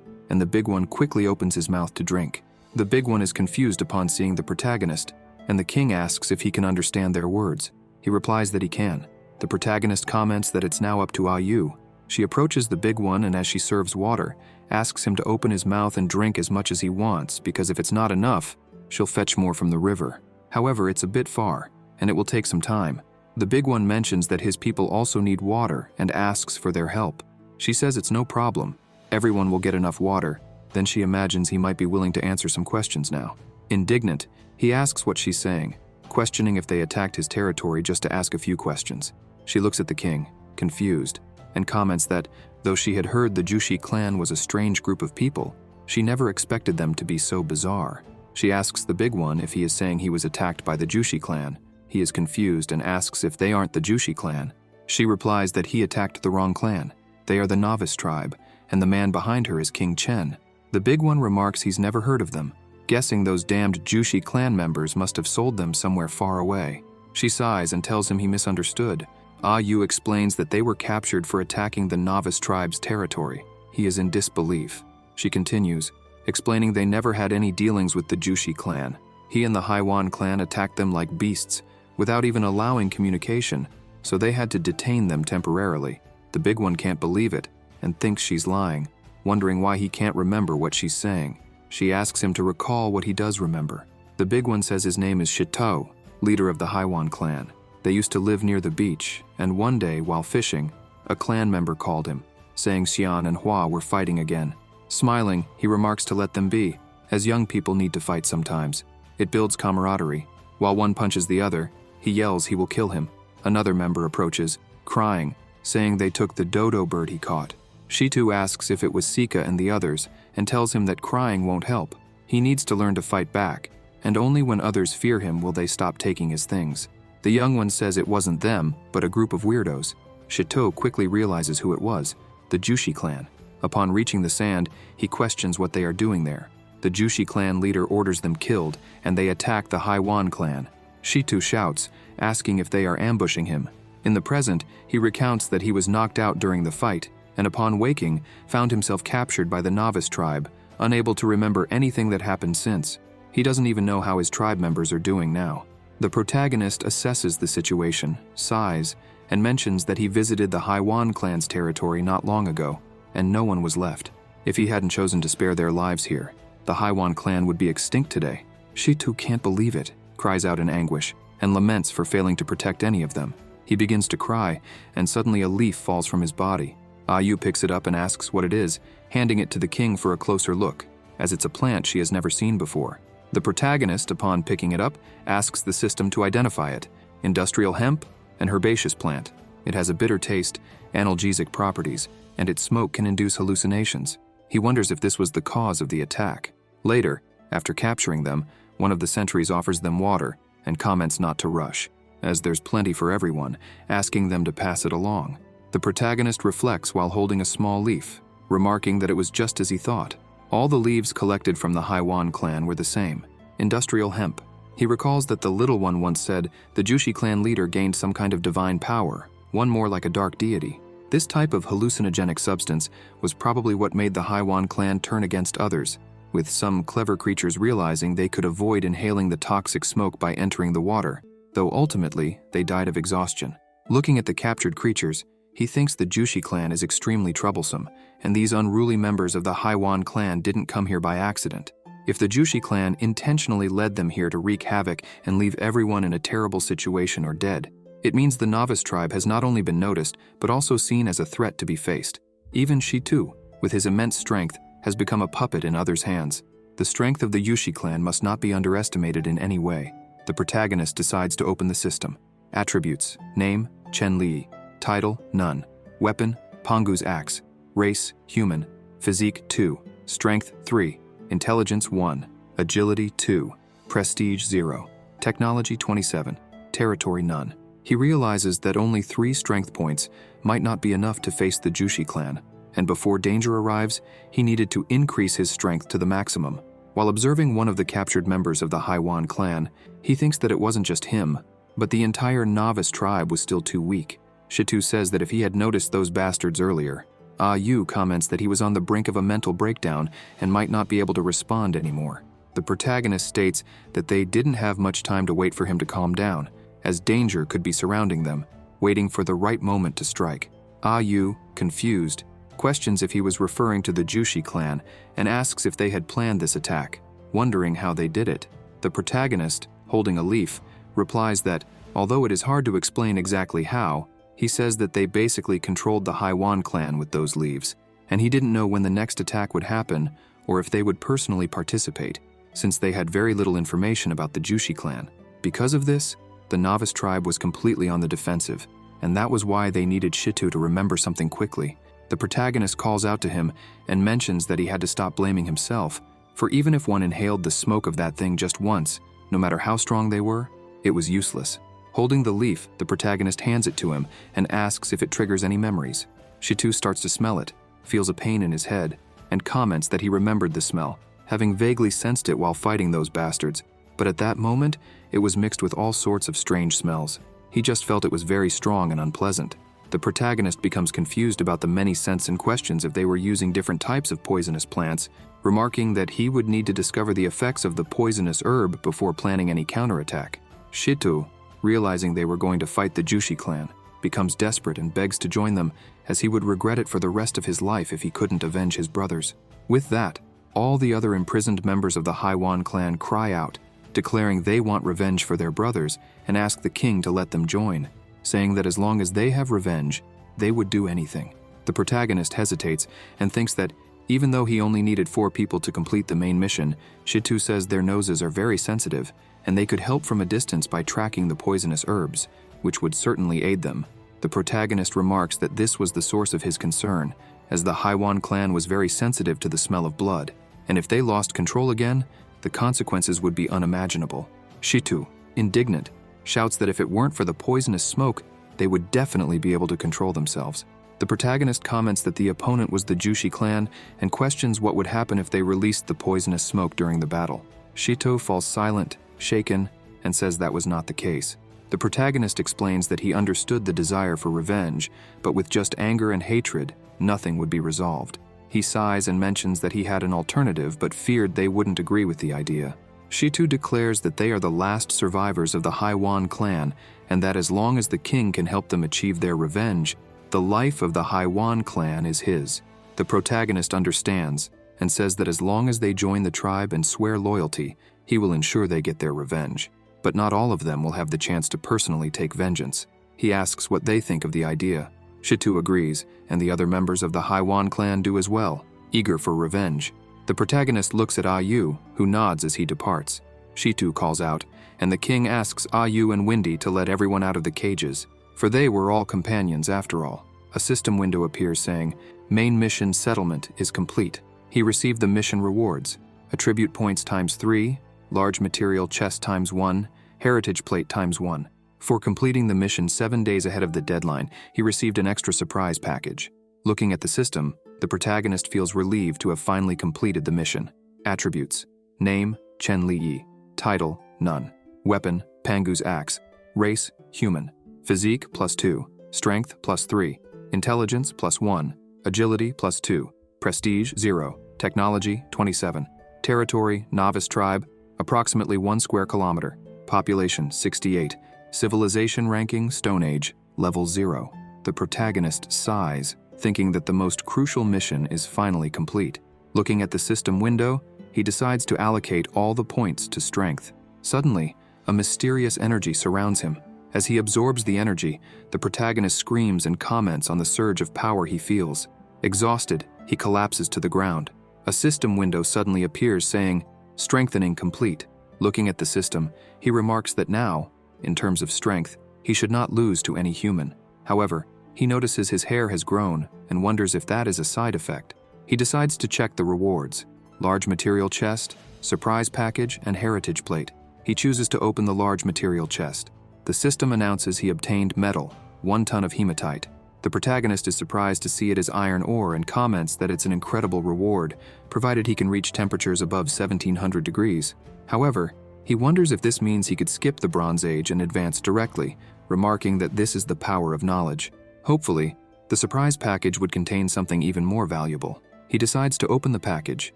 and the big one quickly opens his mouth to drink. The big one is confused upon seeing the protagonist, and the king asks if he can understand their words. He replies that he can. The protagonist comments that it's now up to Ayu. She approaches the big one, and as she serves water, asks him to open his mouth and drink as much as he wants, because if it's not enough, she'll fetch more from the river. However, it's a bit far, and it will take some time. The big one mentions that his people also need water and asks for their help. She says it's no problem. Everyone will get enough water. Then she imagines he might be willing to answer some questions now. Indignant, he asks what she's saying, questioning if they attacked his territory just to ask a few questions. She looks at the king, confused, and comments that, though she had heard the Jushi clan was a strange group of people, she never expected them to be so bizarre. She asks the big one if he is saying he was attacked by the Jushi clan. He is confused and asks if they aren't the Jushi clan. She replies that he attacked the wrong clan. They are the novice tribe, and the man behind her is King Chen. The big one remarks he's never heard of them, guessing those damned Jushi clan members must have sold them somewhere far away. She sighs and tells him he misunderstood. Ayu explains that they were captured for attacking the novice tribe's territory. He is in disbelief. She continues, explaining they never had any dealings with the Jushi clan. He and the Haiwan clan attacked them like beasts, without even allowing communication, so they had to detain them temporarily. The big one can't believe it, and thinks she's lying, wondering why he can't remember what she's saying. She asks him to recall what he does remember. The big one says his name is Shito, leader of the Haiwan clan. They used to live near the beach, and one day, while fishing, a clan member called him, saying Xian and Hua were fighting again. Smiling, he remarks to let them be, as young people need to fight sometimes. It builds camaraderie. While one punches the other, he yells he will kill him. Another member approaches, crying, saying they took the dodo bird he caught. Shitu asks if it was Sika and the others, and tells him that crying won't help. He needs to learn to fight back, and only when others fear him will they stop taking his things. The young one says it wasn't them, but a group of weirdos. Shito quickly realizes who it was, the Jushi clan. Upon reaching the sand, he questions what they are doing there. The Jushi clan leader orders them killed, and they attack the Haiwan clan. Shitu shouts, asking if they are ambushing him. In the present, he recounts that he was knocked out during the fight, and upon waking, found himself captured by the novice tribe, unable to remember anything that happened since. He doesn't even know how his tribe members are doing now. The protagonist assesses the situation, sighs, and mentions that he visited the Haiwan clan's territory not long ago, and no one was left. If he hadn't chosen to spare their lives here, the Haiwan clan would be extinct today. Shitu can't believe it, cries out in anguish, and laments for failing to protect any of them. He begins to cry, and suddenly a leaf falls from his body. Ayu picks it up and asks what it is, handing it to the king for a closer look, as it's a plant she has never seen before. The protagonist, upon picking it up, asks the system to identify it: industrial hemp, an herbaceous plant. It has a bitter taste, analgesic properties, and its smoke can induce hallucinations. He wonders if this was the cause of the attack. Later, after capturing them, one of the sentries offers them water and comments not to rush, as there's plenty for everyone, asking them to pass it along. The protagonist reflects while holding a small leaf, remarking that it was just as he thought. All the leaves collected from the Haiwan clan were the same, industrial hemp. He recalls that the little one once said the Jushi clan leader gained some kind of divine power, one more like a dark deity. This type of hallucinogenic substance was probably what made the Haiwan clan turn against others, with some clever creatures realizing they could avoid inhaling the toxic smoke by entering the water, though ultimately they died of exhaustion. Looking at the captured creatures, he thinks the Jushi clan is extremely troublesome, and these unruly members of the Haiwan clan didn't come here by accident. If the Jushi clan intentionally led them here to wreak havoc and leave everyone in a terrible situation or dead, it means the novice tribe has not only been noticed, but also seen as a threat to be faced. Even Shitu, with his immense strength, has become a puppet in others' hands. The strength of the Jushi clan must not be underestimated in any way. The protagonist decides to open the system. Attributes: name, Chen Li. Title, none. Weapon, Pongu's axe. Race, human. Physique, 2. Strength, 3. Intelligence, 1. Agility, 2. Prestige, 0. Technology, 27. Territory, none. He realizes that only 3 strength points might not be enough to face the Jushi clan, and before danger arrives, he needed to increase his strength to the maximum. While observing one of the captured members of the Haiwan clan, he thinks that it wasn't just him, but the entire novice tribe was still too weak. Shitu says that if he had noticed those bastards earlier, Yu comments that he was on the brink of a mental breakdown and might not be able to respond anymore. The protagonist states that they didn't have much time to wait for him to calm down, as danger could be surrounding them, waiting for the right moment to strike. Yu, confused, questions if he was referring to the Jushi clan and asks if they had planned this attack, wondering how they did it. The protagonist, holding a leaf, replies that, although it is hard to explain exactly how, he says that they basically controlled the Haiwan clan with those leaves, and he didn't know when the next attack would happen or if they would personally participate, since they had very little information about the Jushi clan. Because of this, the novice tribe was completely on the defensive, and that was why they needed Shitu to remember something quickly. The protagonist calls out to him and mentions that he had to stop blaming himself, for even if one inhaled the smoke of that thing just once, no matter how strong they were, it was useless. Holding the leaf, the protagonist hands it to him and asks if it triggers any memories. Shitu starts to smell it, feels a pain in his head, and comments that he remembered the smell, having vaguely sensed it while fighting those bastards, but at that moment, it was mixed with all sorts of strange smells. He just felt it was very strong and unpleasant. The protagonist becomes confused about the many scents and questions if they were using different types of poisonous plants, remarking that he would need to discover the effects of the poisonous herb before planning any counterattack. Shitu, realizing they were going to fight the Jushi clan, becomes desperate and begs to join them, as he would regret it for the rest of his life if he couldn't avenge his brothers. With that, all the other imprisoned members of the Haiwan clan cry out, declaring they want revenge for their brothers and ask the king to let them join, saying that as long as they have revenge, they would do anything. The protagonist hesitates and thinks that even though he only needed 4 people to complete the main mission, Shitu says their noses are very sensitive and they could help from a distance by tracking the poisonous herbs, which would certainly aid them. The protagonist remarks that this was the source of his concern, as the Haiwan clan was very sensitive to the smell of blood, and if they lost control again, the consequences would be unimaginable. Shitu, indignant, shouts that if it weren't for the poisonous smoke, they would definitely be able to control themselves. The protagonist comments that the opponent was the Jushi clan and questions what would happen if they released the poisonous smoke during the battle. Shitu falls silent, shaken, and says that was not the case. The protagonist explains that he understood the desire for revenge, but with just anger and hatred, nothing would be resolved. He sighs and mentions that he had an alternative but feared they wouldn't agree with the idea. Shitu declares that they are the last survivors of the Haiwan clan and that as long as the king can help them achieve their revenge, the life of the Haiwan clan is his. The protagonist understands and says that as long as they join the tribe and swear loyalty, he will ensure they get their revenge. But not all of them will have the chance to personally take vengeance. He asks what they think of the idea. Shitu agrees, and the other members of the Haiwan clan do as well, eager for revenge. The protagonist looks at Yu, who nods as he departs. Shitu calls out, and the king asks Yu and Windy to let everyone out of the cages, for they were all companions after all. A system window appears saying, "Main mission settlement is complete." He received the mission rewards: attribute points ×3, large material chest ×1, heritage plate ×1. For completing the mission 7 days ahead of the deadline, he received an extra surprise package. Looking at the system, the protagonist feels relieved to have finally completed the mission. Attributes: name, Chen Li. Title, none. Weapon, Pangu's axe. Race, human. Physique, +2. Strength, +3. Intelligence, +1. Agility, +2. Prestige, 0. Technology, 27. Territory, novice tribe, approximately 1 square kilometer. Population, 68. Civilization ranking, Stone Age, level 0. The protagonist sighs, thinking that the most crucial mission is finally complete. Looking at the system window, he decides to allocate all the points to strength. Suddenly, a mysterious energy surrounds him. As he absorbs the energy, the protagonist screams and comments on the surge of power he feels. Exhausted, he collapses to the ground. A system window suddenly appears saying, "Strengthening complete." Looking at the system, he remarks that now, in terms of strength, he should not lose to any human. However, he notices his hair has grown and wonders if that is a side effect. He decides to check the rewards: large material chest, surprise package, and heritage plate. He chooses to open the large material chest. The system announces he obtained metal, 1 ton of hematite. The protagonist is surprised to see it as iron ore and comments that it's an incredible reward, provided he can reach temperatures above 1700 degrees. However, he wonders if this means he could skip the Bronze Age and advance directly, remarking that this is the power of knowledge. Hopefully, the surprise package would contain something even more valuable. He decides to open the package,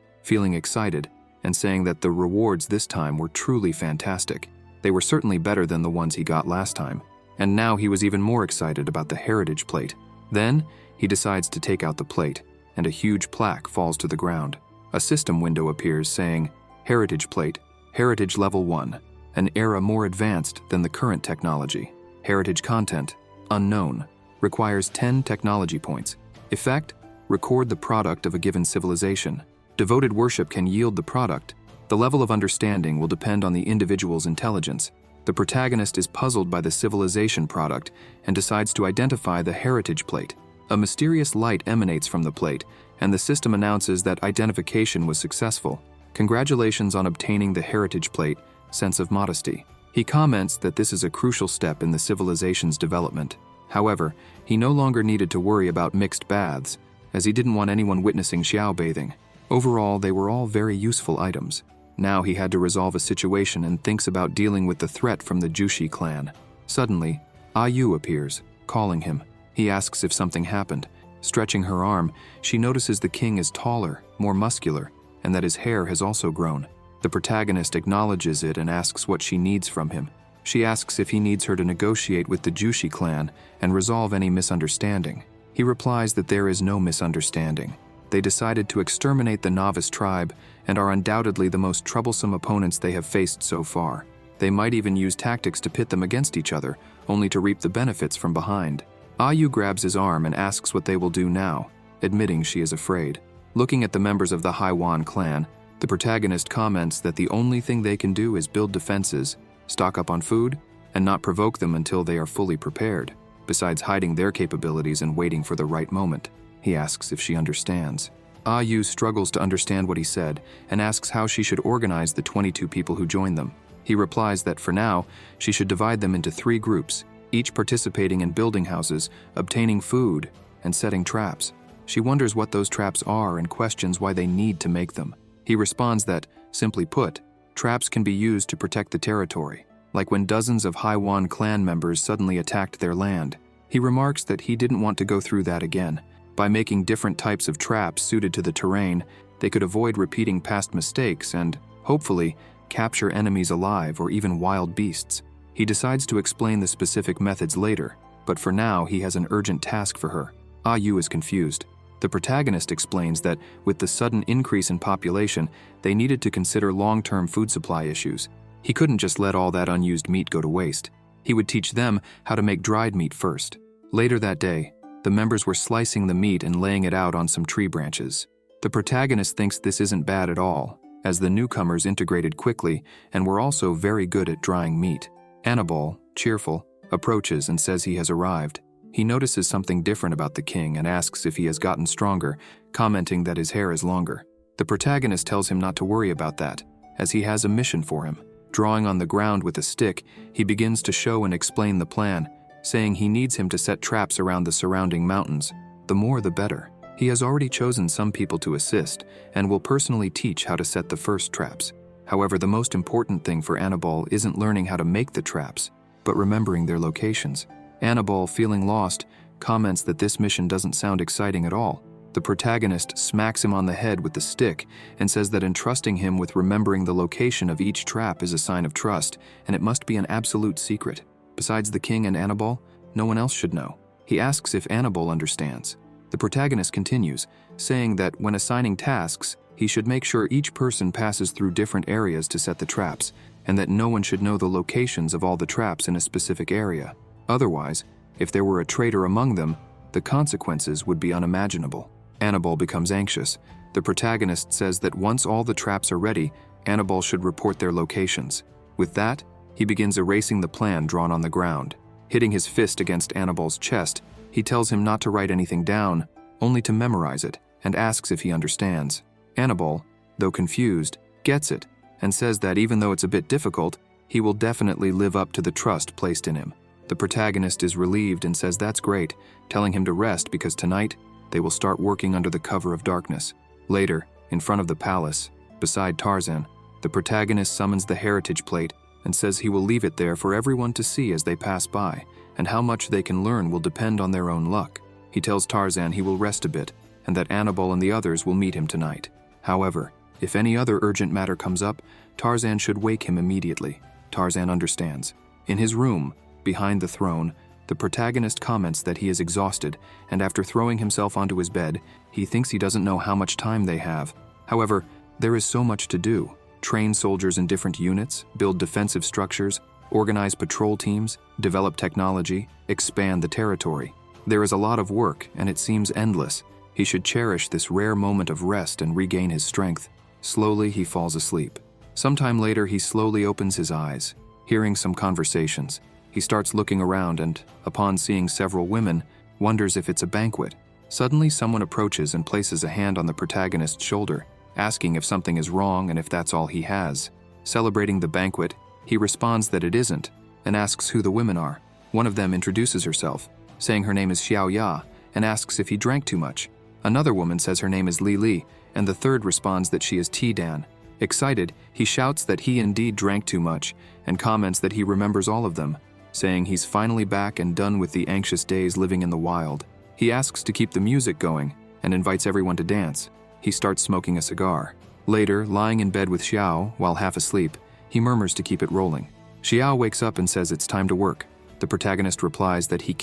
feeling excited, and saying that the rewards this time were truly fantastic. They were certainly better than the ones he got last time, and now he was even more excited about the heritage plate. Then, he decides to take out the plate, and a huge plaque falls to the ground. A system window appears saying, "Heritage plate, Heritage level 1, an era more advanced than the current technology. Heritage content, unknown, requires 10 technology points. Effect, record the product of a given civilization. Devoted worship can yield the product. The level of understanding will depend on the individual's intelligence." The protagonist is puzzled by the civilization product and decides to identify the heritage plate. A mysterious light emanates from the plate, and the system announces that identification was successful. "Congratulations on obtaining the heritage plate, sense of modesty." He comments that this is a crucial step in the civilization's development. However, he no longer needed to worry about mixed baths, as he didn't want anyone witnessing xiao bathing. Overall, they were all very useful items. Now he had to resolve a situation and thinks about dealing with the threat from the Jushi clan. Suddenly, Ayu appears, calling him. He asks if something happened. Stretching her arm, she notices the king is taller, more muscular, and that his hair has also grown. The protagonist acknowledges it and asks what she needs from him. She asks if he needs her to negotiate with the Jushi clan and resolve any misunderstanding. He replies that there is no misunderstanding. They decided to exterminate the novice tribe and are undoubtedly the most troublesome opponents they have faced so far. They might even use tactics to pit them against each other, only to reap the benefits from behind. Ayu grabs his arm and asks what they will do now, admitting she is afraid. Looking at the members of the Haiwan clan, the protagonist comments that the only thing they can do is build defenses, stock up on food, and not provoke them until they are fully prepared, besides hiding their capabilities and waiting for the right moment. He asks if she understands. Ayu struggles to understand what he said and asks how she should organize the 22 people who join them. He replies that for now, she should divide them into 3 groups, each participating in building houses, obtaining food, and setting traps. She wonders what those traps are and questions why they need to make them. He responds that, simply put, traps can be used to protect the territory, like when dozens of Haiwan clan members suddenly attacked their land. He remarks that he didn't want to go through that again. By making different types of traps suited to the terrain, they could avoid repeating past mistakes and, hopefully, capture enemies alive or even wild beasts. He decides to explain the specific methods later, but for now he has an urgent task for her. Ayu is confused. The protagonist explains that with the sudden increase in population, they needed to consider long-term food supply issues. He couldn't just let all that unused meat go to waste. He would teach them how to make dried meat first. Later that day, the members were slicing the meat and laying it out on some tree branches. The protagonist thinks this isn't bad at all, as the newcomers integrated quickly and were also very good at drying meat. Annabelle, cheerful, approaches and says he has arrived. He notices something different about the king and asks if he has gotten stronger, commenting that his hair is longer. The protagonist tells him not to worry about that, as he has a mission for him. Drawing on the ground with a stick, he begins to show and explain the plan, saying he needs him to set traps around the surrounding mountains. The more the better. He has already chosen some people to assist and will personally teach how to set the first traps. However, the most important thing for Annabelle isn't learning how to make the traps, but remembering their locations. Annabelle, feeling lost, comments that this mission doesn't sound exciting at all. The protagonist smacks him on the head with the stick and says that entrusting him with remembering the location of each trap is a sign of trust, and it must be an absolute secret. Besides the king and Annabelle, no one else should know. He asks if Annabelle understands. The protagonist continues, saying that when assigning tasks, he should make sure each person passes through different areas to set the traps, and that no one should know the locations of all the traps in a specific area. Otherwise, if there were a traitor among them, the consequences would be unimaginable. Annabelle becomes anxious. The protagonist says that once all the traps are ready, Annabelle should report their locations. With that, he begins erasing the plan drawn on the ground. Hitting his fist against Annabelle's chest, he tells him not to write anything down, only to memorize it, and asks if he understands. Annabelle, though confused, gets it, and says that even though it's a bit difficult, he will definitely live up to the trust placed in him. The protagonist is relieved and says that's great, telling him to rest because tonight, they will start working under the cover of darkness. Later, in front of the palace, beside Tarzan, the protagonist summons the heritage plate and says he will leave it there for everyone to see as they pass by, and how much they can learn will depend on their own luck. He tells Tarzan he will rest a bit, and that Annabelle and the others will meet him tonight. However, if any other urgent matter comes up, Tarzan should wake him immediately. Tarzan understands. In his room, behind the throne, the protagonist comments that he is exhausted, and after throwing himself onto his bed, he thinks he doesn't know how much time they have. However, there is so much to do. Train soldiers in different units, build defensive structures, organize patrol teams, develop technology, expand the territory. There is a lot of work, and it seems endless. He should cherish this rare moment of rest and regain his strength. Slowly, he falls asleep. Sometime later, he slowly opens his eyes, hearing some conversations. He starts looking around and, upon seeing several women, wonders if it's a banquet. Suddenly, someone approaches and places a hand on the protagonist's shoulder, asking if something is wrong and if that's all he has. Celebrating the banquet, he responds that it isn't, and asks who the women are. One of them introduces herself, saying her name is Xiao Ya, and asks if he drank too much. Another woman says her name is Li Li, and the third responds that she is Ti Dan. Excited, he shouts that he indeed drank too much, and comments that he remembers all of them, saying he's finally back and done with the anxious days living in the wild. He asks to keep the music going, and invites everyone to dance. He starts smoking a cigar. Later, lying in bed with Xiao, while half asleep, he murmurs to keep it rolling. Xiao wakes up and says it's time to work. The protagonist replies that he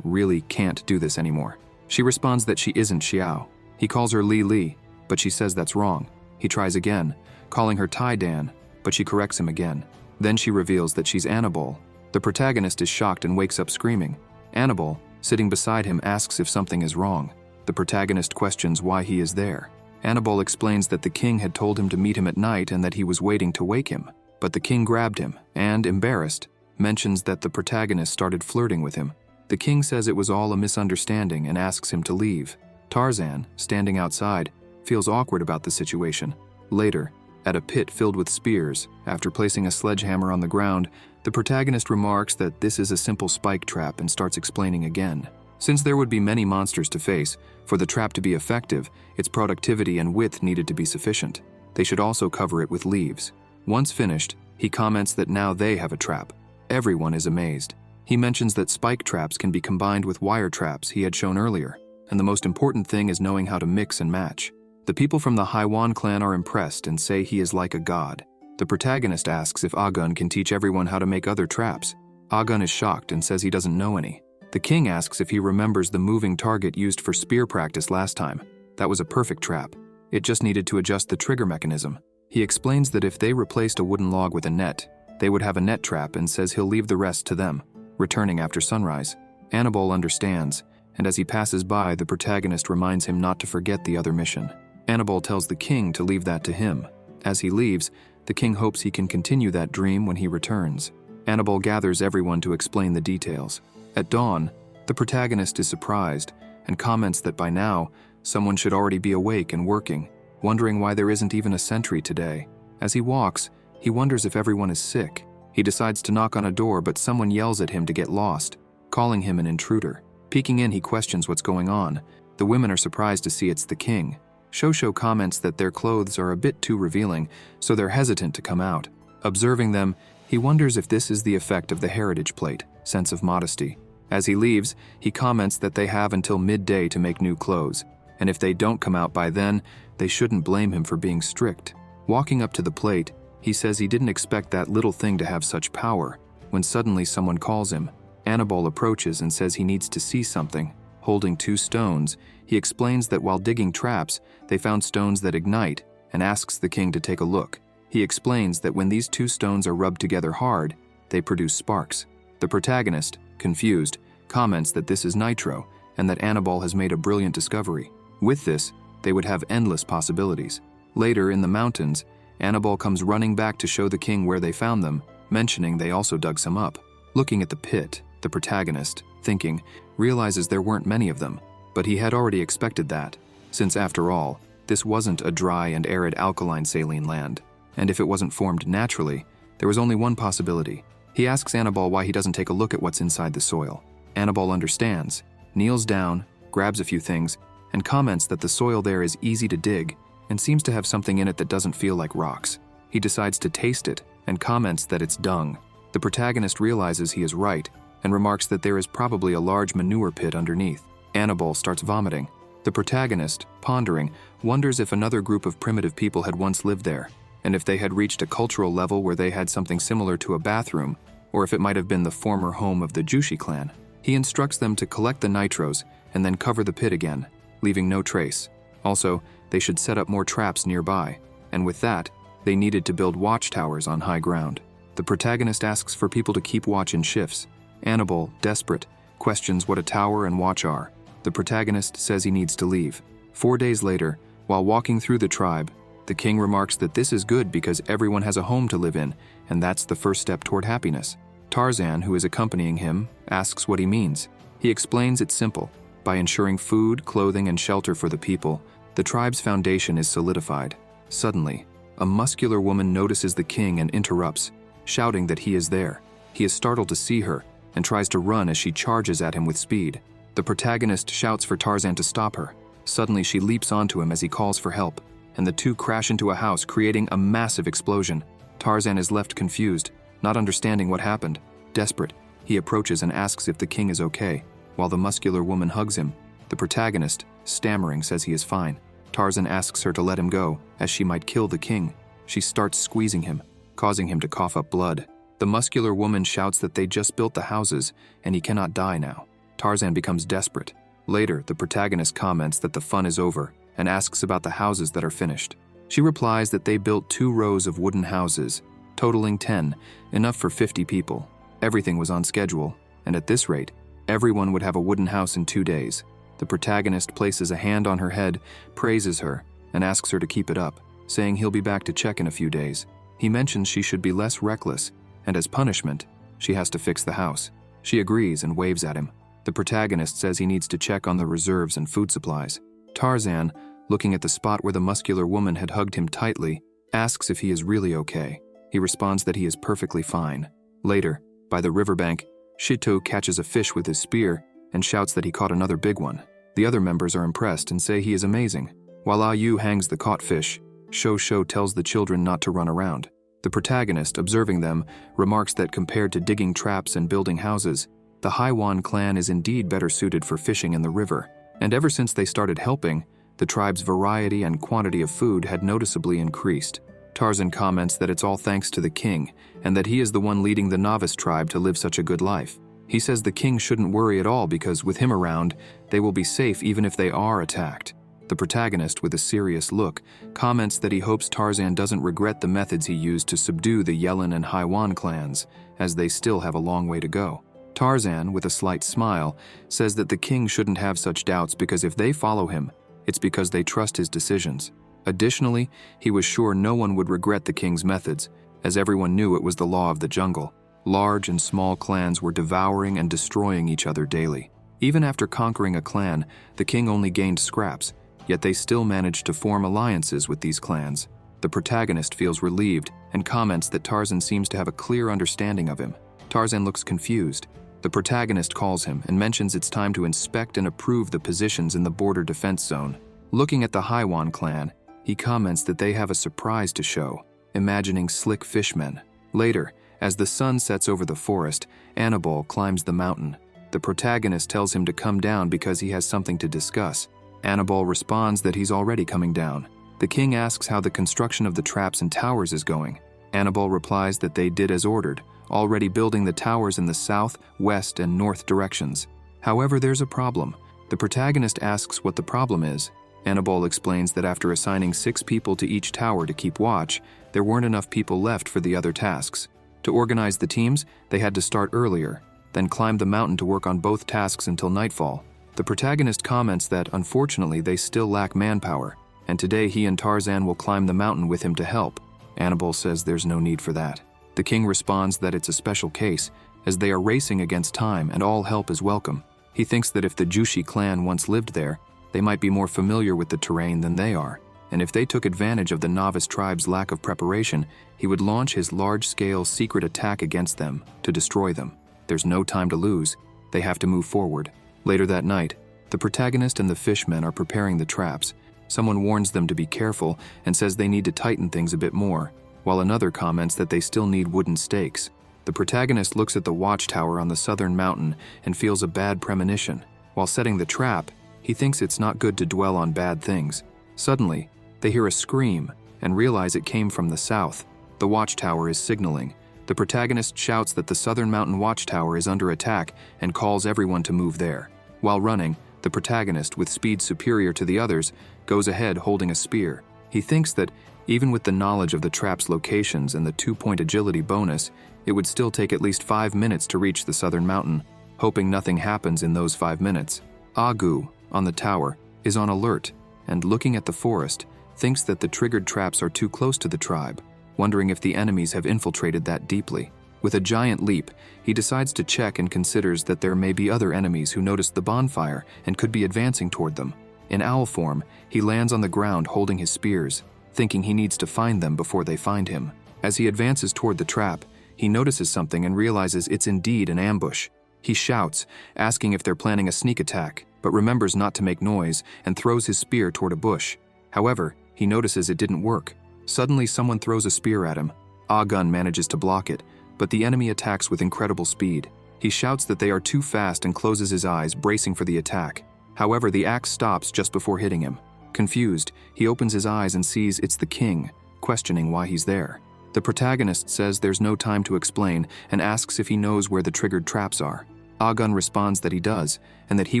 really can't do this anymore. She responds that she isn't Xiao. He calls her Li Li, but she says that's wrong. He tries again, calling her Tai Dan, but she corrects him again. Then she reveals that she's Annabelle. The protagonist is shocked and wakes up screaming. Annabelle, sitting beside him, asks if something is wrong. The protagonist questions why he is there. Annabelle explains that the king had told him to meet him at night and that he was waiting to wake him. But the king grabbed him and, embarrassed, mentions that the protagonist started flirting with him. The king says it was all a misunderstanding and asks him to leave. Tarzan, standing outside, feels awkward about the situation. Later, at a pit filled with spears, after placing a sledgehammer on the ground, the protagonist remarks that this is a simple spike trap and starts explaining again. Since there would be many monsters to face, for the trap to be effective, its productivity and width needed to be sufficient. They should also cover it with leaves. Once finished, he comments that now they have a trap. Everyone is amazed. He mentions that spike traps can be combined with wire traps he had shown earlier, and the most important thing is knowing how to mix and match. The people from the Haiwan clan are impressed and say he is like a god. The protagonist asks if Agun can teach everyone how to make other traps. Agun is shocked and says he doesn't know any. The king asks if he remembers the moving target used for spear practice last time. That was a perfect trap. It just needed to adjust the trigger mechanism. He explains that if they replaced a wooden log with a net, they would have a net trap and says he'll leave the rest to them, returning after sunrise. Annabelle understands, and as he passes by, the protagonist reminds him not to forget the other mission. Annabelle tells the king to leave that to him. As he leaves, the king hopes he can continue that dream when he returns. Annabelle gathers everyone to explain the details. At dawn, the protagonist is surprised and comments that by now, someone should already be awake and working, wondering why there isn't even a sentry today. As he walks, he wonders if everyone is sick. He decides to knock on a door, but someone yells at him to get lost, calling him an intruder. Peeking in, he questions what's going on. The women are surprised to see it's the king. Shosho comments that their clothes are a bit too revealing, so they're hesitant to come out. Observing them, he wonders if this is the effect of the heritage plate, sense of modesty. As he leaves, he comments that they have until midday to make new clothes, and if they don't come out by then, they shouldn't blame him for being strict. Walking up to the plate, he says he didn't expect that little thing to have such power, when suddenly someone calls him. Annabelle approaches and says he needs to see something. Holding 2 stones, he explains that while digging traps, they found stones that ignite, and asks the king to take a look. He explains that when these 2 stones are rubbed together hard, they produce sparks. The protagonist, confused, comments that this is nitro, and that Annabelle has made a brilliant discovery. With this, they would have endless possibilities. Later, in the mountains, Annabelle comes running back to show the king where they found them, mentioning they also dug some up. Looking at the pit, the protagonist, thinking, realizes there weren't many of them, but he had already expected that, since after all, this wasn't a dry and arid alkaline saline land, and if it wasn't formed naturally, there was only one possibility. He asks Annabelle why he doesn't take a look at what's inside the soil. Annabelle understands, kneels down, grabs a few things, and comments that the soil there is easy to dig and seems to have something in it that doesn't feel like rocks. He decides to taste it and comments that it's dung. The protagonist realizes he is right and remarks that there is probably a large manure pit underneath. Annabelle starts vomiting. The protagonist, pondering, wonders if another group of primitive people had once lived there, and if they had reached a cultural level where they had something similar to a bathroom, or if it might have been the former home of the Jushi clan. He instructs them to collect the nitros and then cover the pit again, leaving no trace. Also, they should set up more traps nearby, and with that, they needed to build watchtowers on high ground. The protagonist asks for people to keep watch in shifts. Annabelle, desperate, questions what a tower and watch are. The protagonist says he needs to leave. 4 days later, while walking through the tribe, the king remarks that this is good because everyone has a home to live in, and that's the first step toward happiness. Tarzan, who is accompanying him, asks what he means. He explains it's simple. By ensuring food, clothing, and shelter for the people, the tribe's foundation is solidified. Suddenly, a muscular woman notices the king and interrupts, shouting that he is there. He is startled to see her and tries to run as she charges at him with speed. The protagonist shouts for Tarzan to stop her. Suddenly, she leaps onto him as he calls for help, and the two crash into a house, creating a massive explosion. Tarzan is left confused, not understanding what happened. Desperate, he approaches and asks if the king is okay, while the muscular woman hugs him. The protagonist, stammering, says he is fine. Tarzan asks her to let him go, as she might kill the king. She starts squeezing him, causing him to cough up blood. The muscular woman shouts that they just built the houses, and he cannot die now. Tarzan becomes desperate. Later, the protagonist comments that the fun is over, and asks about the houses that are finished. She replies that they built 2 rows of wooden houses, totaling 10, enough for 50 people. Everything was on schedule, and at this rate, everyone would have a wooden house in 2 days. The protagonist places a hand on her head, praises her, and asks her to keep it up, saying he'll be back to check in a few days. He mentions she should be less reckless, and as punishment, she has to fix the house. She agrees and waves at him. The protagonist says he needs to check on the reserves and food supplies. Tarzan, looking at the spot where the muscular woman had hugged him tightly, asks if he is really okay. He responds that he is perfectly fine. Later, by the riverbank, Shito catches a fish with his spear and shouts that he caught another big one. The other members are impressed and say he is amazing. While Ayu hangs the caught fish, Shosho tells the children not to run around. The protagonist, observing them, remarks that compared to digging traps and building houses, the Haiwan clan is indeed better suited for fishing in the river. And ever since they started helping, the tribe's variety and quantity of food had noticeably increased. Tarzan comments that it's all thanks to the king, and that he is the one leading the novice tribe to live such a good life. He says the king shouldn't worry at all because with him around, they will be safe even if they are attacked. The protagonist, with a serious look, comments that he hopes Tarzan doesn't regret the methods he used to subdue the Yellen and Haiwan clans, as they still have a long way to go. Tarzan, with a slight smile, says that the king shouldn't have such doubts because if they follow him, it's because they trust his decisions. Additionally, he was sure no one would regret the king's methods, as everyone knew it was the law of the jungle. Large and small clans were devouring and destroying each other daily. Even after conquering a clan, the king only gained scraps, yet they still managed to form alliances with these clans. The protagonist feels relieved and comments that Tarzan seems to have a clear understanding of him. Tarzan looks confused. The protagonist calls him and mentions it's time to inspect and approve the positions in the border defense zone. Looking at the Haiwan clan, he comments that they have a surprise to show, imagining slick fishmen. Later, as the sun sets over the forest, Annabelle climbs the mountain. The protagonist tells him to come down because he has something to discuss. Annabelle responds that he's already coming down. The king asks how the construction of the traps and towers is going. Annabelle replies that they did as ordered, already building the towers in the south, west, and north directions. However, there's a problem. The protagonist asks what the problem is. Annabelle explains that after assigning 6 people to each tower to keep watch, there weren't enough people left for the other tasks. To organize the teams, they had to start earlier, then climb the mountain to work on both tasks until nightfall. The protagonist comments that, unfortunately, they still lack manpower, and today he and Tarzan will climb the mountain with him to help. Annabelle says there's no need for that. The king responds that it's a special case, as they are racing against time and all help is welcome. He thinks that if the Jushi clan once lived there, they might be more familiar with the terrain than they are, and if they took advantage of the novice tribe's lack of preparation, he would launch his large-scale secret attack against them to destroy them. There's no time to lose. They have to move forward. Later that night, the protagonist and the fishmen are preparing the traps. Someone warns them to be careful and says they need to tighten things a bit more, while another comments that they still need wooden stakes. The protagonist looks at the watchtower on the southern mountain and feels a bad premonition. While setting the trap, he thinks it's not good to dwell on bad things. Suddenly, they hear a scream and realize it came from the south. The watchtower is signaling. The protagonist shouts that the southern mountain watchtower is under attack and calls everyone to move there. While running, the protagonist, with speed superior to the others, goes ahead holding a spear. He thinks that, even with the knowledge of the trap's locations and the 2-point agility bonus, it would still take at least 5 minutes to reach the southern mountain, hoping nothing happens in those 5 minutes. Agu, on the tower, is on alert, and looking at the forest, thinks that the triggered traps are too close to the tribe, wondering if the enemies have infiltrated that deeply. With a giant leap, he decides to check and considers that there may be other enemies who noticed the bonfire and could be advancing toward them. In owl form, he lands on the ground holding his spears, thinking he needs to find them before they find him. As he advances toward the trap, he notices something and realizes it's indeed an ambush. He shouts, asking if they're planning a sneak attack, but remembers not to make noise and throws his spear toward a bush. However, he notices it didn't work. Suddenly, someone throws a spear at him. Agun manages to block it, but the enemy attacks with incredible speed. He shouts that they are too fast and closes his eyes, bracing for the attack. However, the axe stops just before hitting him. Confused, he opens his eyes and sees it's the king, questioning why he's there. The protagonist says there's no time to explain and asks if he knows where the triggered traps are. Agun responds that he does, and that he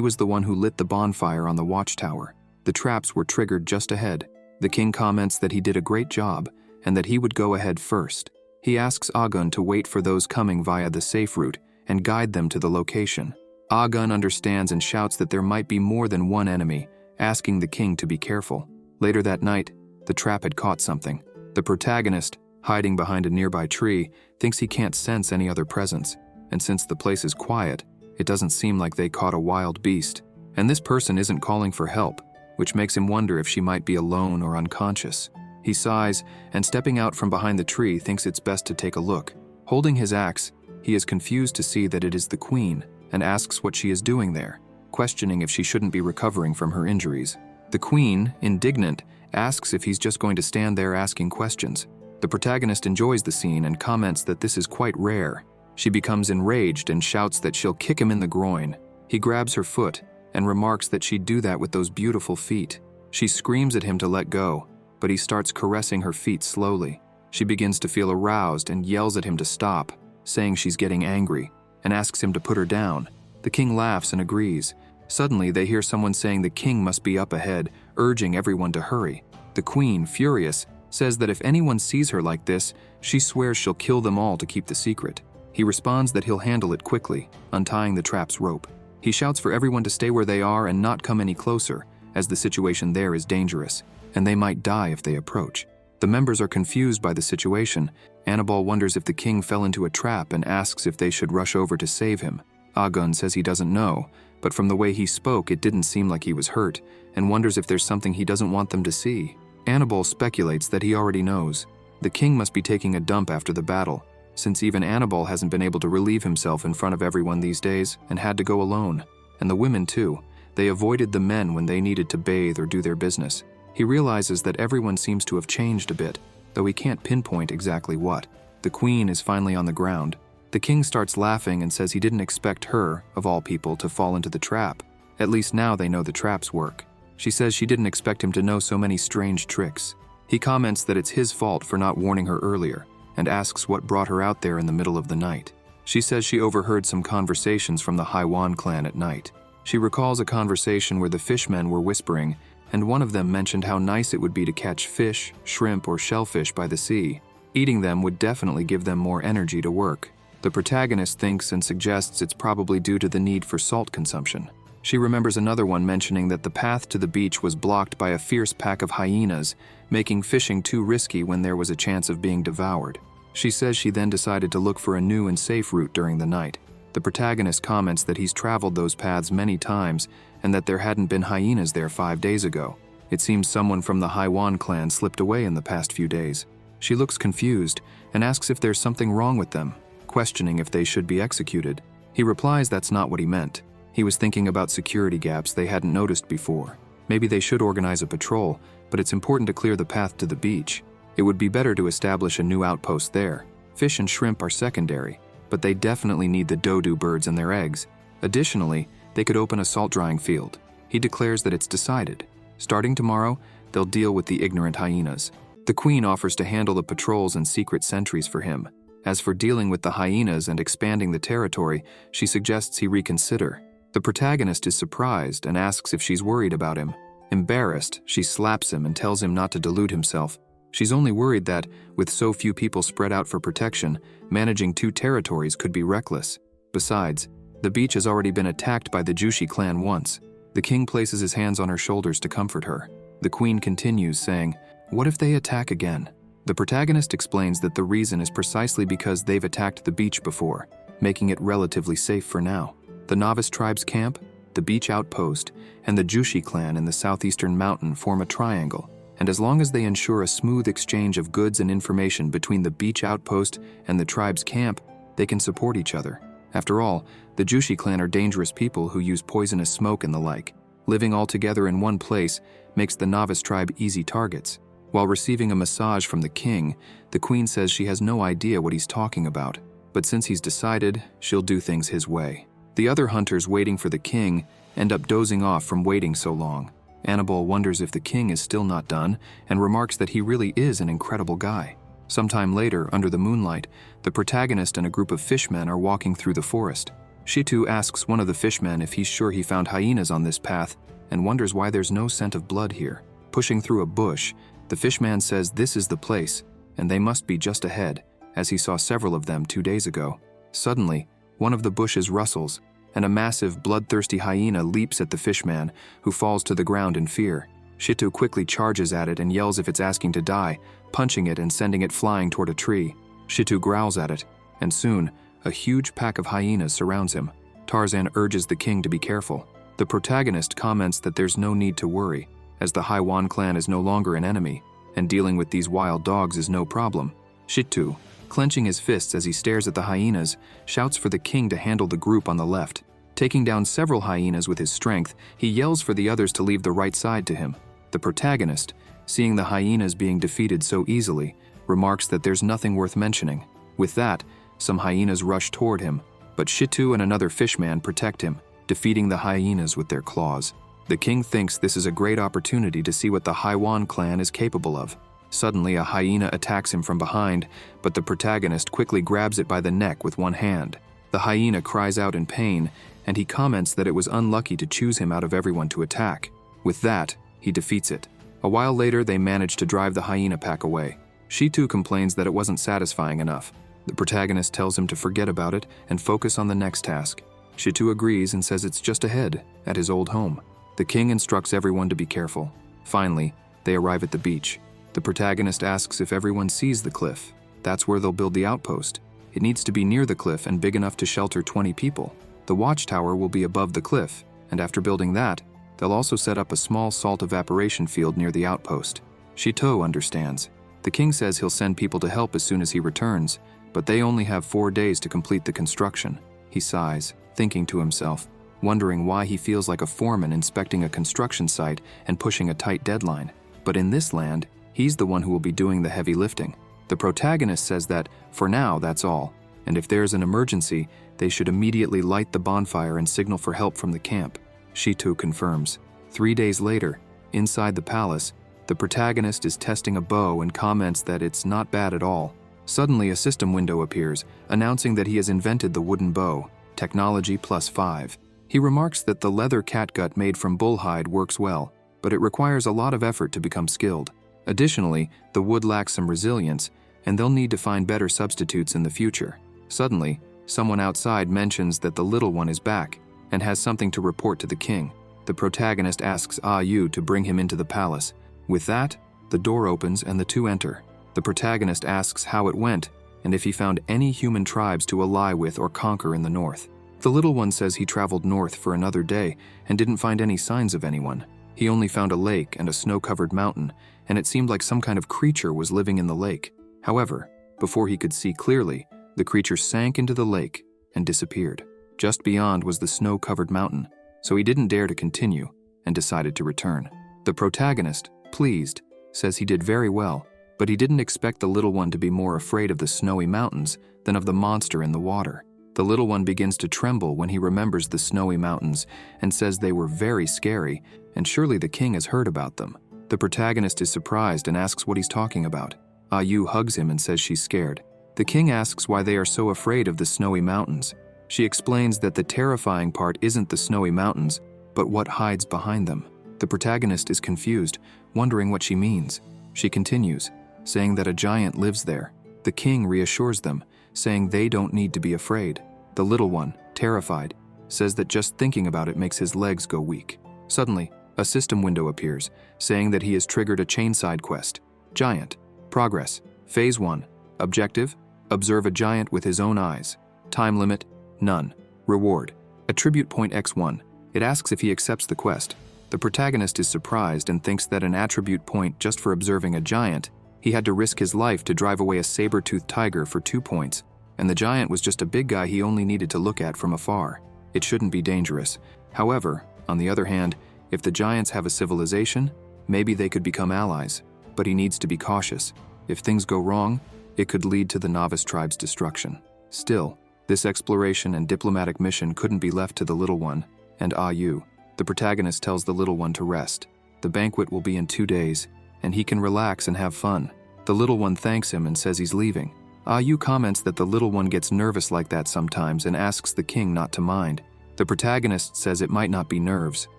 was the one who lit the bonfire on the watchtower. The traps were triggered just ahead. The king comments that he did a great job, and that he would go ahead first. He asks Agun to wait for those coming via the safe route and guide them to the location. Agun understands and shouts that there might be more than one enemy, asking the king to be careful. Later that night, the trap had caught something. The protagonist, hiding behind a nearby tree, thinks he can't sense any other presence, and since the place is quiet, it doesn't seem like they caught a wild beast. And this person isn't calling for help, which makes him wonder if she might be alone or unconscious. He sighs, and stepping out from behind the tree, thinks it's best to take a look. Holding his axe, he is confused to see that it is the queen, and asks what she is doing there, questioning if she shouldn't be recovering from her injuries. The queen, indignant, asks if he's just going to stand there asking questions. The protagonist enjoys the scene and comments that this is quite rare. She becomes enraged and shouts that she'll kick him in the groin. He grabs her foot and remarks that she'd do that with those beautiful feet. She screams at him to let go, but he starts caressing her feet slowly. She begins to feel aroused and yells at him to stop, saying she's getting angry, and asks him to put her down. The king laughs and agrees. Suddenly, they hear someone saying the king must be up ahead, urging everyone to hurry. The queen, furious, says that if anyone sees her like this, she swears she'll kill them all to keep the secret. He responds that he'll handle it quickly, untying the trap's rope. He shouts for everyone to stay where they are and not come any closer, as the situation there is dangerous, and they might die if they approach. The members are confused by the situation. Annabelle wonders if the king fell into a trap and asks if they should rush over to save him. Agun says he doesn't know, but from the way he spoke, it didn't seem like he was hurt, and wonders if there's something he doesn't want them to see. Annabelle speculates that he already knows. The king must be taking a dump after the battle, since even Annabelle hasn't been able to relieve himself in front of everyone these days and had to go alone. And the women too. They avoided the men when they needed to bathe or do their business. He realizes that everyone seems to have changed a bit, though he can't pinpoint exactly what. The queen is finally on the ground. The king starts laughing and says he didn't expect her, of all people, to fall into the trap. At least now they know the traps work. She says she didn't expect him to know so many strange tricks. He comments that it's his fault for not warning her earlier, and asks what brought her out there in the middle of the night. She says she overheard some conversations from the Haiwan clan at night. She recalls a conversation where the fishmen were whispering, and one of them mentioned how nice it would be to catch fish, shrimp, or shellfish by the sea. Eating them would definitely give them more energy to work. The protagonist thinks and suggests it's probably due to the need for salt consumption. She remembers another one mentioning that the path to the beach was blocked by a fierce pack of hyenas, making fishing too risky when there was a chance of being devoured. She says she then decided to look for a new and safe route during the night. The protagonist comments that he's traveled those paths many times and that there hadn't been hyenas there 5 days ago. It seems someone from the Haiwan clan slipped away in the past few days. She looks confused and asks if there's something wrong with them, questioning if they should be executed. He replies that's not what he meant. He was thinking about security gaps they hadn't noticed before. Maybe they should organize a patrol, but it's important to clear the path to the beach. It would be better to establish a new outpost there. Fish and shrimp are secondary, but they definitely need the dodo birds and their eggs. Additionally, they could open a salt drying field. He declares that it's decided. Starting tomorrow, they'll deal with the ignorant hyenas. The queen offers to handle the patrols and secret sentries for him. As for dealing with the hyenas and expanding the territory, she suggests he reconsider. The protagonist is surprised and asks if she's worried about him. Embarrassed, she slaps him and tells him not to delude himself. She's only worried that, with so few people spread out for protection, managing 2 territories could be reckless. Besides, the beach has already been attacked by the Jushi clan once. The king places his hands on her shoulders to comfort her. The queen continues, saying, "What if they attack again?" The protagonist explains that the reason is precisely because they've attacked the beach before, making it relatively safe for now. The novice tribe's camp, the beach outpost, and the Jushi clan in the southeastern mountain form a triangle, and as long as they ensure a smooth exchange of goods and information between the beach outpost and the tribe's camp, they can support each other. After all, the Jushi clan are dangerous people who use poisonous smoke and the like. Living all together in one place makes the novice tribe easy targets. While receiving a massage from the king, the queen says she has no idea what he's talking about, but since he's decided, she'll do things his way. The other hunters waiting for the king end up dozing off from waiting so long. Annabelle wonders if the king is still not done and remarks that he really is an incredible guy. Sometime later, under the moonlight, the protagonist and a group of fishmen are walking through the forest. Shitu asks one of the fishmen if he's sure he found hyenas on this path and wonders why there's no scent of blood here. Pushing through a bush, the fishman says this is the place and they must be just ahead, as he saw several of them 2 days ago. Suddenly, one of the bushes rustles, and a massive, bloodthirsty hyena leaps at the fishman, who falls to the ground in fear. Shitu quickly charges at it and yells if it's asking to die, punching it and sending it flying toward a tree. Shitu growls at it, and soon, a huge pack of hyenas surrounds him. Tarzan urges the king to be careful. The protagonist comments that there's no need to worry, as the Haiwan clan is no longer an enemy, and dealing with these wild dogs is no problem. Shitu, clenching his fists as he stares at the hyenas, shouts for the king to handle the group on the left. Taking down several hyenas with his strength, he yells for the others to leave the right side to him. The protagonist, seeing the hyenas being defeated so easily, remarks that there's nothing worth mentioning. With that, some hyenas rush toward him, but Shitu and another fishman protect him, defeating the hyenas with their claws. The king thinks this is a great opportunity to see what the Haiwan clan is capable of. Suddenly, a hyena attacks him from behind, but the protagonist quickly grabs it by the neck with one hand. The hyena cries out in pain, and he comments that it was unlucky to choose him out of everyone to attack. With that, he defeats it. A while later, they manage to drive the hyena pack away. Shitu complains that it wasn't satisfying enough. The protagonist tells him to forget about it and focus on the next task. Shitu agrees and says it's just ahead, at his old home. The king instructs everyone to be careful. Finally, they arrive at the beach. The protagonist asks if everyone sees the cliff. That's where they'll build the outpost. It needs to be near the cliff and big enough to shelter 20 people. The watchtower will be above the cliff, and after building that, they'll also set up a small salt evaporation field near the outpost. Shitu understands. The king says he'll send people to help as soon as he returns, but they only have 4 days to complete the construction. He sighs, thinking to himself, wondering why he feels like a foreman inspecting a construction site and pushing a tight deadline. But in this land, he's the one who will be doing the heavy lifting. The protagonist says that, for now, that's all, and if there's an emergency, they should immediately light the bonfire and signal for help from the camp. She too confirms. 3 days later, inside the palace, the protagonist is testing a bow and comments that it's not bad at all. Suddenly, a system window appears, announcing that he has invented the wooden bow, technology +5. He remarks that the leather catgut made from bullhide works well, but it requires a lot of effort to become skilled. Additionally, the wood lacks some resilience, and they'll need to find better substitutes in the future. Suddenly, someone outside mentions that the little one is back and has something to report to the king. The protagonist asks Yu to bring him into the palace. With that, the door opens and the two enter. The protagonist asks how it went and if he found any human tribes to ally with or conquer in the north. The little one says he traveled north for another day and didn't find any signs of anyone. He only found a lake and a snow-covered mountain, and it seemed like some kind of creature was living in the lake. However, before he could see clearly, the creature sank into the lake and disappeared. Just beyond was the snow-covered mountain, so he didn't dare to continue and decided to return. The protagonist, pleased, says he did very well, but he didn't expect the little one to be more afraid of the snowy mountains than of the monster in the water. The little one begins to tremble when he remembers the snowy mountains and says they were very scary, and surely the king has heard about them. The protagonist is surprised and asks what he's talking about. Yu hugs him and says she's scared. The king asks why they are so afraid of the snowy mountains. She explains that the terrifying part isn't the snowy mountains, but what hides behind them. The protagonist is confused, wondering what she means. She continues, saying that a giant lives there. The king reassures them, saying they don't need to be afraid. The little one, terrified, says that just thinking about it makes his legs go weak. Suddenly, a system window appears, saying that he has triggered a chain side quest. Giant. Progress. Phase 1. Objective: observe a giant with his own eyes. Time limit: none. Reward: attribute point x1. It asks if he accepts the quest. The protagonist is surprised and thinks that an attribute point just for observing a giant. He had to risk his life to drive away a saber-toothed tiger for 2 points, and the giant was just a big guy he only needed to look at from afar. It shouldn't be dangerous. However, on the other hand, if the giants have a civilization, maybe they could become allies, but he needs to be cautious. If things go wrong, it could lead to the novice tribe's destruction. Still, this exploration and diplomatic mission couldn't be left to the little one and Yu. The protagonist tells the little one to rest. The banquet will be in 2 days, and he can relax and have fun. The little one thanks him and says he's leaving. Yu comments that the little one gets nervous like that sometimes and asks the king not to mind. The protagonist says it might not be nerves.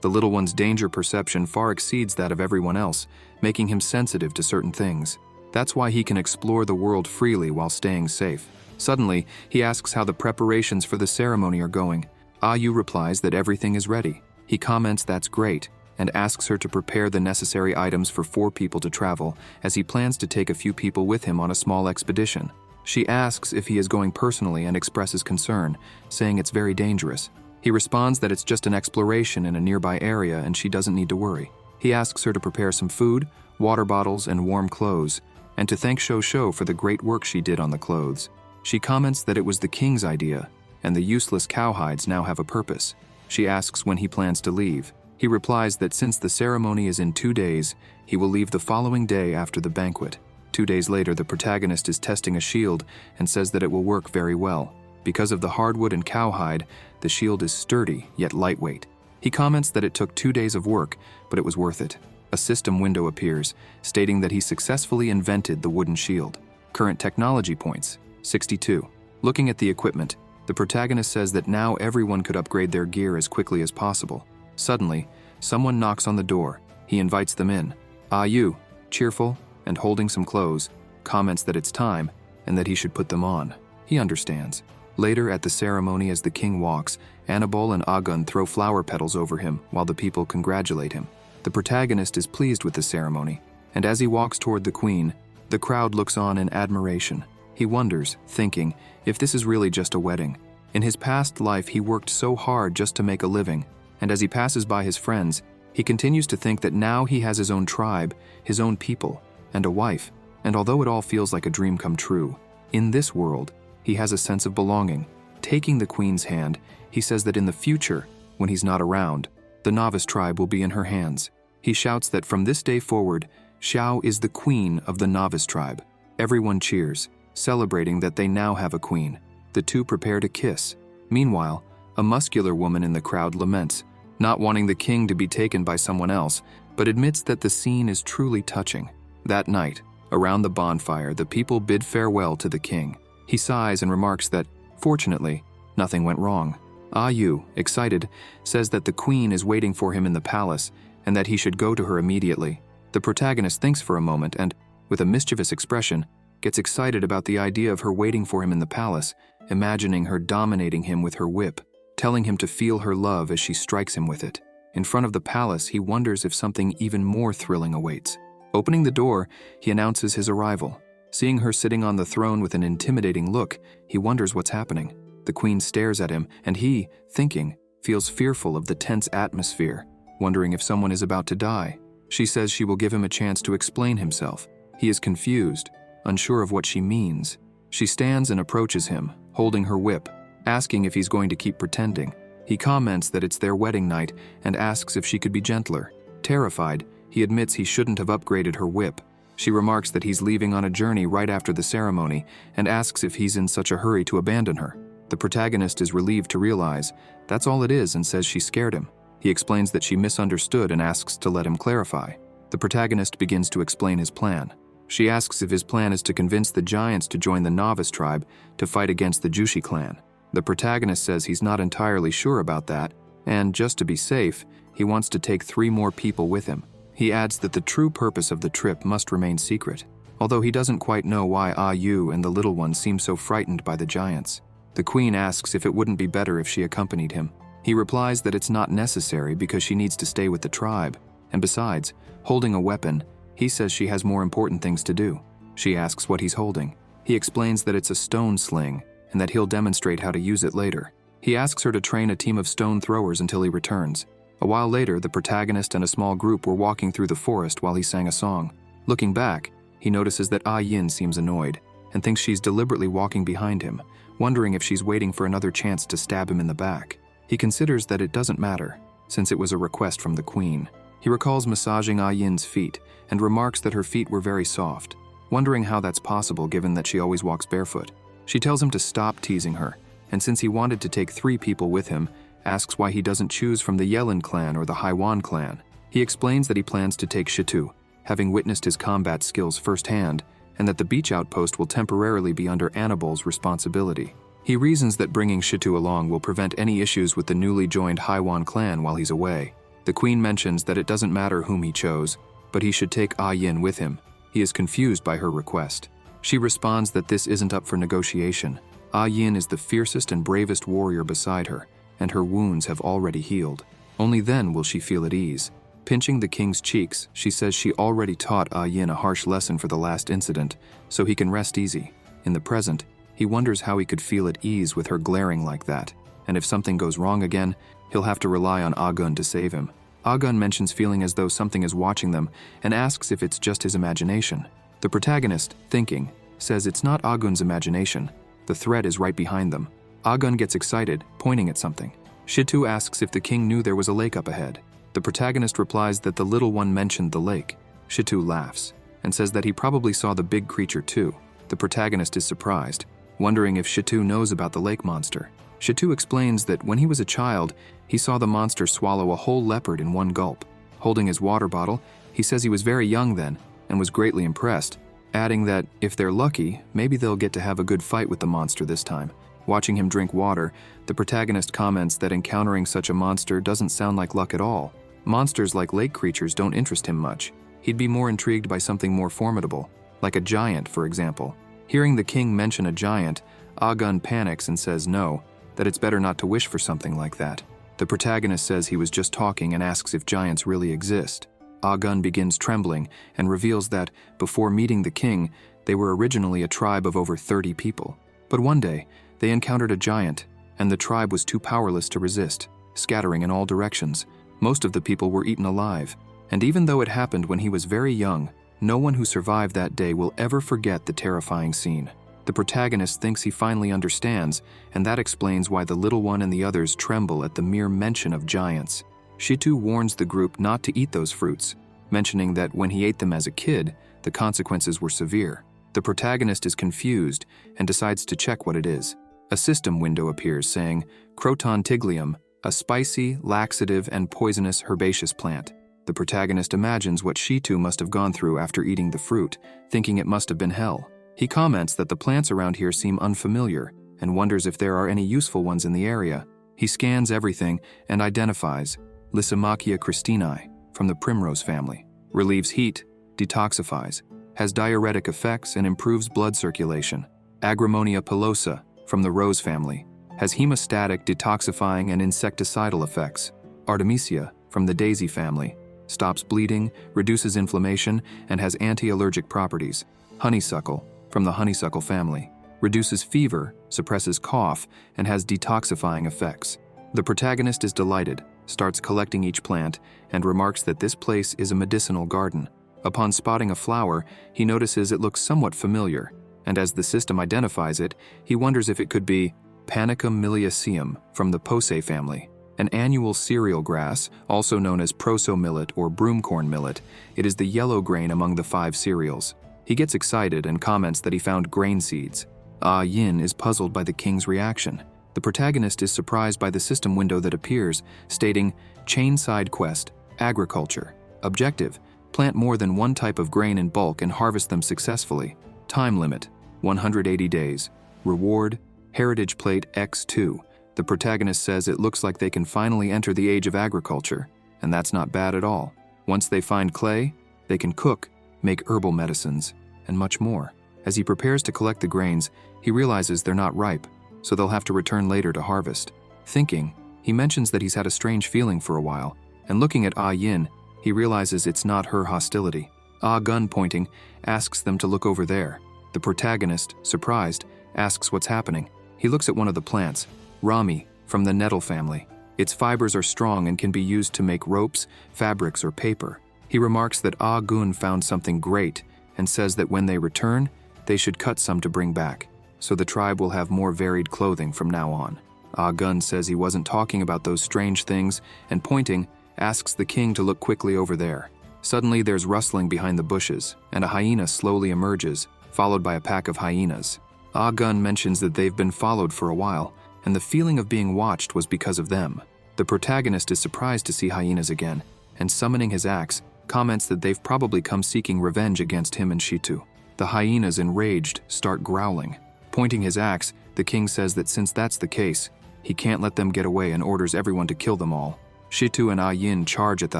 The little one's danger perception far exceeds that of everyone else, making him sensitive to certain things. That's why he can explore the world freely while staying safe. Suddenly, he asks how the preparations for the ceremony are going. Yu replies that everything is ready. He comments that's great, and asks her to prepare the necessary items for 4 people to travel, as he plans to take a few people with him on a small expedition. She asks if he is going personally and expresses concern, saying it's very dangerous. He responds that it's just an exploration in a nearby area and she doesn't need to worry. He asks her to prepare some food, water bottles, and warm clothes, and to thank Shosho for the great work she did on the clothes. She comments that it was the king's idea, and the useless cowhides now have a purpose. She asks when he plans to leave. He replies that since the ceremony is in 2 days, he will leave the following day after the banquet. 2 days later, the protagonist is testing a shield and says that it will work very well. Because of the hardwood and cowhide, the shield is sturdy yet lightweight. He comments that it took 2 days of work, but it was worth it. A system window appears, stating that he successfully invented the wooden shield. Current technology points: 62. Looking at the equipment, the protagonist says that now everyone could upgrade their gear as quickly as possible. Suddenly, someone knocks on the door. He invites them in. Yu, cheerful and holding some clothes, comments that it's time and that he should put them on. He understands. Later at the ceremony, as the king walks, Annabelle and Agun throw flower petals over him while the people congratulate him. The protagonist is pleased with the ceremony, and as he walks toward the queen, the crowd looks on in admiration. He wonders, thinking, if this is really just a wedding. In his past life, he worked so hard just to make a living, and as he passes by his friends, he continues to think that now he has his own tribe, his own people, and a wife, and although it all feels like a dream come true, in this world, he has a sense of belonging. Taking the queen's hand, he says that in the future, When he's not around, the novice tribe will be in her hands. He shouts that from this day forward, Xiao is the queen of the novice tribe. Everyone cheers, celebrating that they now have a queen. The two prepare to kiss. Meanwhile, a muscular woman in the crowd laments, not wanting the king to be taken by someone else, but admits that the scene is truly touching. That night, around the bonfire, the people bid farewell to the king. He sighs and remarks that, fortunately, nothing went wrong. Ah Yu, excited, says that the queen is waiting for him in the palace and that he should go to her immediately. The protagonist thinks for a moment and, with a mischievous expression, gets excited about the idea of her waiting for him in the palace, imagining her dominating him with her whip, telling him to feel her love as she strikes him with it. In front of the palace, he wonders if something even more thrilling awaits. Opening the door, he announces his arrival. Seeing her sitting on the throne with an intimidating look, he wonders what's happening. The queen stares at him, and he, thinking, feels fearful of the tense atmosphere, wondering if someone is about to die. She says she will give him a chance to explain himself. He is confused, unsure of what she means. She stands and approaches him, holding her whip, asking if he's going to keep pretending. He comments that it's their wedding night and asks if she could be gentler. Terrified, he admits he shouldn't have upgraded her whip. She remarks that he's leaving on a journey right after the ceremony and asks if he's in such a hurry to abandon her. The protagonist is relieved to realize that's all it is and says she scared him. He explains that she misunderstood and asks to let him clarify. The protagonist begins to explain his plan. She asks if his plan is to convince the giants to join the novice tribe to fight against the Jushi clan. The protagonist says he's not entirely sure about that, and just to be safe, he wants to take 3 more people with him. He adds that the true purpose of the trip must remain secret, although he doesn't quite know why Ah Yu and the little one seem so frightened by the giants. The queen asks if it wouldn't be better if she accompanied him. He replies that it's not necessary because she needs to stay with the tribe, and besides, holding a weapon, he says she has more important things to do. She asks what he's holding. He explains that it's a stone sling, and that he'll demonstrate how to use it later. He asks her to train a team of stone throwers until he returns. A while later, the protagonist and a small group were walking through the forest while he sang a song. Looking back, he notices that Ah Yin seems annoyed, and thinks she's deliberately walking behind him, wondering if she's waiting for another chance to stab him in the back. He considers that it doesn't matter, since it was a request from the queen. He recalls massaging Ah Yin's feet, and remarks that her feet were very soft, wondering how that's possible given that she always walks barefoot. She tells him to stop teasing her, and since he wanted to take 3 people with him, asks why he doesn't choose from the Yelin clan or the Haiwan clan. He explains that he plans to take Shitu, having witnessed his combat skills firsthand, and that the beach outpost will temporarily be under Anibal's responsibility. He reasons that bringing Shitu along will prevent any issues with the newly joined Haiwan clan while he's away. The queen mentions that it doesn't matter whom he chose, but he should take Ah Yin with him. He is confused by her request. She responds that this isn't up for negotiation. Ah Yin is the fiercest and bravest warrior beside her, and her wounds have already healed. Only then will she feel at ease. Pinching the king's cheeks, she says she already taught Ah Yin a harsh lesson for the last incident, so he can rest easy. In the present, he wonders how he could feel at ease with her glaring like that, and if something goes wrong again, he'll have to rely on Agun to save him. Agun mentions feeling as though something is watching them and asks if it's just his imagination. The protagonist, thinking, says it's not Agun's imagination. The threat is right behind them. Agun gets excited, pointing at something. Shitu asks if the king knew there was a lake up ahead. The protagonist replies that the little one mentioned the lake. Shitu laughs and says that he probably saw the big creature too. The protagonist is surprised, wondering if Shitu knows about the lake monster. Shitu explains that when he was a child, he saw the monster swallow a whole leopard in one gulp. Holding his water bottle, he says he was very young then and was greatly impressed, adding that if they're lucky, maybe they'll get to have a good fight with the monster this time. Watching him drink water, the protagonist comments that encountering such a monster doesn't sound like luck at all. Monsters like lake creatures don't interest him much. He'd be more intrigued by something more formidable, like a giant, for example. Hearing the king mention a giant, Agun panics and says no, that it's better not to wish for something like that. The protagonist says he was just talking and asks if giants really exist. Agun begins trembling and reveals that, before meeting the king, they were originally a tribe of over 30 people. But one day, they encountered a giant, and the tribe was too powerless to resist, scattering in all directions. Most of the people were eaten alive, and even though it happened when he was very young, no one who survived that day will ever forget the terrifying scene. The protagonist thinks he finally understands, and that explains why the little one and the others tremble at the mere mention of giants. Shitu warns the group not to eat those fruits, mentioning that when he ate them as a kid, the consequences were severe. The protagonist is confused and decides to check what it is. A system window appears saying, Croton tiglium, a spicy, laxative, and poisonous herbaceous plant. The protagonist imagines what Shitu must have gone through after eating the fruit, thinking it must have been hell. He comments that the plants around here seem unfamiliar and wonders if there are any useful ones in the area. He scans everything and identifies Lysimachia christinae from the primrose family. Relieves heat, detoxifies, has diuretic effects and improves blood circulation. Agramonia pilosa from the rose family has hemostatic, detoxifying, and insecticidal effects. Artemisia from the daisy family stops bleeding, reduces inflammation, and has anti-allergic properties. Honeysuckle from the honeysuckle family reduces fever, suppresses cough, and has detoxifying effects. The protagonist is delighted, starts collecting each plant, and remarks that this place is a medicinal garden. Upon spotting a flower, he notices it looks somewhat familiar, and as the system identifies it, he wonders if it could be Panicum miliaceum from the Poaceae family, an annual cereal grass, also known as proso millet or broomcorn millet. It is the yellow grain among the 5 cereals. He gets excited and comments that he found grain seeds. Ah Yin is puzzled by the king's reaction. The protagonist is surprised by the system window that appears, stating, Chain side quest, agriculture. Objective, plant more than one type of grain in bulk and harvest them successfully. Time limit, 180 days. Reward, Heritage Plate X2. The protagonist says it looks like they can finally enter the age of agriculture, and that's not bad at all. Once they find clay, they can cook, make herbal medicines, and much more. As he prepares to collect the grains, he realizes they're not ripe, so they'll have to return later to harvest. Thinking, he mentions that he's had a strange feeling for a while, and looking at Ah Yin, he realizes it's not her hostility. Ah Gun, pointing, asks them to look over there. The protagonist, surprised, asks what's happening. He looks at one of the plants, Rami, from the nettle family. Its fibers are strong and can be used to make ropes, fabrics, or paper. He remarks that Ah Gun found something great and says that when they return, they should cut some to bring back, so the tribe will have more varied clothing from now on. Ah Gun says he wasn't talking about those strange things and, pointing, asks the king to look quickly over there. Suddenly there's rustling behind the bushes, and a hyena slowly emerges, followed by a pack of hyenas. Ah Gun mentions that they've been followed for a while, and the feeling of being watched was because of them. The protagonist is surprised to see hyenas again, and summoning his axe, comments that they've probably come seeking revenge against him and Shitu. The hyenas, enraged, start growling. Pointing his axe, the king says that since that's the case, he can't let them get away and orders everyone to kill them all. Shitu and Ah Yin charge at the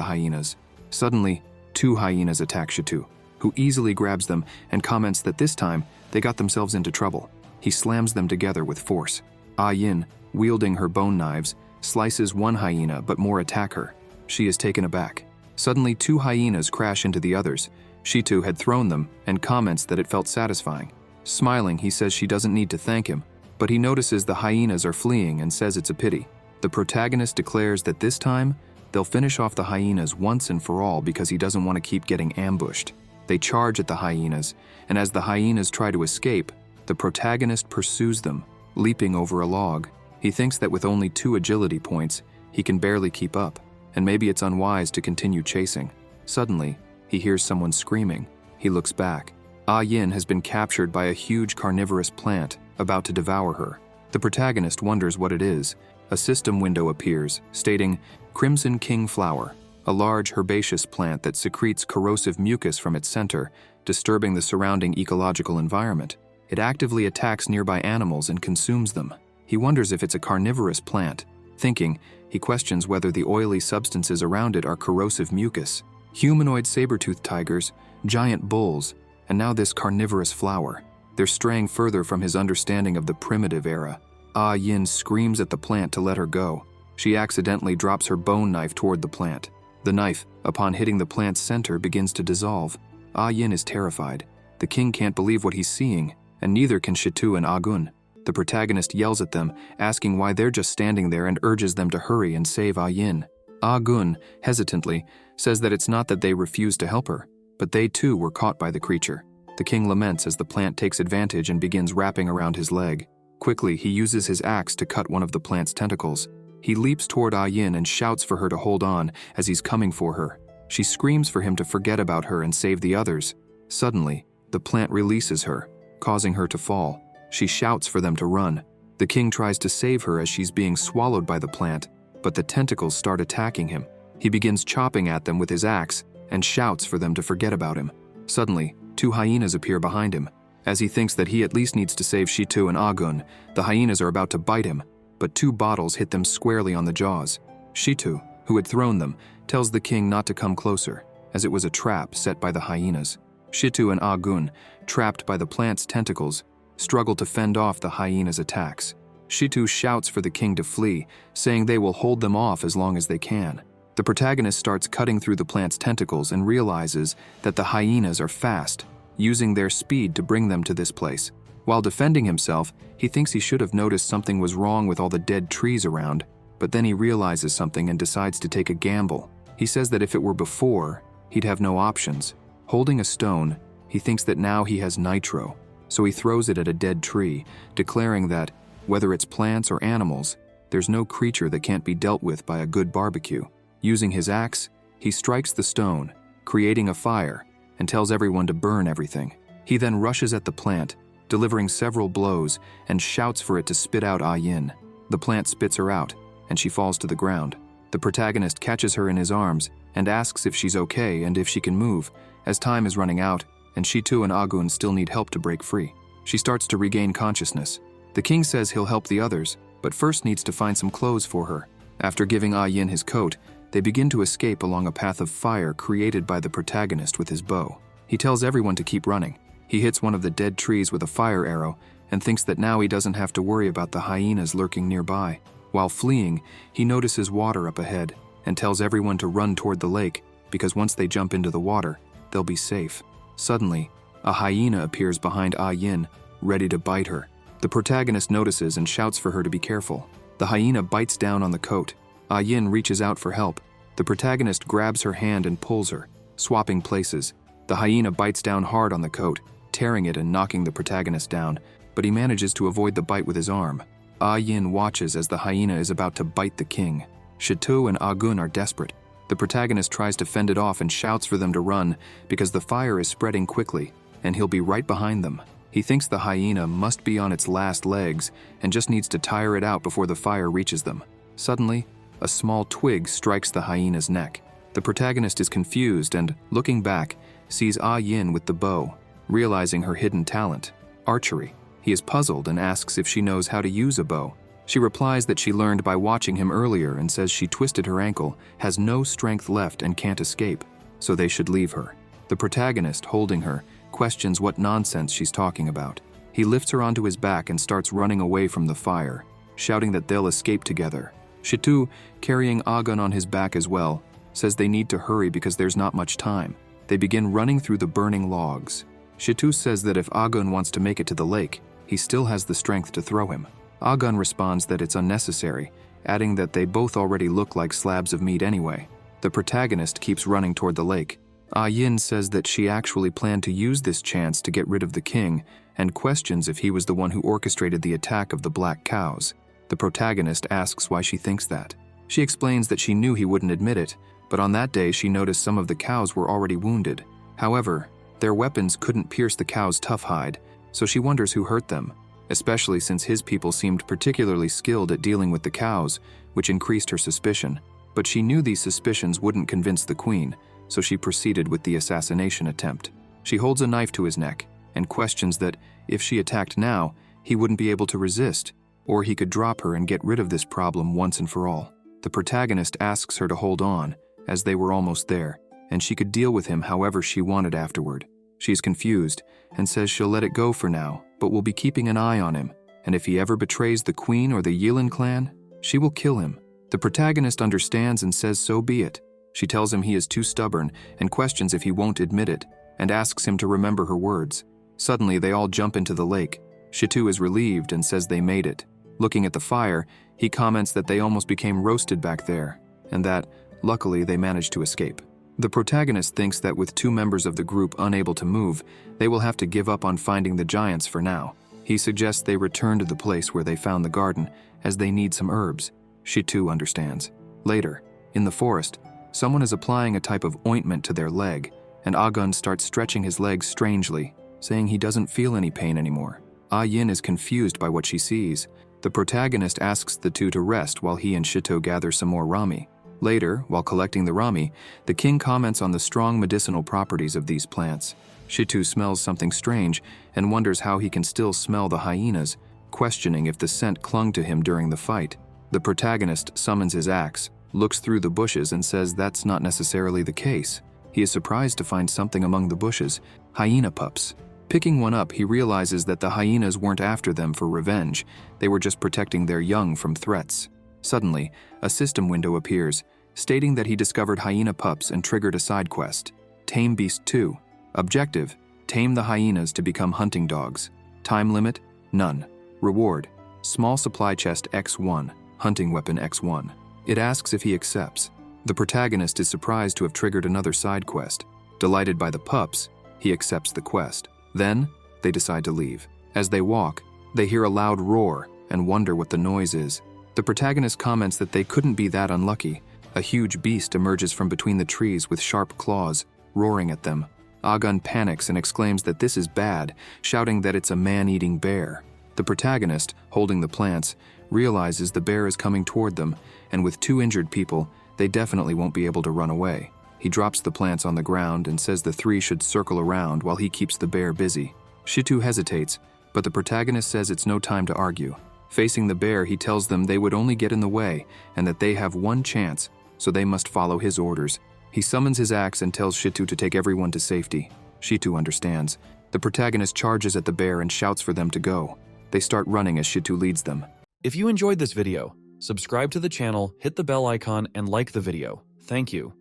hyenas. Suddenly, 2 hyenas attack Shitu, who easily grabs them and comments that this time they got themselves into trouble. He slams them together with force. Ah Yin, wielding her bone knives, slices one hyena but more attack her. She is taken aback. Suddenly 2 hyenas crash into the others. Shitu had thrown them and comments that it felt satisfying. Smiling, he says she doesn't need to thank him, but he notices the hyenas are fleeing and says it's a pity. The protagonist declares that this time, they'll finish off the hyenas once and for all because he doesn't want to keep getting ambushed. They charge at the hyenas, and as the hyenas try to escape, the protagonist pursues them, leaping over a log. He thinks that with only 2 agility points, he can barely keep up, and maybe it's unwise to continue chasing. Suddenly, he hears someone screaming. He looks back. Ah Yin has been captured by a huge carnivorous plant, about to devour her. The protagonist wonders what it is. A system window appears, stating, Crimson King Flower, a large herbaceous plant that secretes corrosive mucus from its center, disturbing the surrounding ecological environment. It actively attacks nearby animals and consumes them. He wonders if it's a carnivorous plant. Thinking, he questions whether the oily substances around it are corrosive mucus. Humanoid saber-toothed tigers, giant bulls, and now this carnivorous flower. They're straying further from his understanding of the primitive era. Ah Yin screams at the plant to let her go. She accidentally drops her bone knife toward the plant. The knife, upon hitting the plant's center, begins to dissolve. Ah Yin is terrified. The king can't believe what he's seeing, and neither can Shitu and Ah Gun. The protagonist yells at them, asking why they're just standing there, and urges them to hurry and save Ah Yin. Ah Gun, hesitantly, says that it's not that they refuse to help her, but they too were caught by the creature. The king laments as the plant takes advantage and begins wrapping around his leg. Quickly, he uses his axe to cut one of the plant's tentacles. He leaps toward Yin and shouts for her to hold on as he's coming for her. She screams for him to forget about her and save the others. Suddenly, the plant releases her, causing her to fall. She shouts for them to run. The king tries to save her as she's being swallowed by the plant, but the tentacles start attacking him. He begins chopping at them with his axe and shouts for them to forget about him. Suddenly, 2 hyenas appear behind him. As he thinks that he at least needs to save Shitu and Agun, the hyenas are about to bite him, but 2 bottles hit them squarely on the jaws. Shitu, who had thrown them, tells the king not to come closer, as it was a trap set by the hyenas. Shitu and Agun, trapped by the plant's tentacles, struggle to fend off the hyenas' attacks. Shitu shouts for the king to flee, saying they will hold them off as long as they can. The protagonist starts cutting through the plant's tentacles and realizes that the hyenas are fast, using their speed to bring them to this place. While defending himself, he thinks he should have noticed something was wrong with all the dead trees around, but then he realizes something and decides to take a gamble. He says that if it were before, he'd have no options. Holding a stone, he thinks that now he has nitro, so he throws it at a dead tree, declaring that, whether it's plants or animals, there's no creature that can't be dealt with by a good barbecue. Using his axe, he strikes the stone, creating a fire, and tells everyone to burn everything. He then rushes at the plant, delivering several blows, and shouts for it to spit out Yin. The plant spits her out, and she falls to the ground. The protagonist catches her in his arms and asks if she's okay and if she can move, as time is running out, and Shitu and Agun still need help to break free. She starts to regain consciousness. The king says he'll help the others, but first needs to find some clothes for her. After giving Yin his coat, they begin to escape along a path of fire created by the protagonist with his bow. He tells everyone to keep running. He hits one of the dead trees with a fire arrow and thinks that now he doesn't have to worry about the hyenas lurking nearby. While fleeing, he notices water up ahead and tells everyone to run toward the lake because once they jump into the water, they'll be safe. Suddenly, a hyena appears behind Yin, ready to bite her. The protagonist notices and shouts for her to be careful. The hyena bites down on the coat. Yin reaches out for help. The protagonist grabs her hand and pulls her, swapping places. The hyena bites down hard on the coat, tearing it and knocking the protagonist down, but he manages to avoid the bite with his arm. Yin watches as the hyena is about to bite the king. Shitu and Agun are desperate. The protagonist tries to fend it off and shouts for them to run because the fire is spreading quickly, and he'll be right behind them. He thinks the hyena must be on its last legs and just needs to tire it out before the fire reaches them. Suddenly, a small twig strikes the hyena's neck. The protagonist is confused and, looking back, sees Yin with the bow, realizing her hidden talent, archery. He is puzzled and asks if she knows how to use a bow. She replies that she learned by watching him earlier and says she twisted her ankle, has no strength left and can't escape, so they should leave her. The protagonist, holding her, questions what nonsense she's talking about. He lifts her onto his back and starts running away from the fire, shouting that they'll escape together. Shitu, carrying Agun on his back as well, says they need to hurry because there's not much time. They begin running through the burning logs. Shitu says that if Agun wants to make it to the lake, he still has the strength to throw him. Agun responds that it's unnecessary, adding that they both already look like slabs of meat anyway. The protagonist keeps running toward the lake. Yin says that she actually planned to use this chance to get rid of the king and questions if he was the one who orchestrated the attack of the black cows. The protagonist asks why she thinks that. She explains that she knew he wouldn't admit it, but on that day she noticed some of the cows were already wounded. However, their weapons couldn't pierce the cows' tough hide, so she wonders who hurt them, especially since his people seemed particularly skilled at dealing with the cows, which increased her suspicion. But she knew these suspicions wouldn't convince the queen, so she proceeded with the assassination attempt. She holds a knife to his neck and questions that if she attacked now, he wouldn't be able to resist, or he could drop her and get rid of this problem once and for all. The protagonist asks her to hold on, as they were almost there, and she could deal with him however she wanted afterward. She's confused and says she'll let it go for now, but will be keeping an eye on him, and if he ever betrays the queen or the Yilin clan, she will kill him. The protagonist understands and says so be it. She tells him he is too stubborn and questions if he won't admit it, and asks him to remember her words. Suddenly, they all jump into the lake. Shitu is relieved and says they made it. Looking at the fire, he comments that they almost became roasted back there, and that, luckily, they managed to escape. The protagonist thinks that with 2 members of the group unable to move, they will have to give up on finding the giants for now. He suggests they return to the place where they found the garden, as they need some herbs. She too understands. Later, in the forest, someone is applying a type of ointment to their leg, and Ah-gun starts stretching his legs strangely, saying he doesn't feel any pain anymore. Ah-yin is confused by what she sees. The protagonist asks the two to rest while he and Shito gather some more rami. Later, while collecting the rami, the king comments on the strong medicinal properties of these plants. Shito smells something strange and wonders how he can still smell the hyenas, questioning if the scent clung to him during the fight. The protagonist summons his axe, looks through the bushes and says that's not necessarily the case. He is surprised to find something among the bushes, hyena pups. Picking one up, he realizes that the hyenas weren't after them for revenge. They were just protecting their young from threats. Suddenly, a system window appears, stating that he discovered hyena pups and triggered a side quest. Tame Beast 2. Objective: tame the hyenas to become hunting dogs. Time limit: none. Reward: small supply chest X1, hunting weapon X1. It asks if he accepts. The protagonist is surprised to have triggered another side quest. Delighted by the pups, he accepts the quest. Then, they decide to leave. As they walk, they hear a loud roar and wonder what the noise is. The protagonist comments that they couldn't be that unlucky. A huge beast emerges from between the trees with sharp claws, roaring at them. Ah-gun panics and exclaims that this is bad, shouting that it's a man-eating bear. The protagonist, holding the plants, realizes the bear is coming toward them, and with 2 injured people, they definitely won't be able to run away. He drops the plants on the ground and says the 3 should circle around while he keeps the bear busy. Shito hesitates, but the protagonist says it's no time to argue. Facing the bear, he tells them they would only get in the way and that they have one chance, so they must follow his orders. He summons his axe and tells Shito to take everyone to safety. Shito understands. The protagonist charges at the bear and shouts for them to go. They start running as Shito leads them. If you enjoyed this video, subscribe to the channel, hit the bell icon, and like the video. Thank you.